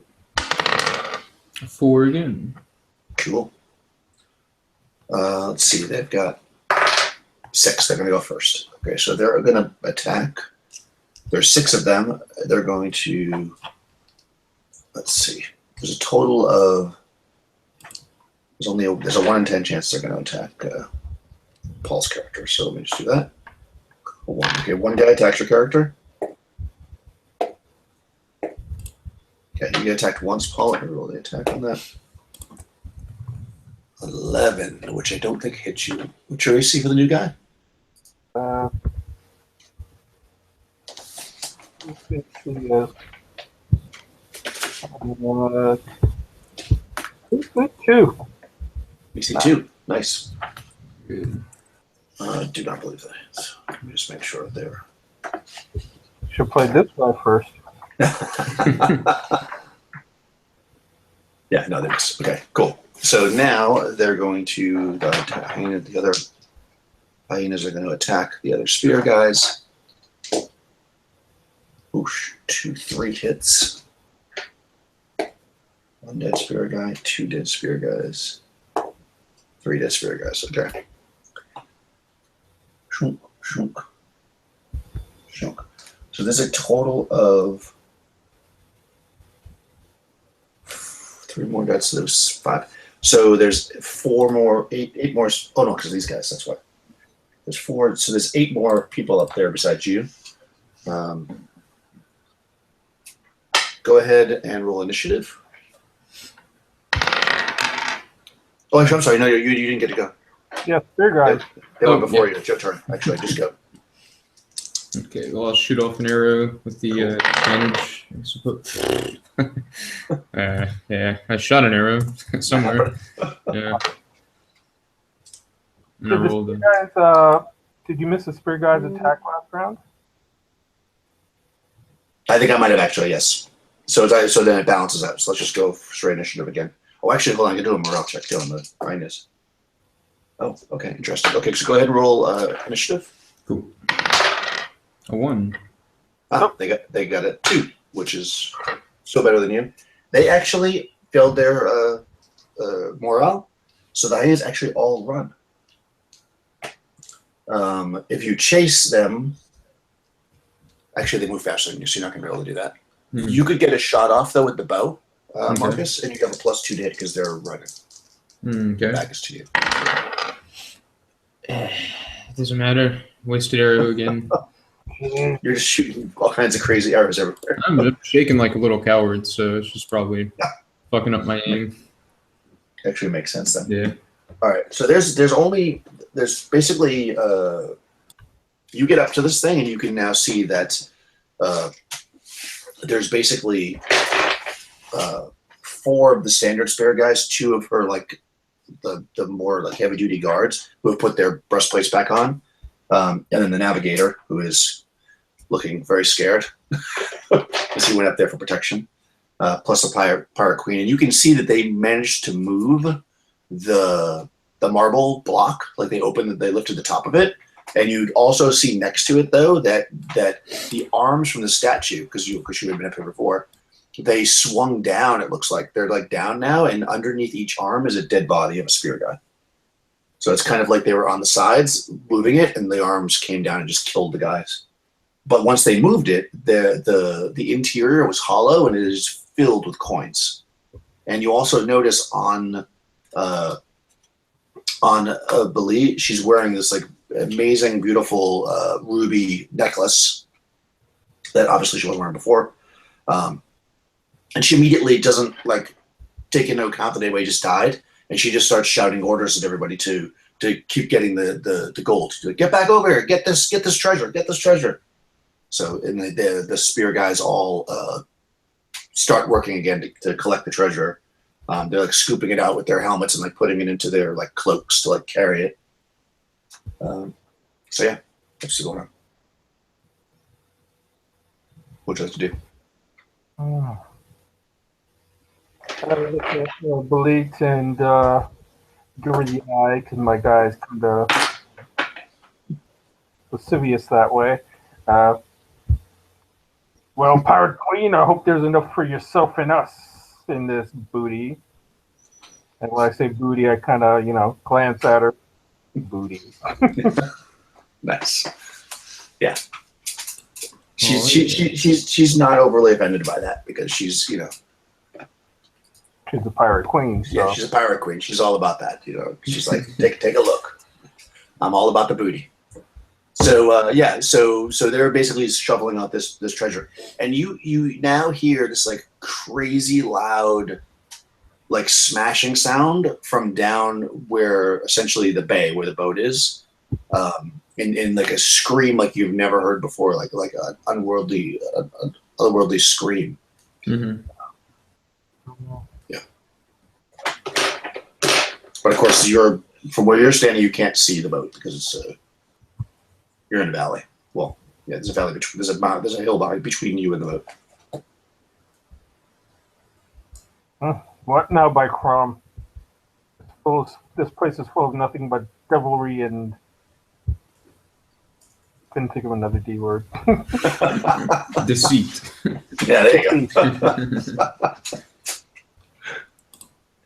4 again. Cool. Let's see. They've got 6. They're going to go first. Okay, so they're going to attack. There's 6 of them. They're going to. Let's see. There's a total of. There's a 1 in 10 chance they're going to attack Paul's character. So let me just do that. Okay, 1 guy attacks your character. Okay, you get attacked once, Paul. Let me roll the attack on that. 11, which I don't think hits you. What's your AC for the new guy? Two. AC 2. Nice. Good. Do not believe that hits. Let me just make sure there. Should play this guy first. Yeah, no, they miss. Okay, cool. So now they're going to the other hyenas are going to attack the other spear guys. Oosh, 2, 3 hits. 1 dead spear guy, 2 dead spear guys, 3 dead spear guys. Okay. Shunk, shunk, shunk. So there's a total of 3 more dead, so there's 5. So there's 4 more, 8 more. Oh no, because these guys, that's why. There's 4, so there's 8 more people up there besides you. Go ahead and roll initiative. Oh, actually, I'm sorry. No, you didn't get to go. Yeah, spear guy. They went before you. It's your turn. Actually, just go. Okay, well, I'll shoot off an arrow with the advantage, I suppose. Yeah, I shot an arrow somewhere. Yeah. And I rolled a... Did you miss the spear guy's attack last round? I think I might have actually, yes. So then it balances out. So let's just go straight initiative again. Oh, actually, hold on. I can do a morale check too on the highness. Oh, okay, interesting. Okay, so go ahead and roll initiative. Cool. A 1. Ah, they got a 2, which is still better than you. They actually failed their morale, so the hyenas actually all run. If you chase them, actually they move faster than you, so you're not going to be able to do that. Mm-hmm. You could get a shot off though with the bow, Okay. Marcus, and you have a +2 to hit because they're running. Okay. Back is to you. It doesn't matter. Wasted arrow again. You're just shooting all kinds of crazy arrows everywhere. I'm shaking like a little coward, so it's just probably fucking up my aim. Actually makes sense then. Yeah. All right. So there's basically you get up to this thing and you can now see that there's basically 4 of the standard spare guys, 2 of her like the more like heavy duty guards who have put their breastplates back on, and then the navigator who is looking very scared as he went up there for protection, plus a pirate queen. And you can see that they managed to move the marble block, like they lifted the top of it. And you'd also see next to it though that the arms from the statue, because you had been up here before, they swung down. It looks like they're like down now, and underneath each arm is a dead body of a spear guy. So it's kind of like they were on the sides moving it, and the arms came down and just killed the guys. But once they moved it, the interior was hollow and it is filled with coins. And you also notice on Bali, she's wearing this like amazing, beautiful ruby necklace that obviously she wasn't wearing before. And she immediately doesn't like take into account that anybody just died, and she just starts shouting orders at everybody to keep getting the gold. To get back over here, get this treasure, get this treasure. So and the spear guys all start working again to collect the treasure. They're like scooping it out with their helmets and like putting it into their like cloaks to like carry it. So yeah, what's going on? What do you have to do? I was looking at Belit and give her the eye because my guy's kind of lascivious that way. Well, Pirate Queen, I hope there's enough for yourself and us in this booty. And when I say booty, I kind of, glance at her. Booty. Nice. Yeah. She's not overly offended by that because she's, She's a pirate queen. So. Yeah, she's a pirate queen. She's all about that. She's like, take a look. I'm all about the booty. So so they're basically shoveling out this treasure, and you now hear this like crazy loud, like smashing sound from down where essentially the bay where the boat is, in like a scream like you've never heard before, like an otherworldly scream. Mm-hmm. Yeah. But of course, from where you're standing, you can't see the boat because it's you're in a valley. Well, yeah, there's a valley between. There's a hill between you and the boat. What now, by Crom? This place is full of nothing but devilry and. Couldn't think of another D word. Deceit. Yeah, there you go.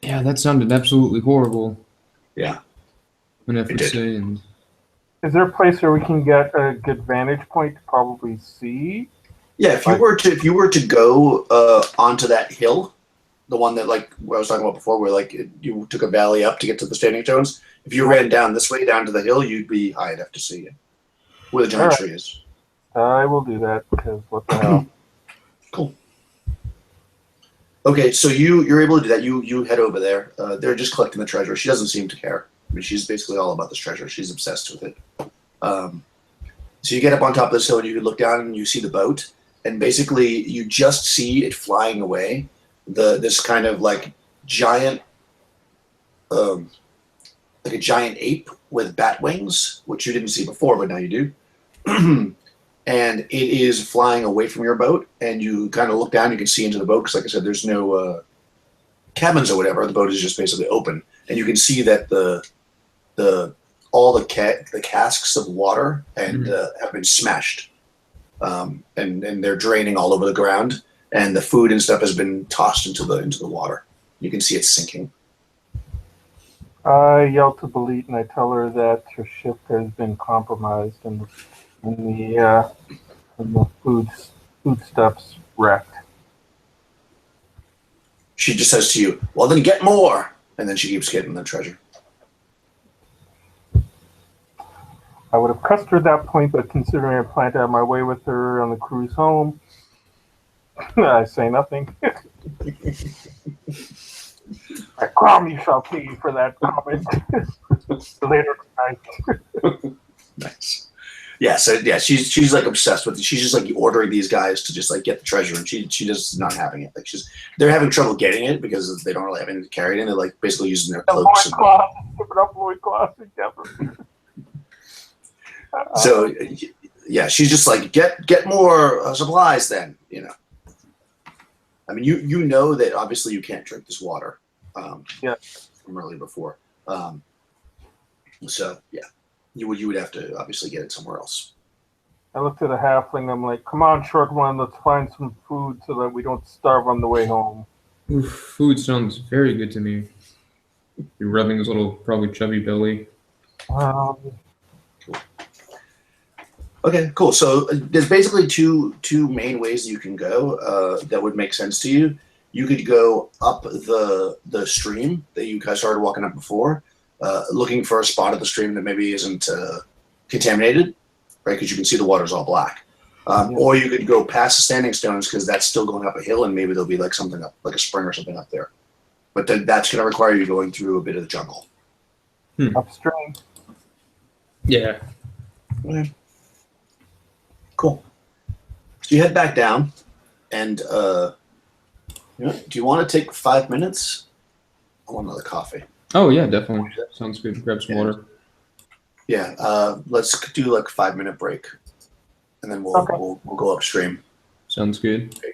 Yeah, that sounded absolutely horrible. Yeah. Whenever saying. Is there a place where we can get a good vantage point to probably see? Yeah, if you were to go onto that hill, the one that like what I was talking about before, where like you took a valley up to get to the standing stones. If you ran down this way down to the hill, you'd be high enough to see it where the giant tree is. I will do that because what the hell? Cool. Okay, so you're able to do that. You head over there. They're just collecting the treasure. She doesn't seem to care. I mean, she's basically all about this treasure. She's obsessed with it. So you get up on top of this hill and you can look down and you see the boat, and basically you just see it flying away. This kind of like giant, like a giant ape with bat wings, which you didn't see before, but now you do. And it is flying away from your boat, and you kind of look down. You can see into the boat because, like I said, there's no cabins or whatever. The boat is just basically open, and you can see that all the casks of water and have been smashed, and they're draining all over the ground, and the food and stuff has been tossed into the water. You can see it sinking. I yell to Belit and I tell her that her ship has been compromised and the foodstuffs wrecked. She just says to you, "Well, then get more," and then she keeps getting the treasure. I would have cussed her at that point, but considering I planned to have my way with her on the cruise home, I say nothing. I Crom, you shall pay for that comment later tonight. Nice. Yeah, so yeah, she's like obsessed with it. She's just like ordering these guys to just like get the treasure, and she just not having it. Like they're having trouble getting it because they don't really have anything to carry it in. They're like basically using their The cloaks. loincloth, giving up loincloth together. So yeah, she's just like get more supplies then. I mean, you know that obviously you can't drink this water. Yeah. From earlier before. So yeah, you would have to obviously get it somewhere else. I looked at a halfling. I'm like, come on, short one, let's find some food so that we don't starve on the way home. Oof, food sounds very good to me. You're rubbing his little, probably chubby belly. Okay, cool. So there's basically two main ways you can go that would make sense to you. You could go up the stream that you guys started walking up before, looking for a spot of the stream that maybe isn't contaminated, right? Because you can see the water's all black. Or you could go past the standing stones because that's still going up a hill, and maybe there'll be like something up, like a spring or something up there. But then that's going to require you going through a bit of the jungle. Upstream. Yeah. Okay. Cool. So you head back down, and do you want to take 5 minutes? I want another coffee. Oh yeah, definitely. Sounds good. Grab some water. Yeah. Let's do like a 5-minute break, and then we'll go upstream. Sounds good. Okay.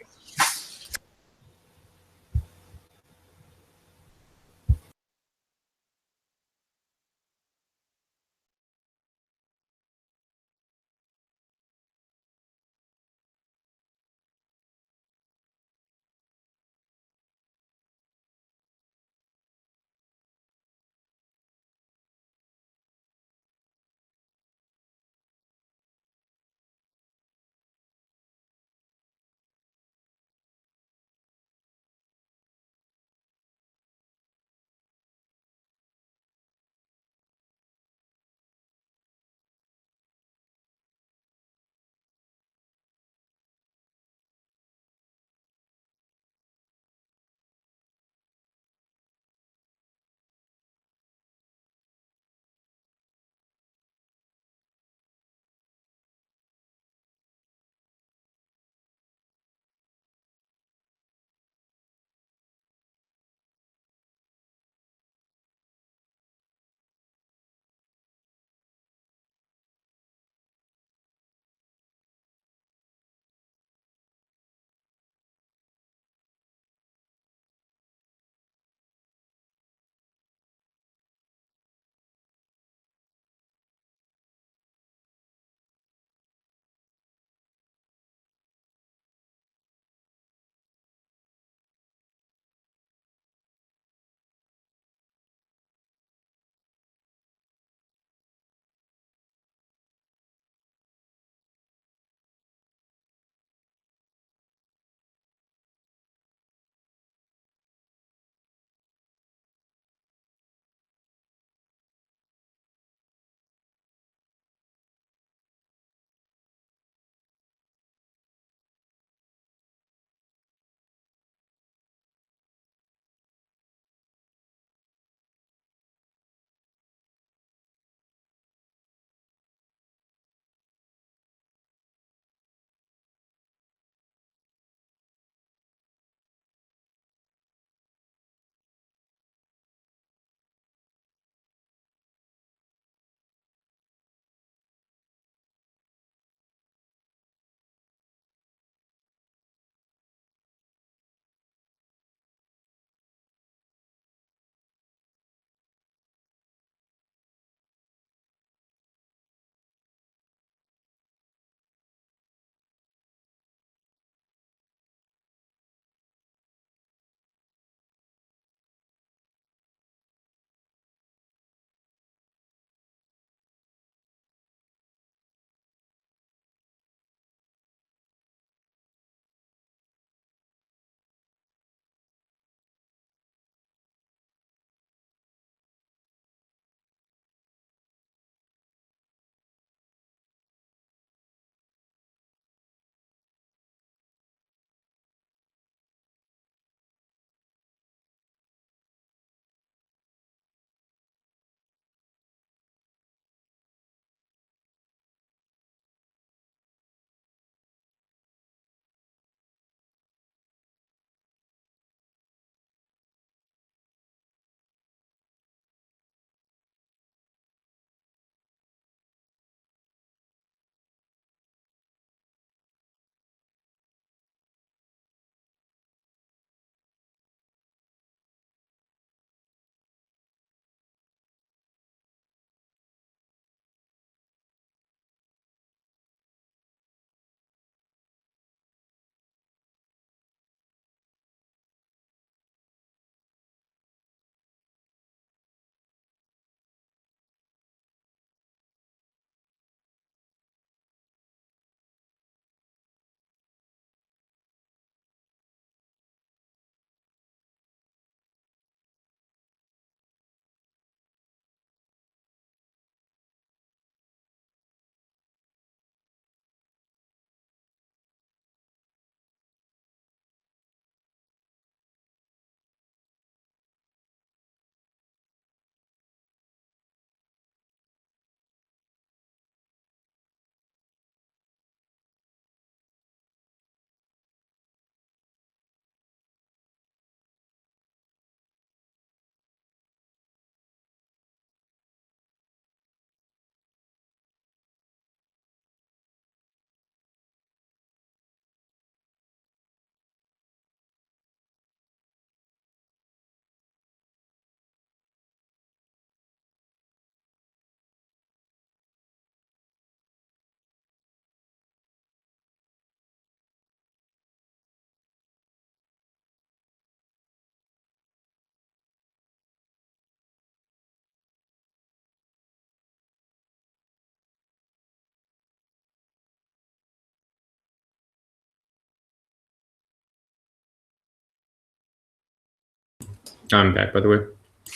I'm back, by the way.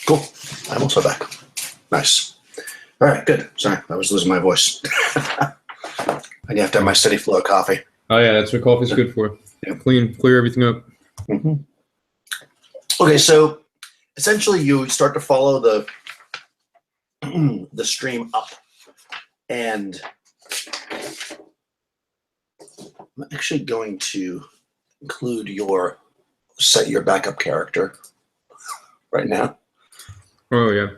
Cool. I'm also back. Nice. All right, good. Sorry, I was losing my voice. And you have to have my steady flow of coffee. Oh yeah, that's what coffee's good for. Yeah. Clear everything up. Mm-hmm. Okay, so essentially you start to follow the the stream up, and I'm actually going to include your backup character right now. Oh yeah.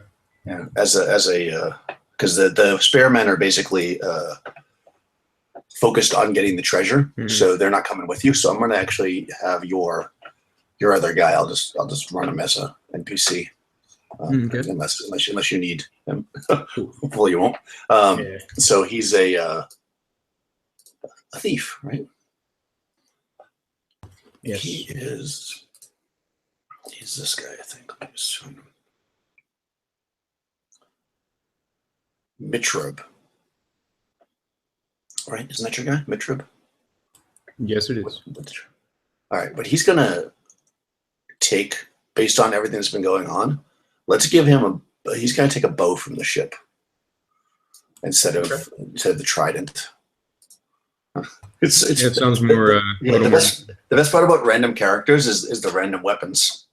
Yeah, as a because the spearmen are basically focused on getting the treasure, so they're not coming with you. So I'm going to actually have your other guy. I'll just run him as a NPC, Okay. unless you need him. Hopefully you won't. Yeah. So he's a thief, right? Yes. He's this guy, I think. Let me just find him. Mitrub. Right? Isn't that your guy? Mitrub? Yes, it is. All right, but he's going to take, based on everything that's been going on, let's give him he's going to take a bow from the ship instead of the trident. It sounds more. The best part about random characters is the random weapons.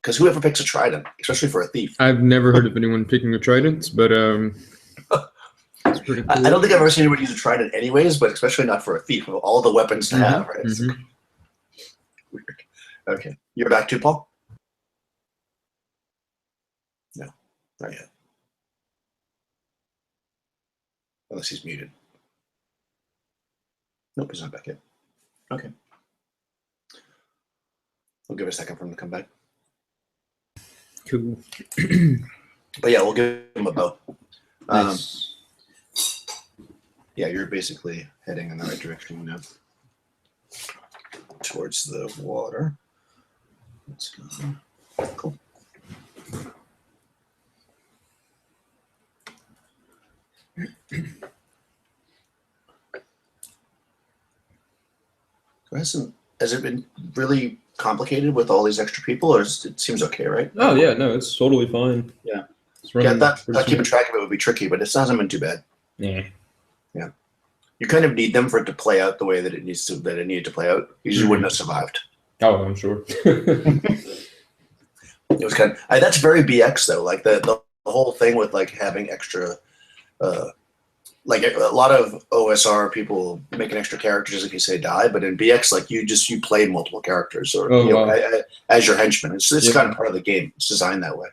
Because whoever picks a trident, especially for a thief. I've never heard of anyone picking a trident, but it's pretty cool. I don't think I've ever seen anybody use a trident anyways, but especially not for a thief. Of all the weapons to have, right? It's weird. Okay. You're back too, Paul? No, not yet. Unless he's muted. Nope, he's not back yet. Okay. We'll give it a second for him to come back. Cool. But yeah, we'll give him a bow. Nice. Yeah, you're basically heading in the right direction now. Towards the water. Let's go. Cool. Has it been really complicated with all these extra people, or it seems okay, right? Oh yeah, no, it's totally fine. Yeah. It's Yeah, running pretty keeping smooth. track of it would be tricky, but it hasn't been too bad. Yeah. Yeah. You kind of need them for it to play out the way that it needed to play out. You wouldn't have survived. Oh, I'm sure. It was kind of that's very BX though. Like the whole thing with like having extra, like a lot of OSR people making extra characters in case they die, but in BX like you play multiple characters or as your henchman. It's kind of part of the game. It's designed that way.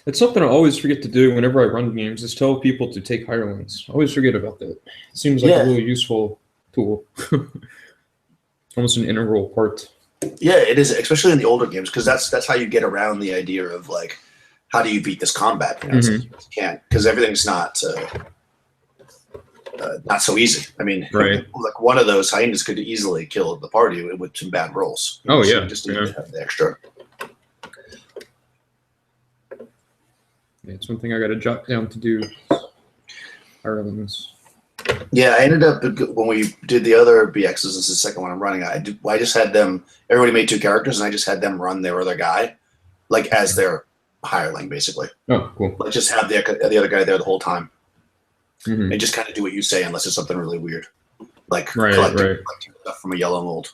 It's something I always forget to do whenever I run games is tell people to take hirelings. I always forget about that. It seems like a really useful tool. Almost an integral part. Yeah, it is, especially in the older games, because that's how you get around the idea of like, how do you beat this combat? You know, it's like, you can't, because everything's not so easy. I mean, like one of those hyenas could easily kill the party with some bad rolls. Oh so yeah, you just need to have the extra. Yeah, it's one thing I got to jot down to do. Hirelings. Yeah, I ended up when we did the other BXs. This is the second one I'm running. I just had them. Everybody made two characters, and I just had them run their other guy, like as their hireling, basically. Oh, cool. Like just have the other guy there the whole time, and just kind of do what you say, unless it's something really weird, like collecting stuff from a yellow mold.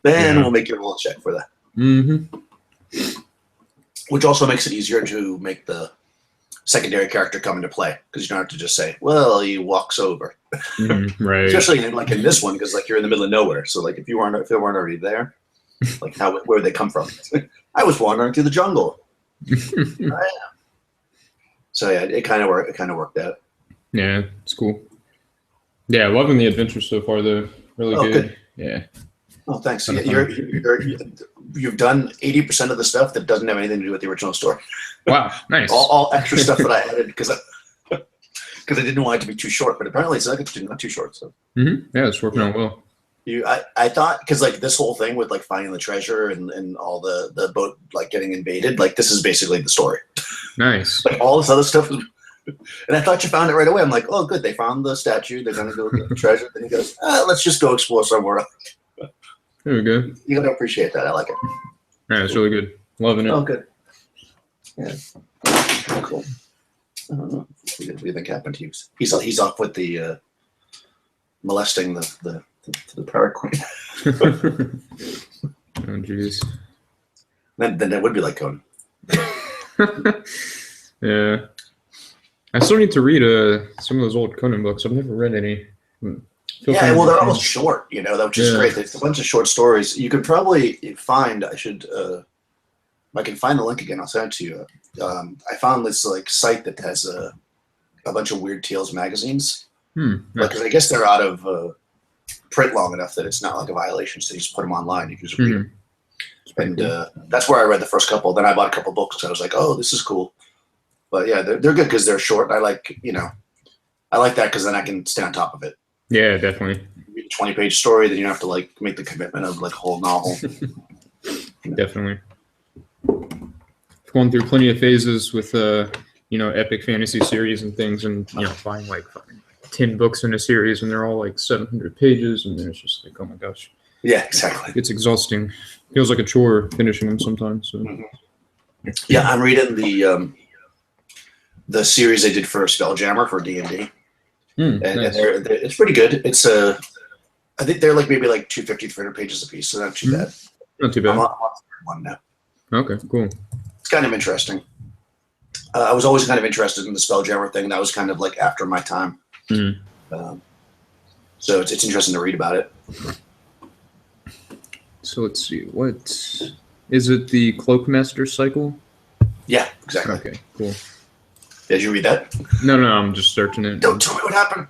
Then we'll make you roll a check for that. Which also makes it easier to make the secondary character come into play, because you don't have to just say, well, he walks over. Right. Especially like in this one, because like you're in the middle of nowhere. So like if they weren't already there, like where would they come from? I was wandering through the jungle. So yeah, it kind of worked out. Yeah, it's cool. Yeah, loving the adventure so far though. Really good. Yeah. Oh, thanks. You've done 80% of the stuff that doesn't have anything to do with the original story. Wow, nice. all extra stuff that I added because I didn't want it to be too short, but apparently it's not too short. So yeah, it's working out well. I thought, because like this whole thing with like finding the treasure and all the boat like getting invaded, like this is basically the story. Nice. Like all this other stuff is, and I thought you found it right away. I'm like, oh, good, they found the statue. They're gonna go get the treasure. Then he goes, let's just go explore somewhere else. There we go. You gotta appreciate that. I like it. Yeah, it's really good. Loving it. Oh, good. Yeah. Cool. I don't know. What do you think happened to you? He's off with the molesting the pirate queen. Oh, jeez. Then it would be like Conan. Yeah. I still need to read some of those old Conan books. I've never read any. Yeah, well, they're almost short, which is great. It's a bunch of short stories. You could probably find. I can find the link again. I'll send it to you. I found this site that has a bunch of Weird Tales magazines. Because I guess they're out of print long enough that it's not like a violation. So you just put them online. You can just read them. And that's where I read the first couple. Then I bought a couple books. I was like, oh, this is cool. But yeah, they're good because they're short. I like that because then I can stay on top of it. Yeah, definitely. Read a 20-page story, then you don't have to make the commitment of a whole novel. Definitely. I've gone through plenty of phases with epic fantasy series and things, and buying fucking 10 books in a series, and they're all 700 pages, and then it's just oh my gosh. Yeah, exactly. It's exhausting. Feels like a chore finishing them sometimes. So. Yeah, I'm reading the series they did for Spelljammer for D&D. And nice. It's pretty good. It's I think they're maybe 250, 300 pages a piece, so not too bad. Not too bad. I'm on the third one now. Okay, cool. It's kind of interesting. I was always kind of interested in the Spelljammer thing. That was kind of after my time. So it's interesting to read about it. So let's see. What is it? The Cloakmaster cycle? Yeah, exactly. Okay, cool. Did you read that? No, I'm just searching it. Don't tell me what happened.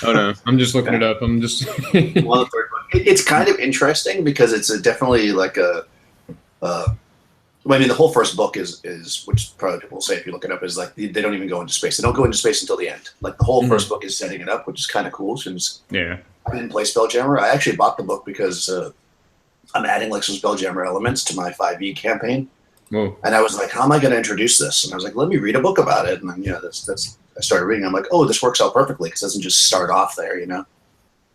Oh no, I'm just looking it up. I'm just. Well, the third one. It's kind of interesting because it's definitely the whole first book is which probably people will say if you look it up is they don't even go into space. They don't go into space until the end. The whole first book is setting it up, which is kind of cool. Since I didn't play Spelljammer, I actually bought the book because I'm adding some Spelljammer elements to my 5e campaign. Whoa. And I was like, how am I going to introduce this? And I was like, let me read a book about it. And then I started reading. I'm like, oh, this works out perfectly because it doesn't just start off there.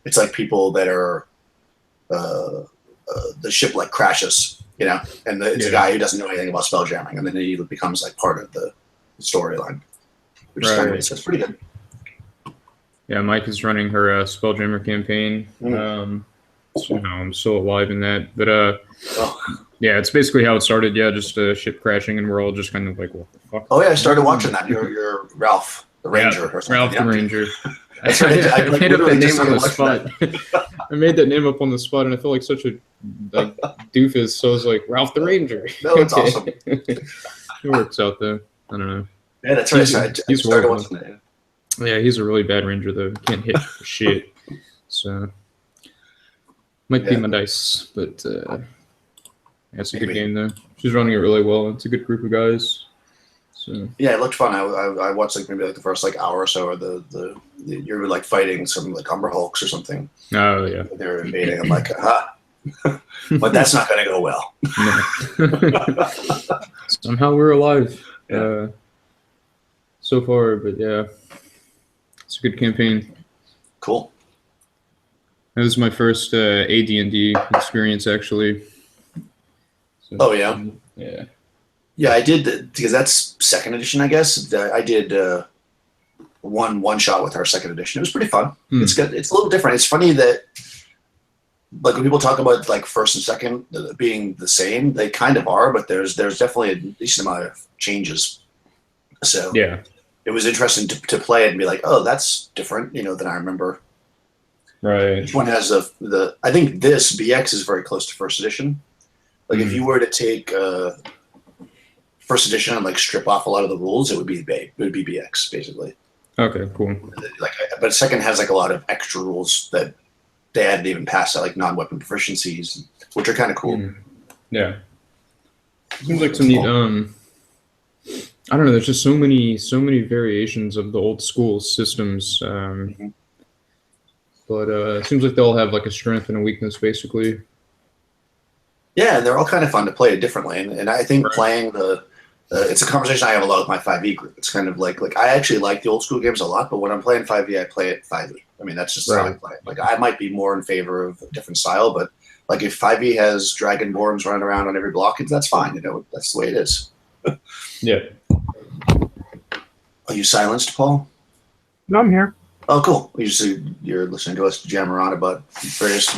It's people that are the ship crashes. And it's a guy who doesn't know anything about spelljamming, and then he becomes part of the storyline, which is kind of it's pretty good. Yeah, Mike is running her Spelljammer campaign. Somehow I'm still alive in that, but yeah, it's basically how it started. Yeah, just a ship crashing, and we're all just kind of what the fuck? Oh yeah, I started watching that. You're Ralph the Ranger or something. Ralph the Ranger. That's right. I made up that name on the spot. I made that name up on the spot, and I felt like such a doofus. So I was like, Ralph the Ranger. No, it's awesome. It works out though. I don't know. Yeah, that's right. I started watching that. Yeah, he's a really bad ranger though. Can't hit for shit. So might be my dice, but that's a good game though. She's running it really well. It's a good group of guys. So yeah, it looked fun. I watched maybe the first hour or so, or you're fighting some Umber Hulks or something. Oh yeah, they're invading. I'm like, aha. But that's not going to go well. No. Somehow we're alive so far, but yeah, it's a good campaign. Cool. That was my first AD&D experience, actually. So, oh yeah, yeah. I did because that's second edition, I guess. I did one shot with our second edition. It was pretty fun. It's good. It's a little different. It's funny that when people talk about first and second being the same, they kind of are, but there's definitely a decent amount of changes. So yeah, it was interesting to play it and be like, oh, that's different, than I remember. Right. Each one has I think this BX is very close to first edition. If you were to take first edition and strip off a lot of the rules, it would be BX basically. Okay, cool. But second has a lot of extra rules that they hadn't even passed out, non-weapon proficiencies, which are kind of cool. Yeah. Seems like some neat. I don't know. There's just so many variations of the old school systems. But it seems like they all have a strength and a weakness, basically. Yeah, they're all kind of fun to play differently, and I think playing it's a conversation I have a lot with my 5e group. It's kind of I actually like the old school games a lot, but when I'm playing 5e, I play it 5e. I mean, that's just how I play it. I might be more in favor of a different style, but Like if 5e has dragonborns running around on every block, that's fine. That's the way it is. Yeah. Are you silenced, Paul? No, I'm here. Oh, cool. You're listening to us jam around about various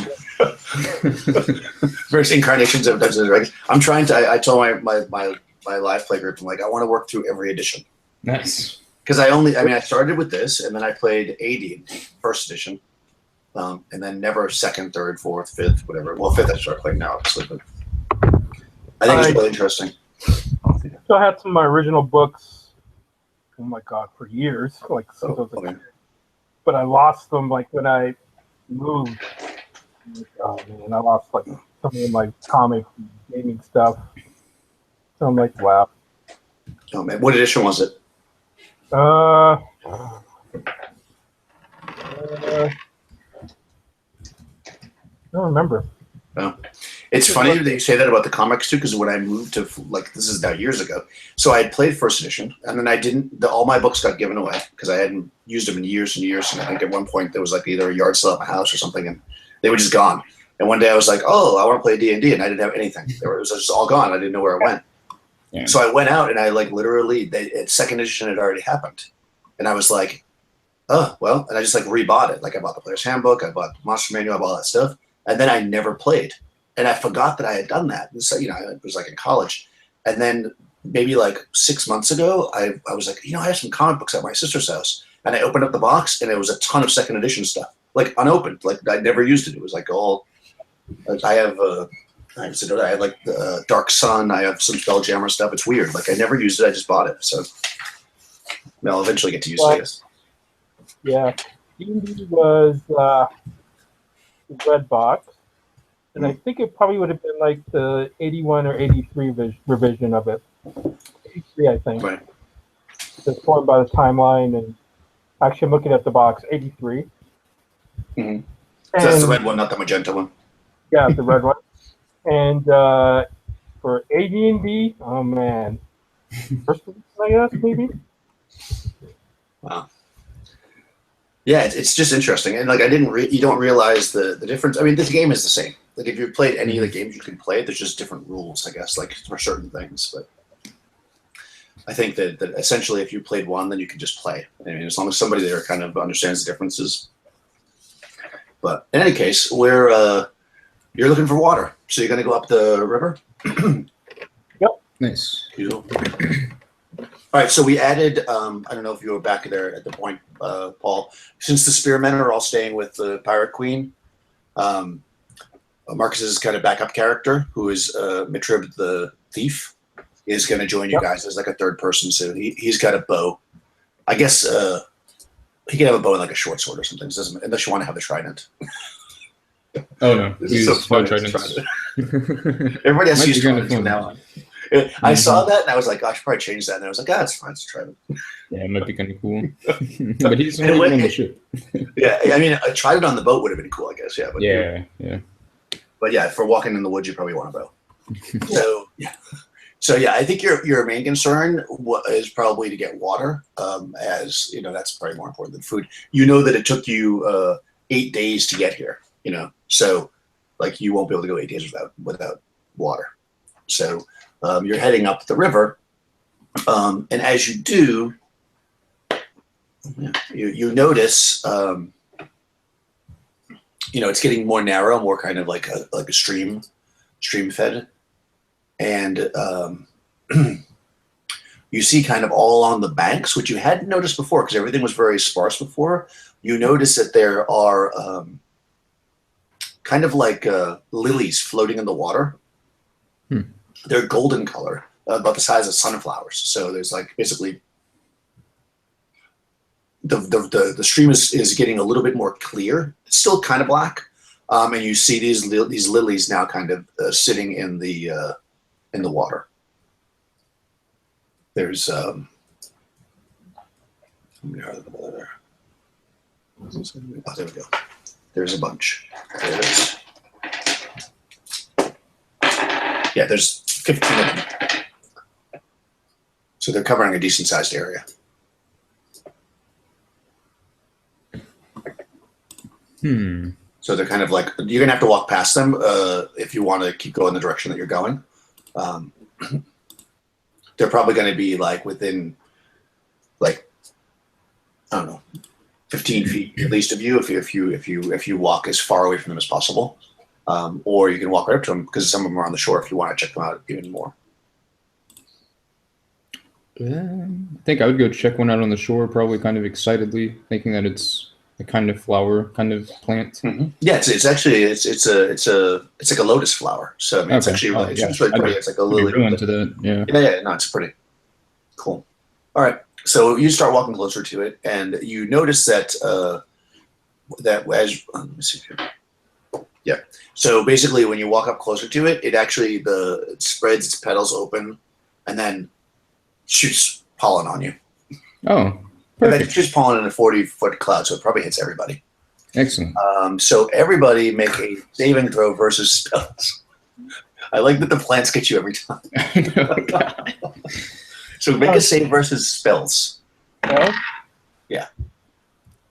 various incarnations of Dungeons and Dragons. I'm trying to. I told my live play group, I'm like, I want to work through every edition. Nice. Because I started with this, and then I played AD first edition, and then never second, third, fourth, fifth, whatever. Well, fifth I started playing now, obviously, but I think it's really interesting. So I had some of my original books. Oh my god, for years, like since I was a kid. But I lost them like when I moved. Oh man, I lost like some of my comic gaming stuff. So I'm like, wow. Oh man, what edition was it? I don't remember. Oh. It's funny that you say that about the comics too, because when I moved to this is now years ago, so I had played first edition, and then I didn't. All my books got given away because I hadn't used them in years and years. And I think at one point there was like either a yard sale at my house or something, and they were just gone. And one day I was like, "Oh, I want to play D&D," and I didn't have anything. It was just all gone. I didn't know where it went. Yeah. So I went out and I literally, second edition had already happened, and I was like, "Oh well," and I just rebought it. Like I bought the player's handbook, I bought the monster manual, I bought all that stuff, and then I never played. And I forgot that I had done that. So, it was in college. And then maybe 6 months ago, I was like, I have some comic books at my sister's house. And I opened up the box, and it was a ton of second edition stuff, unopened. I never used it. It was all. I have Dark Sun. I have some Spelljammer stuff. It's weird. I never used it. I just bought it. So I'll eventually get to use it, I guess. Yeah, D&D was the red box. And I think it probably would have been the 81 or 83 revision of it. 83, I think. Right. It's formed by the timeline. And actually, I'm looking at the box, 83. Mm-hmm. So that's the red one, not the magenta one. Yeah, the red one. And for AD&D, oh man. First edition, I guess, maybe? Wow. Yeah, it's just interesting, and you don't realize the difference. I mean, this game is the same. If you've played any of the games you can play, there's just different rules, I guess, for certain things. But I think that essentially, if you played one, then you can just play. I mean, as long as somebody there kind of understands the differences. But in any case, you're looking for water, so you're going to go up the river. Yep. Nice. Cool. All right, so we added, I don't know if you were back there at the point, Paul, since the spearmen are all staying with the Pirate Queen, Marcus's kind of backup character, who is Mitrib the Thief, is going to join you guys as a third person. So he's got a bow. I guess he can have a bow and a short sword or something, unless you want to have the trident. Oh, no. This is so funny. Everybody has to use tridents from now on. I saw that and I was like, I should probably change that. And I was like, it's fine. It's a trident. Yeah, it might be kind of cool. But he's only on the ship. Yeah, I mean, a trident on the boat would have been cool, I guess. Yeah. But yeah. But yeah, for walking in the woods, you probably want a bow. So yeah, I think your main concern is probably to get water, as that's probably more important than food. That it took you 8 days to get here, so you won't be able to go 8 days without water. So you're heading up the river, and as you do, you notice it's getting more narrow, more kind of like a stream fed, and you see kind of all along the banks, which you hadn't noticed before because everything was very sparse before. You notice that there are kind of lilies floating in the water. They're golden color, about the size of sunflowers. So there's basically the stream is getting a little bit more clear. It's still kind of black, and you see these lilies now kind of sitting in the water. There's how many are there? Oh, there we go. There's a bunch. There's 15 of them. So they're covering a decent sized area. So they're kind of like, you're gonna have to walk past them if you want to keep going the direction that you're going. They're probably going to be like within, like, I don't know, 15 feet at least of you if you walk as far away from them as possible. Or you can walk right up to them because some of them are on the shore if you want to check them out even more. I think I would go check one out on the shore, probably kind of excitedly, thinking that it's a kind of flower, kind of plant. Mm-hmm. Yeah, it's actually it's like a lotus flower. So I mean, it's Okay. actually Oh, it's yeah. really pretty. It's like a lily. Really into that, yeah. Yeah. No, it's pretty cool. All right, so you start walking closer to it, and you notice that as let me see here. Yeah. So basically, when you walk up closer to it, it spreads its petals open, and then shoots pollen on you. Oh, And then perfect. shoots pollen in a 40-foot cloud, so it probably hits everybody. Excellent. So everybody make a saving throw versus spells. I like that the plants get you every time. I know, God. So make a save versus spells. Well, I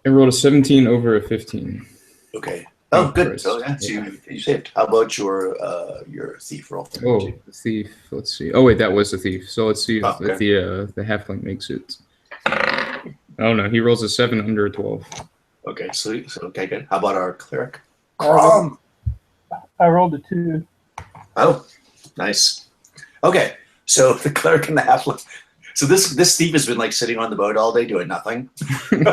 rolled a 17 over a 15. Okay. Oh, good. Christ. So yeah, so you saved. How about your thief roll? Oh, the thief. Let's see. Oh wait, that was the thief. So let's see if, Oh, okay. if the halfling makes it. Oh no, he rolls a 7 under a 12. Okay, so okay, good. How about our cleric? I rolled a 2. Oh, nice. Okay, so the cleric and the halfling. So this thief has been like sitting on the boat all day doing nothing, and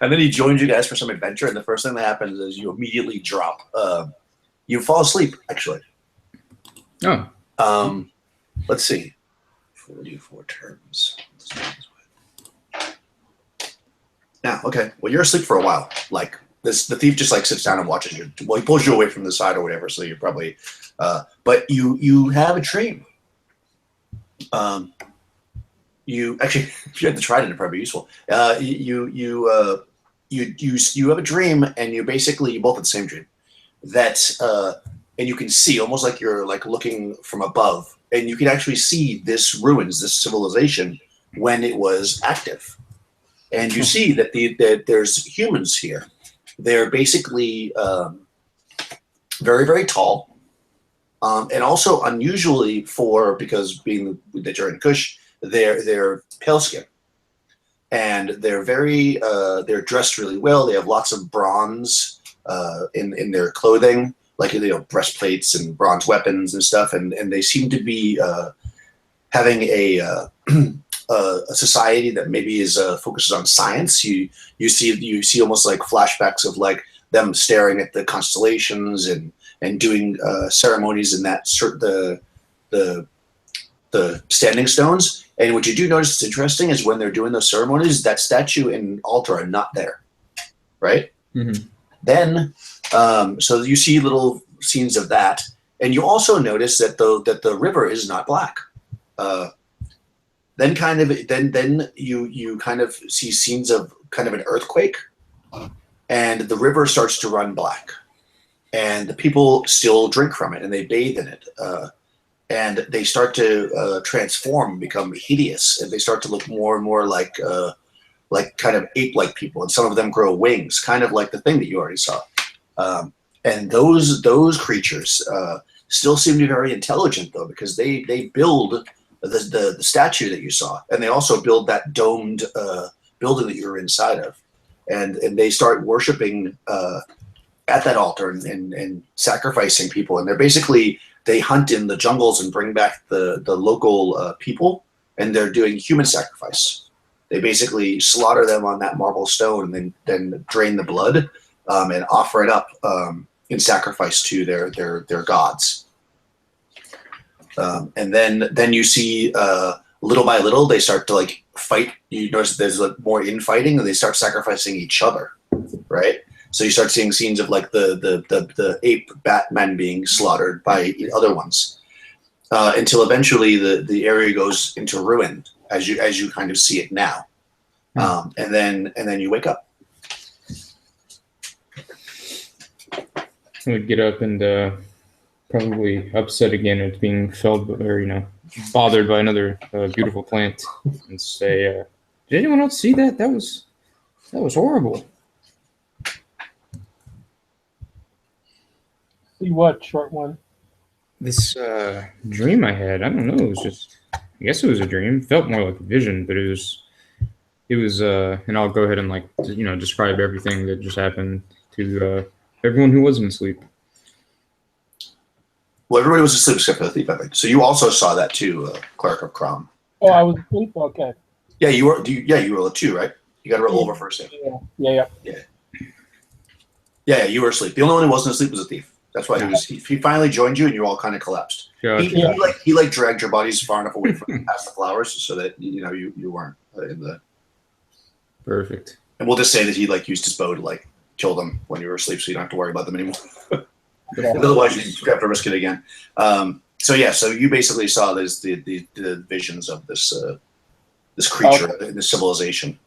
then he joins you guys for some adventure. And the first thing that happens is you immediately drop. You fall asleep. Actually, Oh, let's see, 44 turns. Now, okay. Well, you're asleep for a while. Like the thief just like sits down and watches you. Well, he pulls you away from the side or whatever. So you're probably, but you have a dream. You actually, if you had to try it, it'd probably be useful. You have a dream, and you both have the same dream. And you can see almost like you're like looking from above, and you can actually see this civilization when it was active. And you see that there's humans here. They're basically very, very tall, and also unusually because being that you're in Kush, they're pale skin, and they're they're dressed really well. They have lots of bronze in their clothing, like breastplates and bronze weapons and stuff, and they seem to be having a society that maybe focuses on science. You see almost like flashbacks of like them staring at the constellations and doing ceremonies in that the standing stones. And what you do notice is interesting is when they're doing those ceremonies, that statue and altar are not there, right? Mm-hmm. Then, so you see little scenes of that, and you also notice that the river is not black. Then you kind of see scenes of kind of an earthquake, and the river starts to run black, and the people still drink from it and they bathe in it, and they start to transform, become hideous, and they start to look more and more like kind of ape-like people, and some of them grow wings, kind of like the thing that you already saw. And those creatures still seem to be very intelligent though, because they build the statue that you saw, and they also build that domed building that you were inside of, and they start worshiping at that altar and sacrificing people, and they hunt in the jungles and bring back the local people, and they're doing human sacrifice. They basically slaughter them on that marble stone and then drain the blood and offer it up in sacrifice to their gods. And then you see little by little they start to like fight. You notice there's like more infighting, and they start sacrificing each other, right? So you start seeing scenes of like the ape Batman being slaughtered by other ones, until eventually the area goes into ruin as you kind of see it now, and then you wake up. I would get up and probably upset again at being felled or bothered by another beautiful plant, and say, "Did anyone else see that? That was horrible." See what, short one? This dream I had, I don't know, it was just, I guess it was a dream. It felt more like a vision, but and I'll go ahead and describe everything that just happened to everyone who wasn't asleep. Well, everybody was asleep except for the thief, I think. So you also saw that too, Cleric of Crom. Oh, I was asleep? Okay. Yeah, you were. You rolled a 2, right? You got to roll over first. Yeah. Yeah, you were asleep. The only one who wasn't asleep was the thief. That's why he finally joined you, and you all kind of collapsed. Gotcha. He dragged your bodies far enough away from past the flowers so that you weren't in the. Perfect. And we'll just say that he used his bow to kill them when you were asleep, so you don't have to worry about them anymore. Otherwise, you have to risk it again. So you basically saw the visions of this creature, this civilization.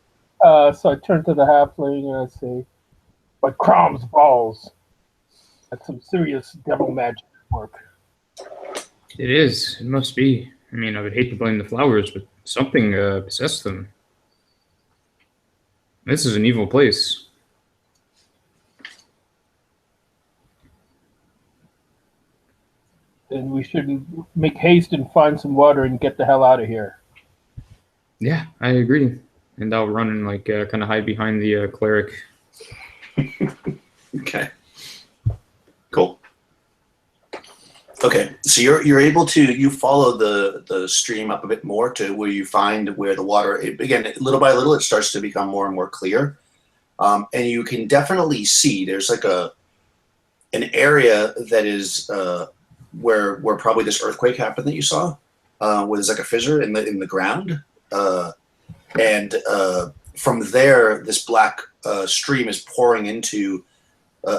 So I turned to the halfling and I say, "But Crom's balls. That's some serious devil magic work." It is. It must be. I mean, I would hate to blame the flowers, but something possessed them. This is an evil place. Then we should make haste and find some water and get the hell out of here. Yeah, I agree. And I'll run and kind of hide behind the cleric. Okay. Cool. Okay, so you're able to follow the stream up a bit more to where you find where the water again, little by little it starts to become more and more clear, and you can definitely see there's an area that is where probably this earthquake happened that you saw, where there's a fissure in the ground, and from there this black stream is pouring into.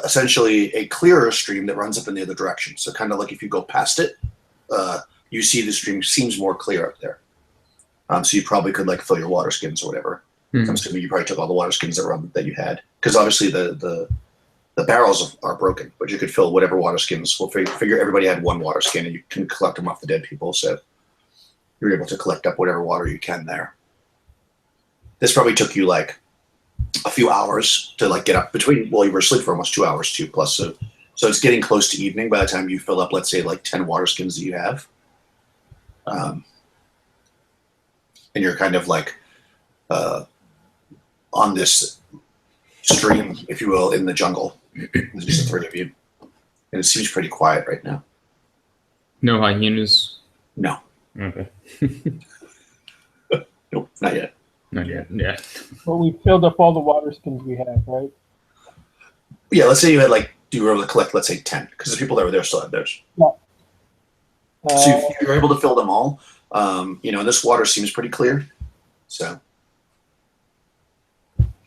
Essentially a clearer stream that runs up in the other direction. So kind of like if you go past it, you see the stream seems more clear up there. So you probably could fill your water skins or whatever. Mm-hmm. I'm assuming you probably took all the water skins that you had, because obviously the barrels are broken, but you could fill whatever water skins. We'll figure everybody had one water skin, and you can collect them off the dead people. So you're able to collect up whatever water you can there. This probably took you a few hours to get up you were asleep for almost 2 hours too, plus so it's getting close to evening by the time you fill up, let's say 10 water skins that you have, and you're kind of on this stream, if you will, in the jungle. There's just the 3 of you, and it seems pretty quiet right now. No hyenas? No. Okay. Nope, not yet. Not yet. Yeah. Well, we filled up all the water skins we have, right? Yeah, let's say you had you were able to collect, let's say 10, because the people that were there still had theirs. Yeah. So you're able to fill them all. This water seems pretty clear. So.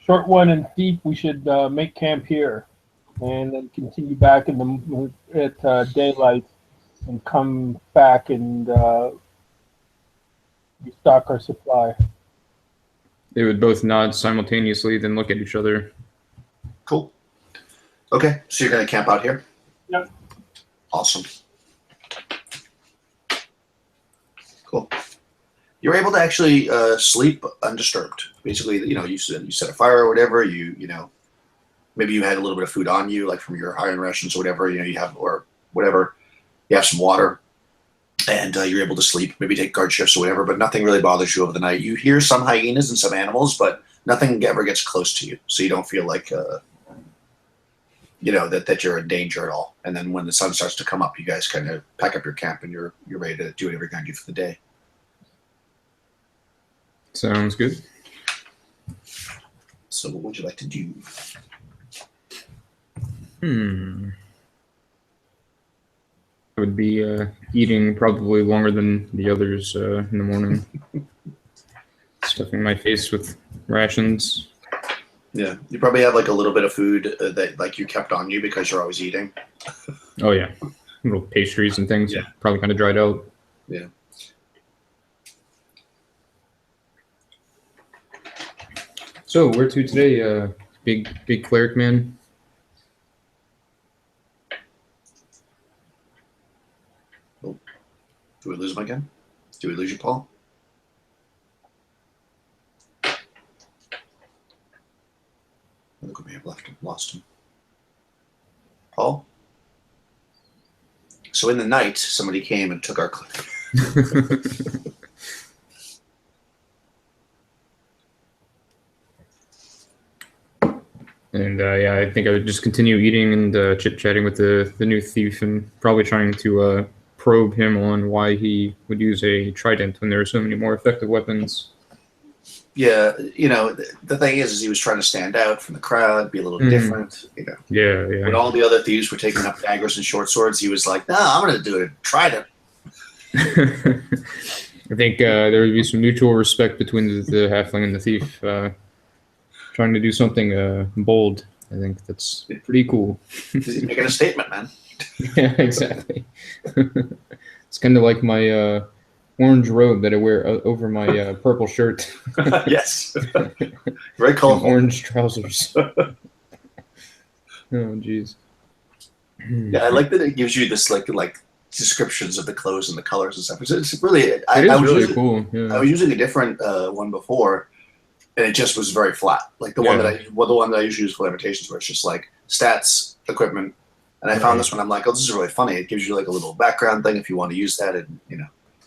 Short one and deep, we should make camp here, and then continue back at daylight, and come back and restock our supply. They would both nod simultaneously, then look at each other. Cool. Okay, so you're going to camp out here? Yep. Awesome. Cool. You're able to actually sleep undisturbed. Basically, you set a fire or whatever. Maybe you had a little bit of food on you, from your iron rations or whatever. You have or whatever. You have some water, and you're able to sleep. Maybe take guard shifts or whatever. But nothing really bothers you over the night. You hear some hyenas and some animals, but nothing ever gets close to you, so you don't feel that you're in danger at all. And then when the sun starts to come up, you guys kind of pack up your camp and you're ready to do whatever you're going to do for the day. Sounds good. So what would you like to do? I would be eating probably longer than the others in the morning. Stuffing my face with rations. Yeah, you probably have a little bit of food that you kept on you because you're always eating. Oh yeah, little pastries and things. Yeah. Probably kind of dried out. Yeah. So where to today, big cleric man? Oh. Do we lose him again? Do we lose you, Paul? I think we may have lost him. Paul? So in the night, somebody came and took our clip. And yeah, I think I would just continue eating and chit-chatting with the new thief, and probably trying to probe him on why he would use a trident when there are so many more effective weapons. Yeah, the thing is he was trying to stand out from the crowd, be a little different. Yeah, yeah. When all the other thieves were taking up daggers and short swords, he was like, "No, I'm going to do it. Trident." I think there would be some mutual respect between the halfling and the thief. Trying to do something bold. I think that's pretty cool. He's making a statement, man. Yeah, exactly. It's kind of like my orange robe that I wear over my purple shirt. Yes. Very colorful. Orange trousers. Oh, jeez. Yeah, I like that it gives you this like descriptions of the clothes and the colors and stuff. It's really It is really cool. Yeah. I was using a different one before, and it just was very flat. Like the one that I usually use for limitations, where it's just like stats, equipment. And I found this one. I'm like, oh, this is really funny. It gives you like a little background thing if you want to use that, and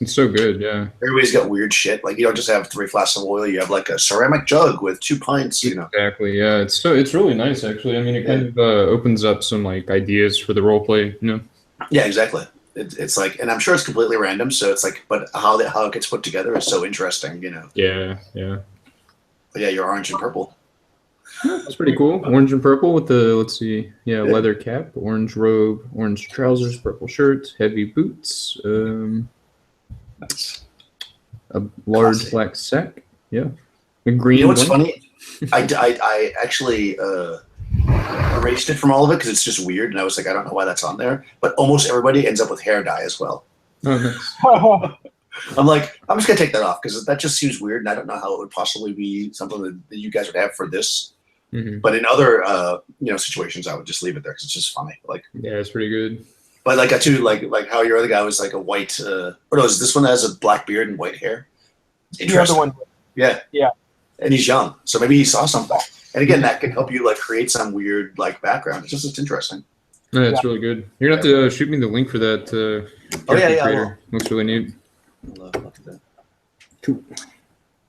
It's so good. Yeah. everybody's got weird shit. Like you don't just have 3 flasks of oil. You have like a ceramic jug with 2 pints. Exactly. Yeah. It's really nice actually. I mean, it kind of opens up some like ideas for the role play. Yeah, exactly. It's like, and I'm sure it's completely random. So it's like, but how it gets put together is so interesting. Yeah. Yeah. But yeah, you're orange and purple. That's pretty cool. Orange and purple with the, let's see, leather cap, orange robe, orange trousers, purple shirt, heavy boots, Nice. a large Classic. black sack. Yeah. A green You know what's blanket. funny? I actually erased it from all of it because it's just weird, and I was like, I don't know why that's on there. But almost everybody ends up with hair dye as well. Oh, nice. I'm like, I'm just gonna take that off because that just seems weird, and I don't know how it would possibly be something that you guys would have for this. Mhm. But in other situations, I would just leave it there because it's just funny. Like, Yeah, it's pretty good. but like like how your other guy was like a white. Or no, is this one that has a black beard and white hair? The Interesting. other one. Yeah. Yeah. And he's young, so maybe he saw something. And again, that can help you like create some weird like background. It's interesting. Yeah, it's really good. You're gonna have to shoot me the link for that. Oh, yeah, character I will. creator. Looks really neat. Look at that. Cool.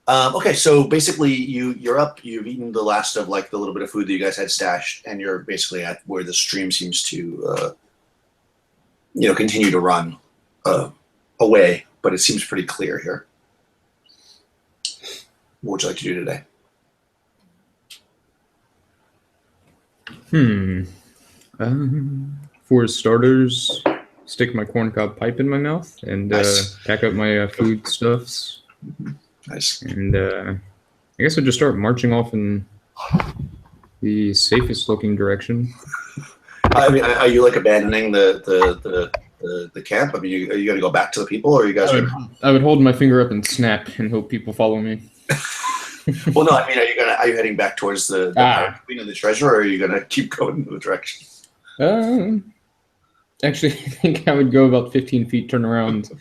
Okay, so basically you're up. You've eaten the last of like the little bit of food that you guys had stashed, and you're basically at where the stream seems to continue to run away, but it seems pretty clear here. What would you like to do today? For starters, stick my corncob pipe in my mouth and Nice. pack up my food stuffs. Nice. And I guess I'll just start marching off in the safest looking direction. I mean, are you like abandoning the camp? I mean, are you gonna go back to the people, or are you guys? I would hold my finger up and snap and hope people follow me. Well, no. I mean, are you heading back towards the queen of the treasure, or are you gonna keep going in the direction? Actually, I think I would go about 15 feet, turn around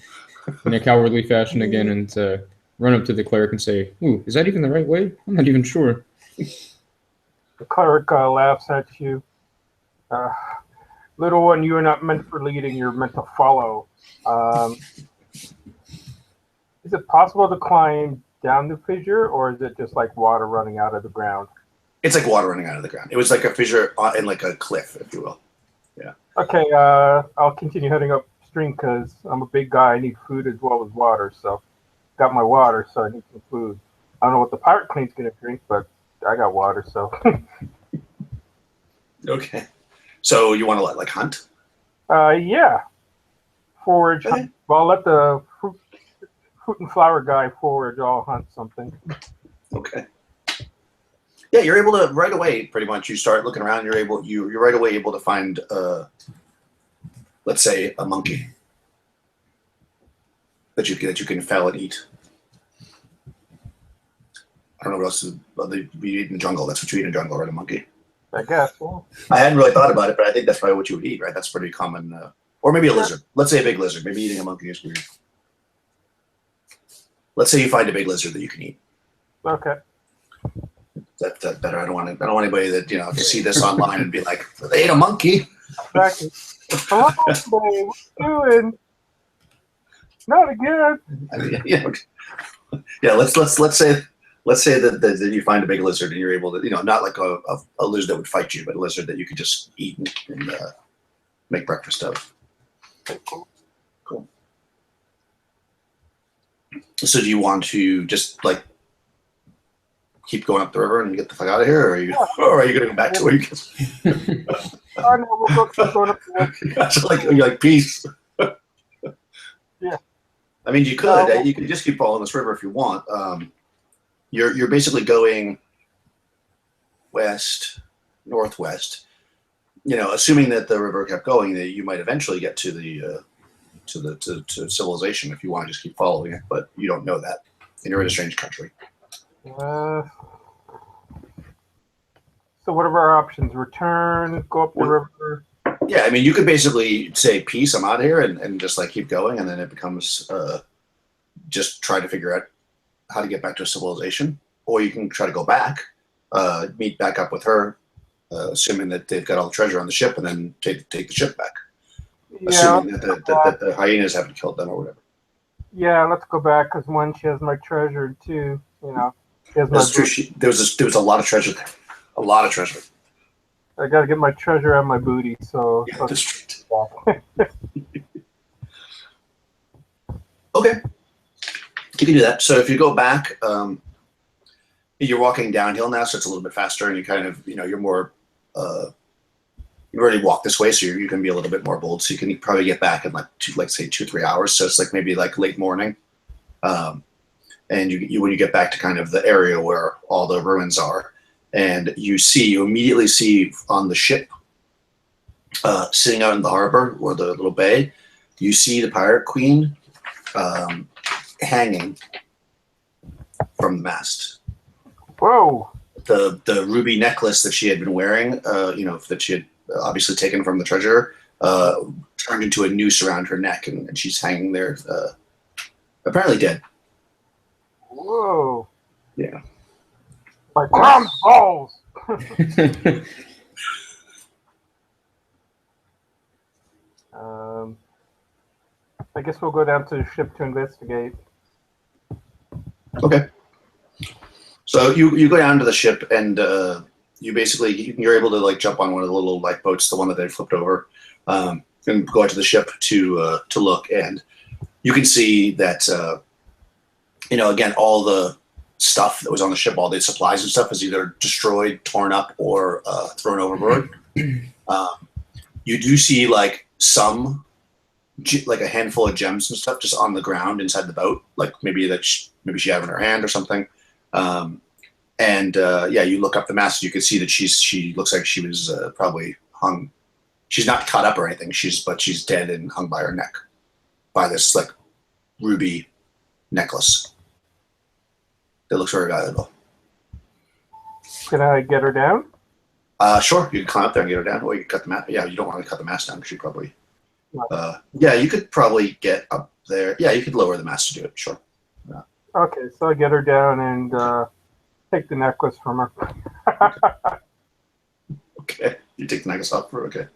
in a cowardly fashion again, and run up to the cleric and say, "Ooh, is that even the right way? I'm not even sure." The cleric laughs at you. Little one, you are not meant for leading, you're meant to follow. Is it possible to climb down the fissure, or is it just like water running out of the ground? It's like water running out of the ground. It was like a fissure in like a cliff, if you will. Yeah. Okay, I'll continue heading upstream because I'm a big guy. I need food as well as water. So, got my water, so I need some food. I don't know what the pirate queen's gonna drink, but I got water, so. Okay. So you want to like hunt? Yeah. Forage. Okay. Well, I'll let the fruit and flower guy forage. I'll hunt something. Okay. Yeah, you're able to right away. Pretty much, you start looking around. You're right away able to find, let's say, a monkey that you can fell and eat. I don't know what else we eat in the jungle. That's what you eat in the jungle, right? A monkey. I guess. Well, I hadn't really thought about it, but I think that's probably what you would eat, right? That's pretty common. Or maybe a lizard. Let's say a big lizard. Maybe eating a monkey is weird. Let's say you find a big lizard that you can eat. okay. That's better. I don't want anybody that to see this online and be like, they ate a monkey. Exactly. Hello, babe. What you doing? Not again. I mean, yeah. Let's say that you find a big lizard and you're able to, not like a lizard that would fight you, but a lizard that you could just eat and make breakfast of. Cool. So do you want to just like keep going up the river and get the fuck out of here, or are you going to go back to where you can? Oh, no, we'll keep going up the river. So you're like peace. Yeah. I mean, you could just keep following this river if you want. You're basically going northwest. Assuming that the river kept going, that you might eventually get to civilization if you want to just keep following it, but you don't know that, and you're in a strange country. So what are our options? Return, go up the river? Yeah, I mean, you could basically say, peace, I'm out of here, and just like keep going, and then it becomes just try to figure out how to get back to civilization. Or you can try to go back, meet back up with her, assuming that they've got all the treasure on the ship, and then take the ship back. Yeah, assuming that the hyenas haven't killed them or whatever. Yeah, let's go back, because one, she has my treasure, and two, she has my That's true. There was a lot of treasure there. A lot of treasure. I got to get my treasure and my booty, so... Yeah, that's true. Okay. You can do that. So if you go back, you're walking downhill now, so it's a little bit faster, and you kind of, you're more, you already walked this way, so you can be a little bit more bold. So you can probably get back in say 2-3 hours. So it's like maybe like late morning. And you when you get back to kind of the area where all the ruins are, and you immediately see on the ship, sitting out in the harbor or the little bay, you see the pirate queen hanging from the mast. Whoa! The ruby necklace that she had been wearing, that she had obviously taken from the treasure, turned into a noose around her neck, and she's hanging there, apparently dead. Whoa! Yeah. My crown balls! I guess we'll go down to the ship to investigate. Okay. So you go down to the ship, and you're able to jump on one of the little lifeboats, the one that they flipped over, and go out to the ship to look, and you can see that again, all the stuff that was on the ship, all the supplies and stuff, is either destroyed, torn up, or thrown overboard. You do see some a handful of gems and stuff just on the ground inside the boat, maybe she had in her hand or something. You look up the mast, you can see that she looks like she was probably hung. She's not cut up or anything. But she's dead and hung by her neck by this ruby necklace. That looks very valuable. Can I get her down? Sure. You can climb up there and get her down, or you can cut the mast. Yeah, you don't want to cut the mast down because you probably. You could probably get up there. Yeah, you could lower the mast to do it. Sure. Yeah. Okay, so I get her down and take the necklace from her. Okay, you take the necklace off for okay.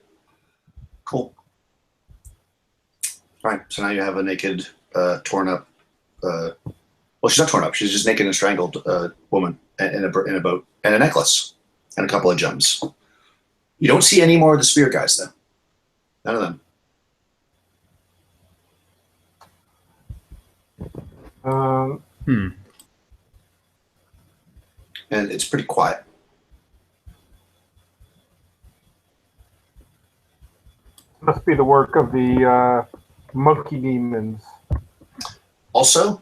Cool. All right, so now you have a naked, torn up. Well, she's not torn up. She's just naked and strangled woman in a boat, and a necklace, and a couple of gems. You don't see any more of the spear guys, though. None of them. And it's pretty quiet. Must be the work of the monkey demons. Also,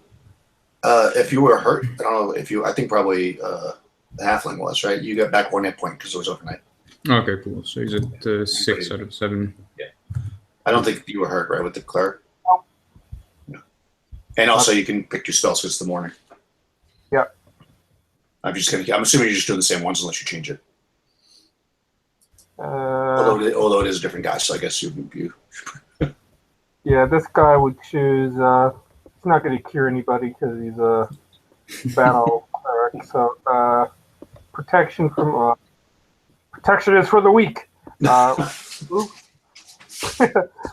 if you were hurt, I don't know if I think probably the halfling was, right? You got back 1 hit point because it was overnight. Okay, cool. So he's at 6 out of 7. Yeah. I don't think you were hurt, right, with the cleric? Nope. No. And also, you can pick your spells because it's the morning. Yep. I'm assuming you're just doing the same ones unless you change it. Although it is a different guy, so I guess you. Yeah, this guy would choose. He's not going to cure anybody because he's a battle cleric. So protection from protection is for the weak.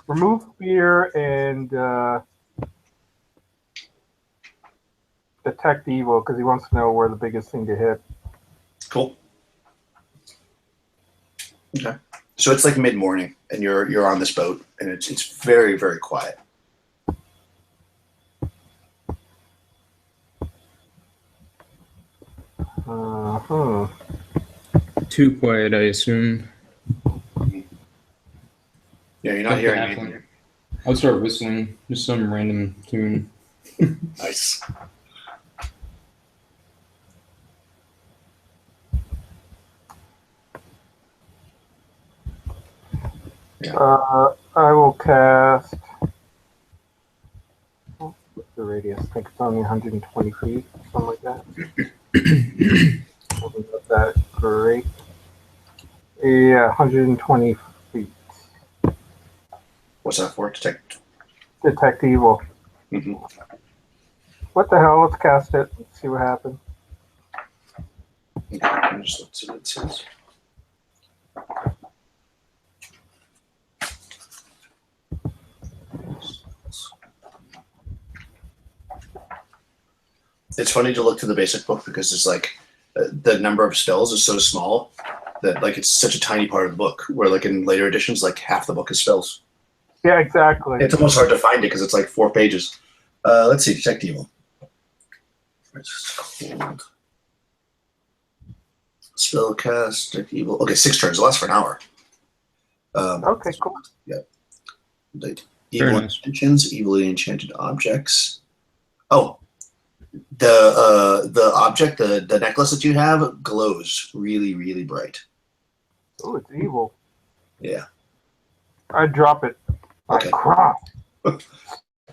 Remove fear and detect evil because he wants to know where the biggest thing to hit. Cool. Okay. So it's like mid-morning, and you're on this boat, and it's very, very quiet. Too quiet, I assume. Yeah, you're not Like the hearing halfling. anything. I'll start whistling just some random tune. Nice. I will cast. What's the radius? I think it's only 120 feet, something like that. Wasn't that great? Yeah, 120 feet. What's that for? Detect. Detect evil. Mm-hmm. What the hell? Let's cast it. Let's see what happens. Okay, let's see what it says. It's funny to look through the basic book because it's like the number of spells is so small that like it's such a tiny part of the book. Where like in later editions, like half the book is spells. Yeah, exactly. It's almost hard to find it because it's like 4 pages. Let's see, detect evil. It's cold. Spellcast, detect evil. Okay, 6 turns. It lasts for an hour. Okay, cool. Yeah. Like Very evil nice. intentions, evilly enchanted objects. Oh, the object, the necklace that you have glows really, really bright. Oh, it's evil. Yeah. I drop it. Okay. I cry.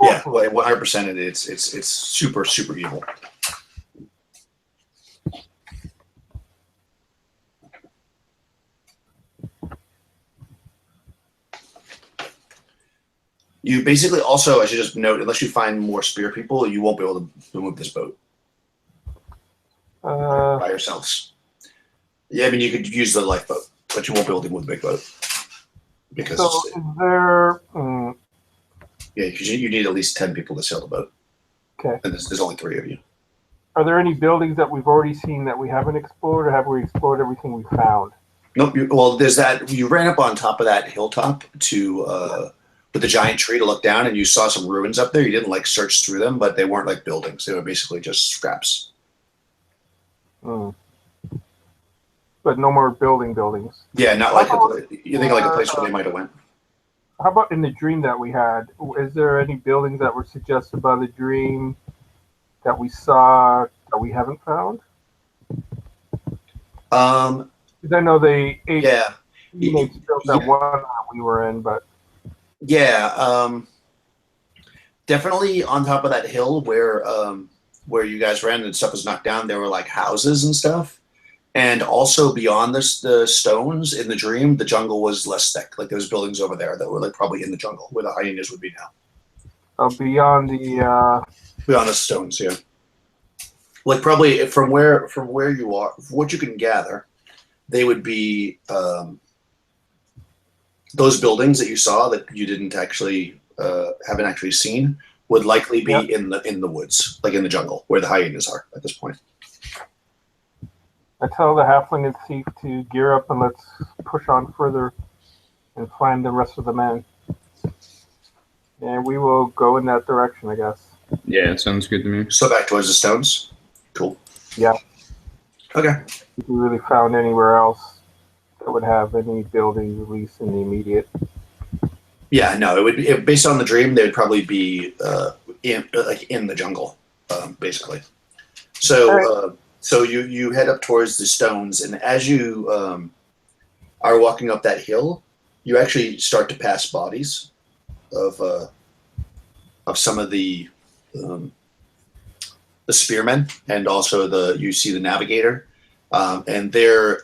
Yeah, well, 100%. It's super, super evil. You basically also, I should just note, unless you find more spear people, you won't be able to move this boat by yourselves. Yeah, I mean, you could use the lifeboat, but you won't be able to move the big boat. Because So is there? yeah, because you need at least 10 people to sail the boat. Okay. And there's only 3 of you. Are there any buildings that we've already seen that we haven't explored, or have we explored everything we found? Nope. Well, there's that. You ran up on top of that hilltop to with the giant tree to look down, and you saw some ruins up there. You didn't like search through them, but they weren't like buildings. They were basically just scraps. But no more buildings. Yeah, not like you think like a place where they might have went. How about in the dream that we had? Is there any buildings that were suggested by the dream that we saw that we haven't found? Because I know the 8 teammates built that one that we were in, but yeah, definitely on top of that hill where you guys ran and stuff was knocked down, there were like houses and stuff. And also beyond the stones in the dream, the jungle was less thick. Like there was buildings over there that were like probably in the jungle where the hyenas would be now. Beyond the stones, yeah. Like probably from where you are, from what you can gather, they would be those buildings that you saw that you didn't actually haven't actually seen would likely be in the woods, like in the jungle where the hyenas are at this point. I tell the halfling and thief to gear up and let's push on further and find the rest of the men. And we will go in that direction, I guess. Yeah, it sounds good to me. So back towards the stones. Cool. Yeah. Okay. If we really found anywhere else that would have any buildings, at least in the immediate. Yeah, no, it would be based on the dream. They would probably be in the jungle, basically. So. So you head up towards the stones, and as you are walking up that hill, you actually start to pass bodies of some of the spearmen, and also you see the navigator, and they're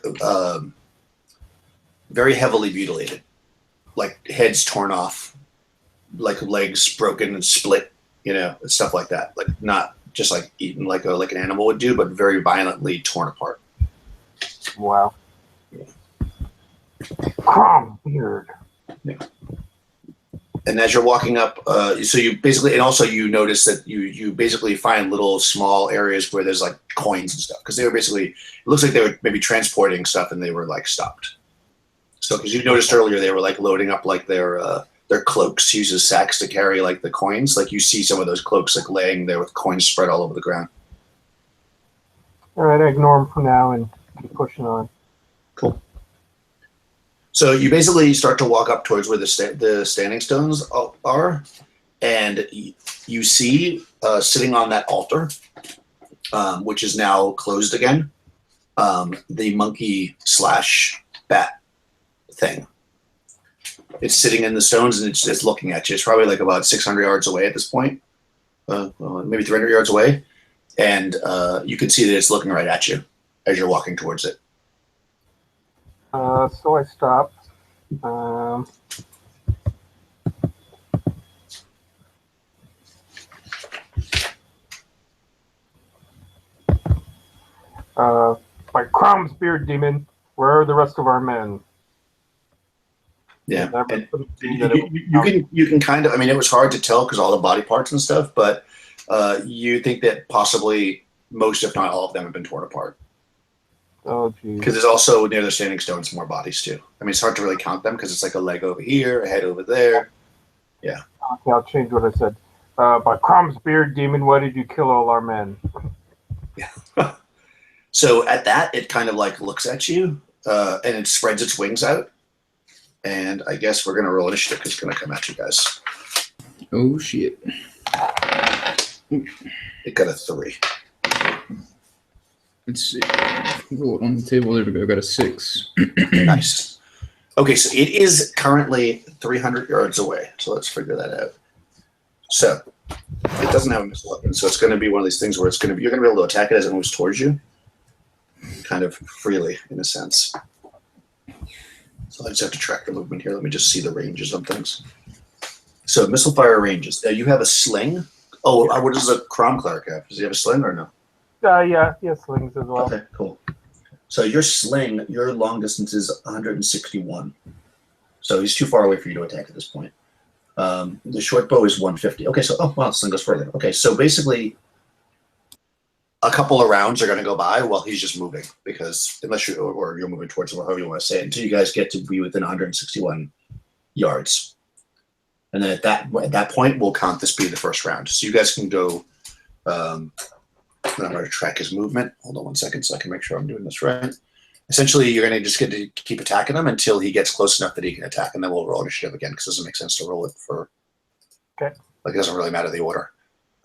very heavily mutilated, like heads torn off, like legs broken and split, stuff like that. Like not just like eaten like an animal would do, but very violently torn apart. Wow. Crom beard. Yeah. And as you're walking up, so you basically, and also you notice that you basically find little small areas where there's like coins and stuff, because they were basically, it looks like they were maybe transporting stuff and they were like stopped. So because you noticed earlier they were like loading up like their cloaks, uses sacks to carry like the coins. Like you see some of those cloaks like laying there with coins spread all over the ground. All right, I ignore them for now and keep pushing on. Cool. So you basically start to walk up towards where the standing stones are, and you see sitting on that altar, which is now closed again, the monkey / bat thing. It's sitting in the stones and it's looking at you. It's probably like about 600 yards away at this point, maybe 300 yards away, and you can see that it's looking right at you as you're walking towards it. So I stop. By crumbs, beard demon, where are the rest of our men? Yeah, And you can kind of. I mean, it was hard to tell because all the body parts and stuff, but you think that possibly most, if not all of them, have been torn apart. Oh, geez. Because there's also near the standing stones more bodies too. I mean, it's hard to really count them because it's like a leg over here, a head over there. Yeah. Okay, I'll change what I said. By crumbs, beard demon, why did you kill all our men? Yeah. So at that, it kind of like looks at you and it spreads its wings out. And I guess we're going to roll initiative because it's going to come at you guys. Oh, shit. It got a 3. Let's see. Roll it on the table. There we go. I got a 6. Nice. Okay, so it is currently 300 yards away. So let's figure that out. So it doesn't have a missile weapon, so it's going to be one of these things where it's going to be, you're going to be able to attack it as it moves towards you, kind of freely in a sense. So I just have to track the movement here. Let me just see the ranges on things. So missile fire ranges. You have a sling. Oh, what does a Crom cleric have? Does he have a sling or no? Yeah, slings as well. Okay, cool. So your sling, your long distance is 161. So he's too far away for you to attack at this point. The short bow is 150. Okay, so the sling goes further. Okay, so basically a couple of rounds are going to go by while he's just moving, because unless you're moving towards him, or however you want to say it, until you guys get to be within 161 yards. And then at that point, we'll count this being the first round. So you guys can go. I'm going to track his movement. Hold on one second so I can make sure I'm doing this right. Essentially, you're going to just get to keep attacking him until he gets close enough that he can attack, and then we'll roll initiative again because it doesn't make sense to roll it for. Okay. Like, it doesn't really matter the order.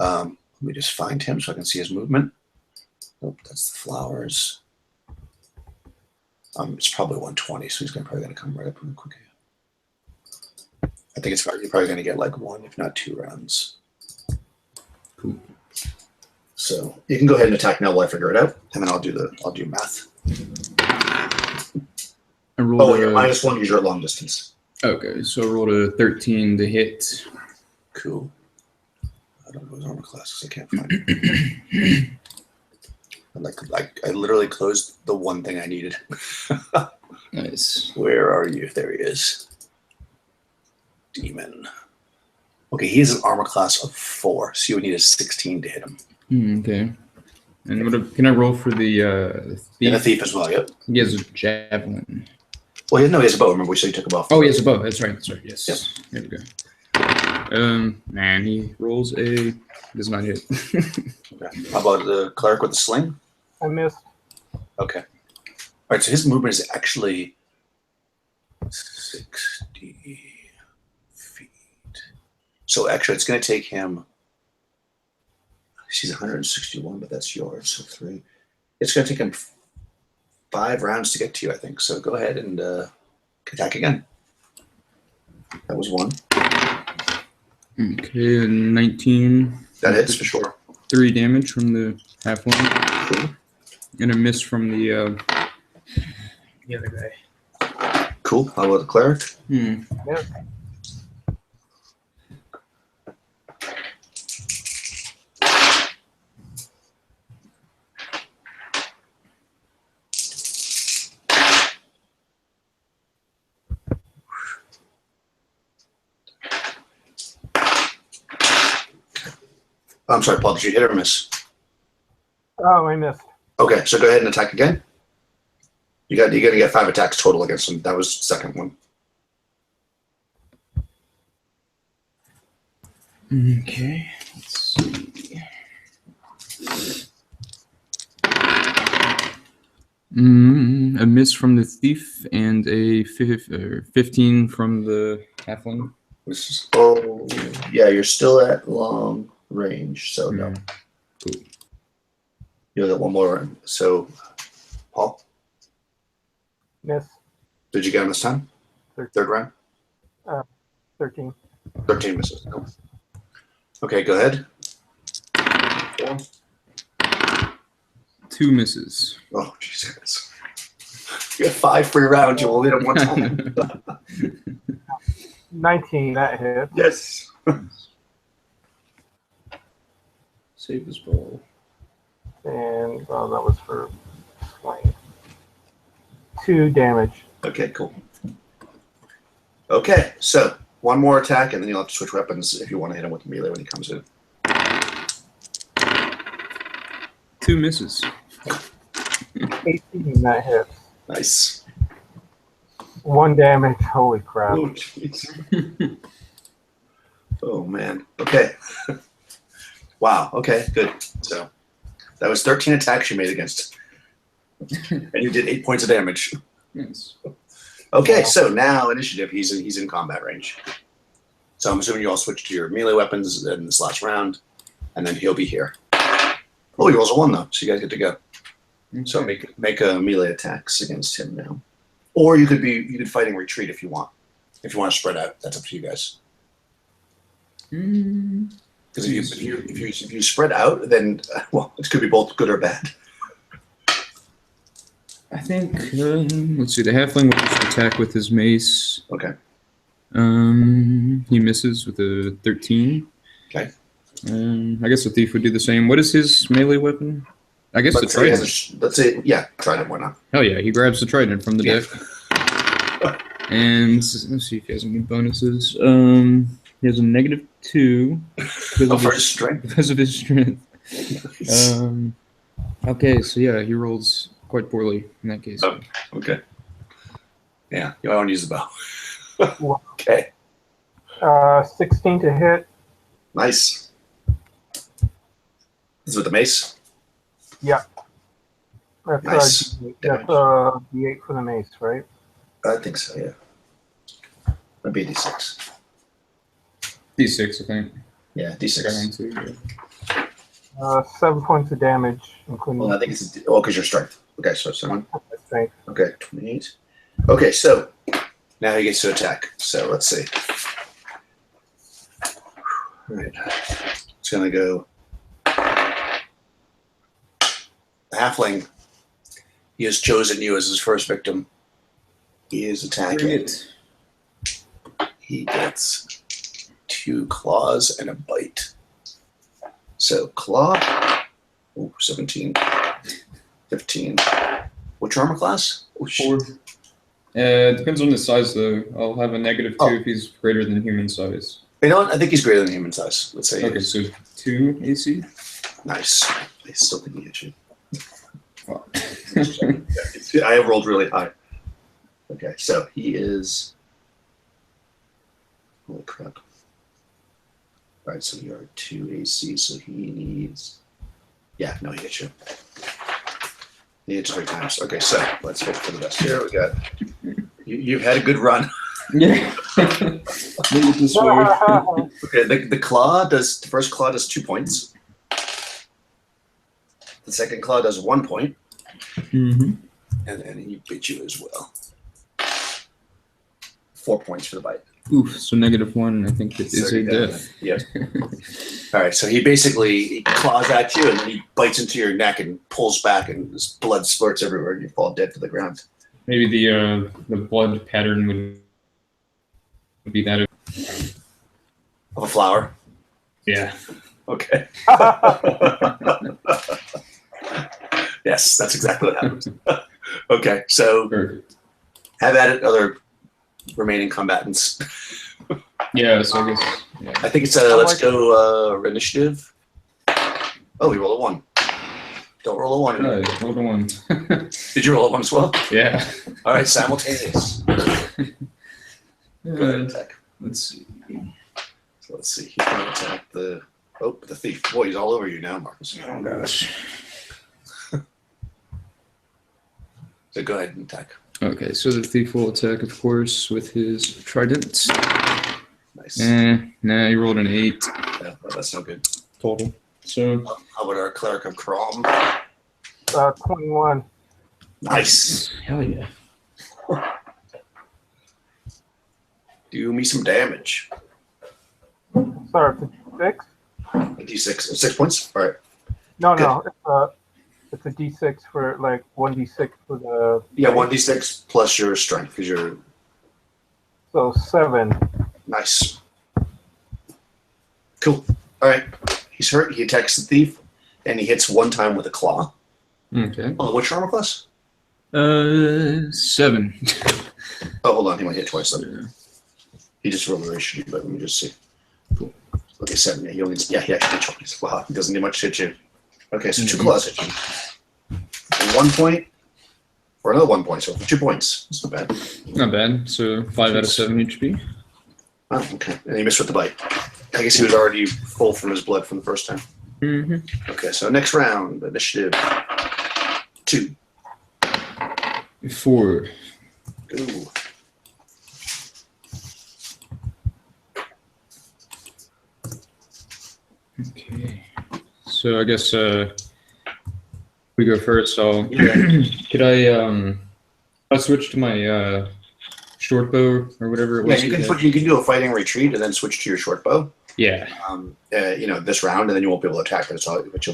Let me just find him so I can see his movement. Oh, that's the flowers. It's probably 120, so he's probably going to come right up real quick. I think you're probably going to get like 1, if not 2 rounds. Cool. So you can go ahead and attack now while I figure it out, and then I'll do math. I rolled you're -1 because you're at long distance. Okay, so I rolled a 13 to hit. Cool. I don't know his armor class because I can't find it. I literally closed the one thing I needed. Nice. Where are you? There he is. Demon. Okay, he has an armor class of 4, so you would need a 16 to hit him. Okay. And can I roll for the thief? And a thief as well, yep. He has a javelin. Well, he has a bow. Remember, we said you took a bow. Oh, he has a bow. That's right. Yes. Yep. There we go. Man, he rolls does not hit. Okay. How about the cleric with the sling? I missed. Okay. All right, so his movement is actually 60 feet. So actually, it's going to take him. He's 161, but that's yours, so 3. It's going to take him 5 rounds to get to you, I think. So go ahead and attack again. That was 1. Okay, 19. That hits for sure. 3 damage from the halfling. Cool. And a miss from the other guy. Cool. How about the cleric? Yeah. I'm sorry, Paul, did you hit or miss? Oh, I missed. Okay, so go ahead and attack again. You're gonna get 5 attacks total against him. That was the second one. Okay. Let's see. A miss from the thief and a 15 from the halfling. Oh, yeah, you're still at long range, so no. Cool. You'll get one more. So, Paul, Miss. did you get him this time? Third round? 13. 13 misses. Cool. Okay, go ahead. 4. 2 misses. Oh, Jesus. You have 5 free rounds. You will hit him one time. 19, that hit. Yes. Save his ball. And that was for slaying. 2 damage. Okay, cool. Okay, so one more attack, and then you'll have to switch weapons if you want to hit him with melee when he comes in. 2 misses. 18, that hits. Nice. 1 damage. Holy crap. Oh, jeez. Oh, man. Okay. Wow. Okay, good. So that was 13 attacks you made against him. And you did 8 points of damage. Yes. Okay, so now initiative. He's in combat range. So I'm assuming you all switch to your melee weapons in this last round, and then he'll be here. Oh, he rolls a 1 though, so you guys get to go. So make a melee attacks against him now, or you could fight in retreat if you want. If you want to spread out, that's up to you guys. Because if you spread out, then well, it could be both good or bad. I think, let's see, the halfling will just attack with his mace. Okay. He misses with a 13. Okay. I guess the thief would do the same. What is his melee weapon? I guess the trident. Let's say, yeah, trident, why not? Hell yeah, he grabs the trident from the deck. And let's see if he has any bonuses. He has a -2 because of his strength. Nice. Okay, so yeah, he rolls quite poorly in that case. Oh, okay. Yeah, you don't use the bow. Okay. 16 to hit. Nice. This is with the mace? Yeah. That's Nice. that's D8 for the mace, right? I think so, yeah. Maybe a D6. D6, I think. Yeah, D6. 7 points of damage, including. Well, I think it's because you're strength. Okay, so 7. Strength. Okay, 28. Okay, so now he gets to attack. So let's see. All right. It's going to go. The halfling, he has chosen you as his first victim. He is attacking. He gets 2 claws and a bite. So claw, 17, 15. What's your armor class? 4. Depends on the size, though. I'll have a -2 if he's greater than human size. You know what? I think he's greater than human size. Let's say. Okay, so 2 AC. Nice. I still think he hit you. Wow. I have rolled really high. Okay, so he is. Holy crap. All right, so you are 2 AC, so he needs. Yeah, no, he hits you. He hits 3 times. Okay, so let's hope for the best here. We got. You've had a good run. Yeah. Maybe this way. Okay, the claw does. The first claw does 2 points. The second claw does 1 point. Mm-hmm. And then he bit you as well. 4 points for the bite. Oof, so -1, I think it is a death. Yep. All right, so he basically claws at you and then he bites into your neck and pulls back and his blood splurts everywhere and you fall dead to the ground. Maybe the blood pattern would be that Of a flower? Yeah. Okay. Yes, that's exactly what happens. Okay, so Perfect. have at it, other remaining combatants. Yeah, so I guess. Yeah. I think it's let's go initiative. Oh, he rolled a 1. Don't roll a 1. I rolled a 1. Did you roll a 1 as well? Yeah. All right, simultaneous. Go ahead, attack. Let's see. So let's see. He's going to attack the thief. Boy, he's all over you now, Marcus. Oh gosh. So go ahead and attack. Okay, so the thief will attack, of course, with his trident. Nice. Nah, he rolled an 8 Yeah, well, that's no good. total. So How about our cleric of Crom? 21. Nice. hell yeah. Do me some damage. Sorry, it's a 6? A D6. 6 points? All right. No, it's a D6 for like 1D6 for the. Yeah, 1D6 plus your strength because you're So 7. nice. Cool. All right. He's hurt. He attacks the thief, and he hits 1 time with a claw. Okay. Oh, what's your armor class? 7. Oh, hold on. He might hit twice. Then. Yeah. He just rolled a very shitty, but let me just see. Cool. Okay, 7. Yeah, he actually hit twice. Wow, he doesn't need much to hit you. Okay, so 2 claws hit you. And 1 point, or another 1 point. So 2 points. That's not bad. Not bad. So 5 out of 7 HP. Oh, okay. And he missed with the bite. I guess he was already full from his blood from the first time. Mm-hmm. Okay, so next round, initiative 2. 4. Ooh. Okay. So I guess we go first. So Yeah. could I switch to my short bow or whatever it Yeah, was? you can do a fighting retreat and then switch to your short bow. Yeah. This round, and then you won't be able to attack, but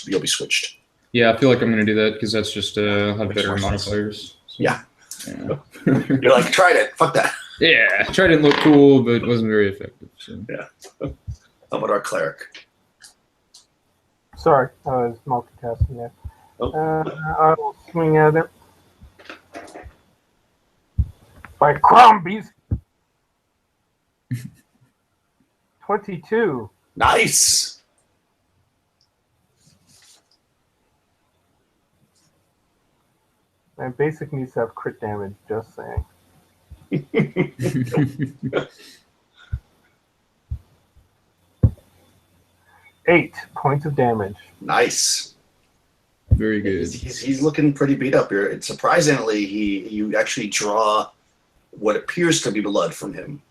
you'll be switched. Yeah, I feel like I'm gonna do that because that's just have Makes better more sense. modifiers. So, Yeah. Yeah. You're like, tried it. Fuck that. Yeah. Tried to look cool, but wasn't very effective. So. How about our cleric? Sorry, I was multitasking there. Oh. I will swing at it. By Crombies. 22. Nice. And basic needs to have crit damage, just saying. 8 points of damage. Nice. Very good. He's looking pretty beat up here. And surprisingly, you actually draw what appears to be blood from him,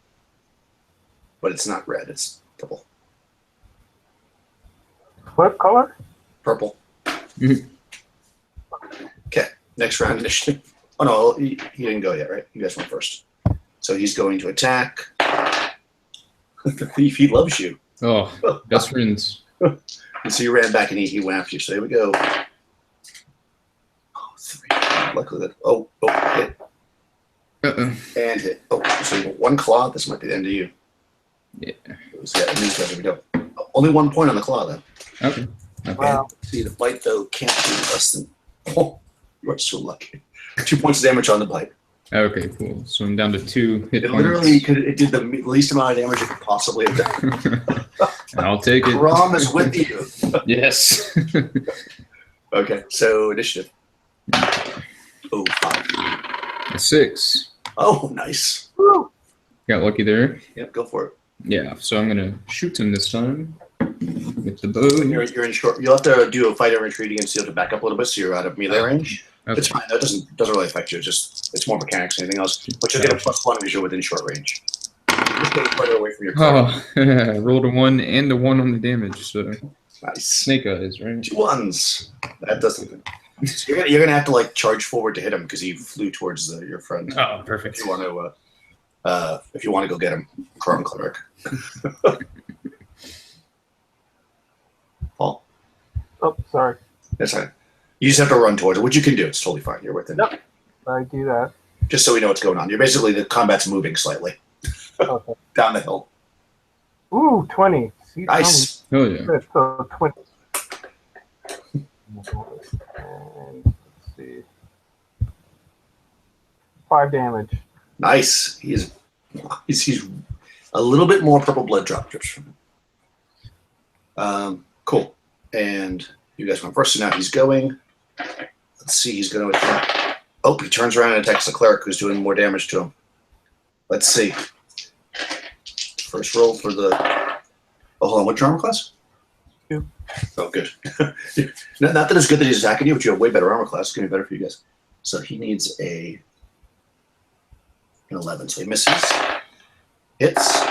but it's not red. It's purple. What color? Purple. Mhm. Okay. Next round initiative. Oh no, he didn't go yet, right? You guys went first. So he's going to attack. The thief. He loves you. Oh, best friends. And so you ran back and he went after you. So here we go. Oh, 3. Luckily that. Oh, hit. And hit. Oh, so you got 1 claw. This might be the end of you. Yeah. Here we go. Only 1 point on the claw, though. Okay. Wow. See, the bite, though, can't do less than. Oh, you are so lucky. 2 points of damage on the bite. Okay, cool. So I'm down to 2 hit It points. literally it did the least amount of damage it could possibly have done. I'll take it. Rom is with you. Yes. Okay, so initiative. Oh, 5. A 6. Oh, nice. Woo! Got lucky there. Yep, go for it. Yeah, so I'm gonna shoot him this time with the You're bow. in short. You'll have to do a fight and retreat against you have to back up a little bit so you're out of melee range. Okay. It's fine. That doesn't really affect you. It's more mechanics than anything else. But you'll get a +1 because you're within short range. Just getting further away from your target. Oh, rolled a 1 and a 1 on the damage. So Nice. snake eyes, right? 2 1s. That does something. So you're gonna have to like charge forward to hit him because he flew towards your friend. Oh, perfect. If you want to go get him, Chrome Cleric. Paul, Oh, sorry. that's fine. You just have to run towards it, which you can do. It's totally fine. You're within. Yep. I do that. Just so we know what's going on. You're basically the combat's moving slightly Okay. down the hill. Ooh, 20. See, Nice. Oh yeah. Good. So 20. And let's see. 5 damage. Nice. He's a little bit more purple blood drips from him. Cool. and you guys went first. So now he's going. Let's see. He's going to attack. Oh, he turns around and attacks the cleric, who's doing more damage to him. Let's see. First roll for the. Oh, hold on. What's your armor class? 2. Oh, good. Not that it's good that he's attacking you, but you have way better armor class. It's going to be better for you guys. So he needs an 11. So he misses. Hits.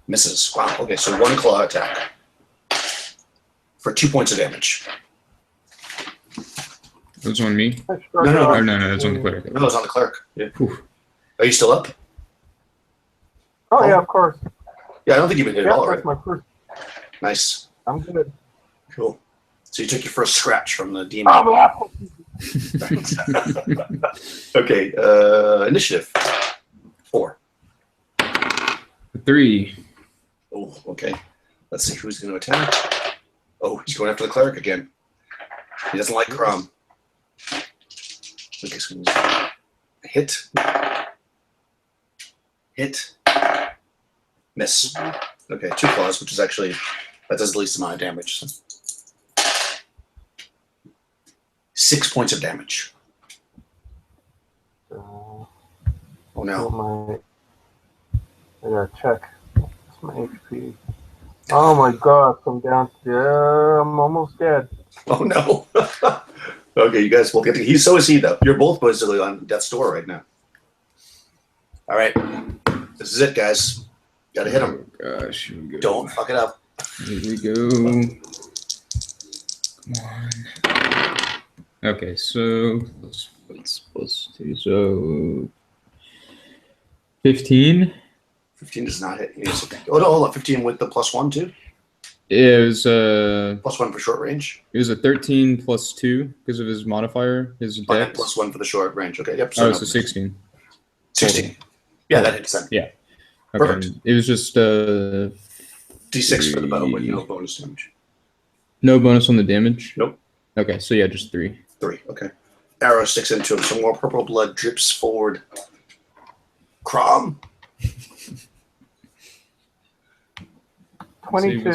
Misses. Wow. Okay, so 1 claw attack for 2 points of damage. That's on me. No, That's on the cleric. No, it's on the cleric. Yeah. Whew. Are you still up? Oh, yeah, of course. Yeah, I don't think you've been hit at all, right? That's my first. Nice. I'm good. Cool. So you took your first scratch from the demon. Oh, Okay, initiative. 4. 3. Oh, okay. Let's see who's going to attack. Oh, he's going after the cleric again. He doesn't like Crumb. Okay, so hit. Hit. Miss. Okay, 2 claws, which is actually, that does the least amount of damage. So. 6 points of damage. Oh no. I gotta check. What's my HP? Oh my god, I'm down. Yeah, I'm almost dead. Oh no. Okay, you guys will get to. So is he, though. You're both basically on death's door right now. All right. This is it, guys. Gotta hit him. Oh, gosh, here we go. Don't fuck it up. Here we go. Come on. Okay, so plus 2, so 15. 15 does not hit. Oh no, hold on. 15 with the +1 too. It was +1 for short range. It was a 13 plus 2 because of his modifier, his dex. +1 for the short range. Okay, yep. So it's a 16. 16. Yeah, that hits then. Yeah. Okay. Perfect. It was just D6 for the bow, but no bonus damage. No bonus on the damage? Nope. Okay, so yeah, just 3. 3. Okay. Arrow sticks into him. Some more purple blood drips forward. Crom. 22.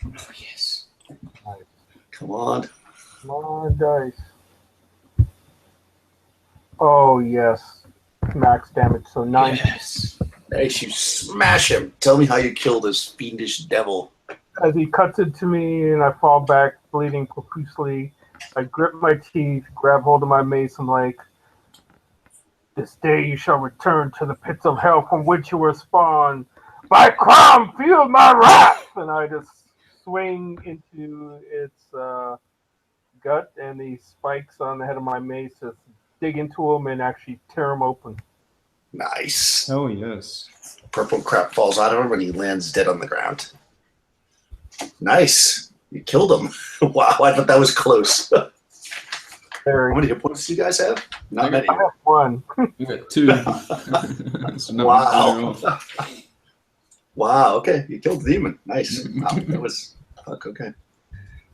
Oh, yes. Come on. Come on, dice. Oh, yes. Max damage, so 9. Yes. Nice, you smash him. Tell me how you kill this fiendish devil. As he cuts into me and I fall back, bleeding profusely, I grip my teeth, grab hold of my mace, and like, this day you shall return to the pits of hell from which you were spawned. By Crom, feel my wrath! And I just swing into its gut, and the spikes on the head of my mace just dig into him and actually tear him open. Nice. Oh, yes. Purple crap falls out of him and he lands dead on the ground. Nice. You killed him. Wow, I thought that was close. How many hit points do you guys have? Not many. I have 1. You got 2. So no, Wow. Wow, okay. You killed the demon. Nice. Wow, that was fuck, okay.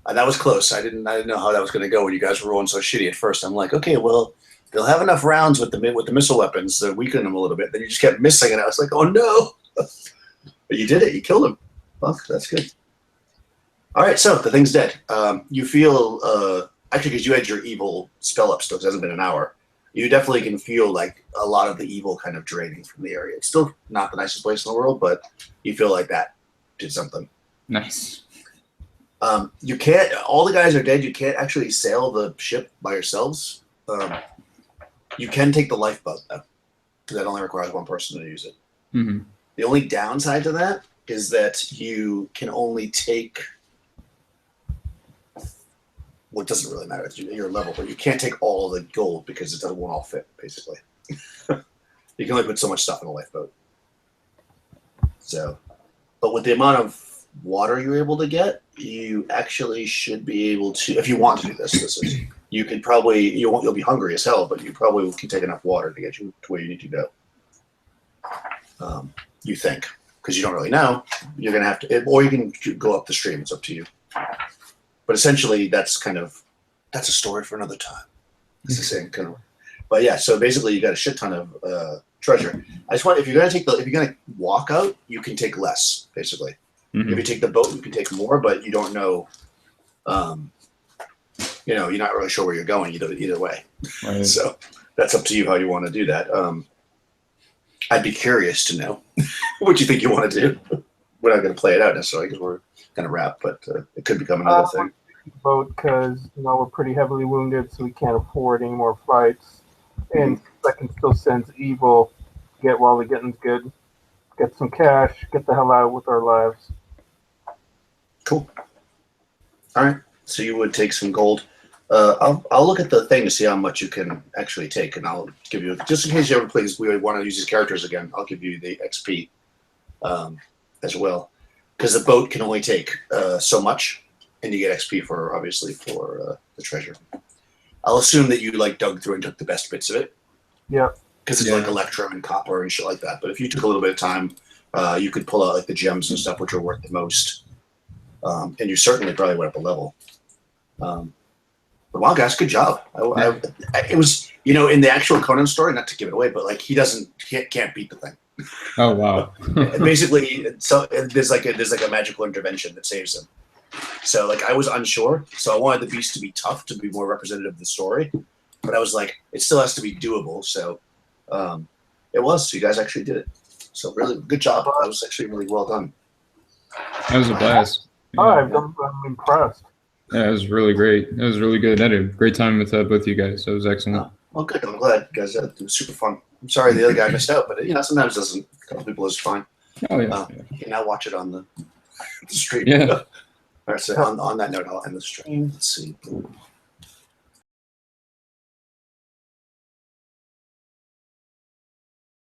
That was close. I didn't know how that was gonna go when you guys were rolling so shitty at first. I'm like, okay, well, they'll have enough rounds with the missile weapons to weaken them a little bit. Then you just kept missing, and I was like, oh no! But you did it. You killed him. Fuck, that's good. All right, so the thing's dead. You feel actually because you had your evil spell up still. 'Cause it hasn't been an hour. You definitely can feel like a lot of the evil kind of draining from the area. It's still not the nicest place in the world, but you feel like that did something. Nice. You can't. All the guys are dead. You can't actually sail the ship by yourselves. You can take the lifeboat though, because that only requires 1 person to use it. Mm-hmm. The only downside to that is that you can only take. Well, it doesn't really matter. It's your level, but you can't take all the gold because it won't all fit, basically. You can only put so much stuff in a lifeboat. So, but with the amount of water you're able to get, you actually should be able to, if you want to do this, you could probably, you'll be hungry as hell, but you probably can take enough water to get you to where you need to go. You think, because you don't really know. You're going to have to, or you can go up the stream. It's up to you. But essentially, that's a story for another time. It's the same kind of. But yeah, so basically, you got a shit ton of treasure. I just want, if you're gonna walk out, you can take less. Basically, if you take the boat, you can take more, but you don't know you know, you're not really sure where you're going either way. Right. So that's up to you how you want to do that. I'd be curious to know what you think you want to do. We're not going to play it out necessarily because we're going to wrap, but it could become another thing. Boat because we're pretty heavily wounded, so we can't afford any more fights. And second still sends evil. Get while the getting's good. Get some cash. Get the hell out with our lives. Cool. All right. So you would take some gold. I'll look at the thing to see how much you can actually take, and I'll give you, just in case you ever please we want to use these characters again, I'll give you the XP as well, because the boat can only take so much, and you get XP for obviously for the treasure. I'll assume that you like dug through and took the best bits of it. Yeah. Because it's like electrum and copper and shit like that. But if you took a little bit of time, you could pull out like the gems and stuff which are worth the most. And you certainly probably went up a level. But wow, guys, good job. It was, you know, in the actual Conan story, not to give it away, but like he can't beat the thing. Oh wow. Basically, so there's like a magical intervention that saves him. So like I was unsure, so I wanted the beast to be tough to be more representative of the story, but I was like, it still has to be doable. So it was. So you guys actually did it. So really good job. That was actually really well done. That was a blast. I'm impressed. Yeah, it was really great. It was really good. I had a great time with both of you guys. That was excellent. Well, good. I'm glad you guys. It was super fun. I'm sorry the other guy missed out, but you know sometimes it doesn't. A couple people is fine. Oh yeah. You can now watch it on the stream. Yeah. All right. So on that note, I'll end the stream. Let's see.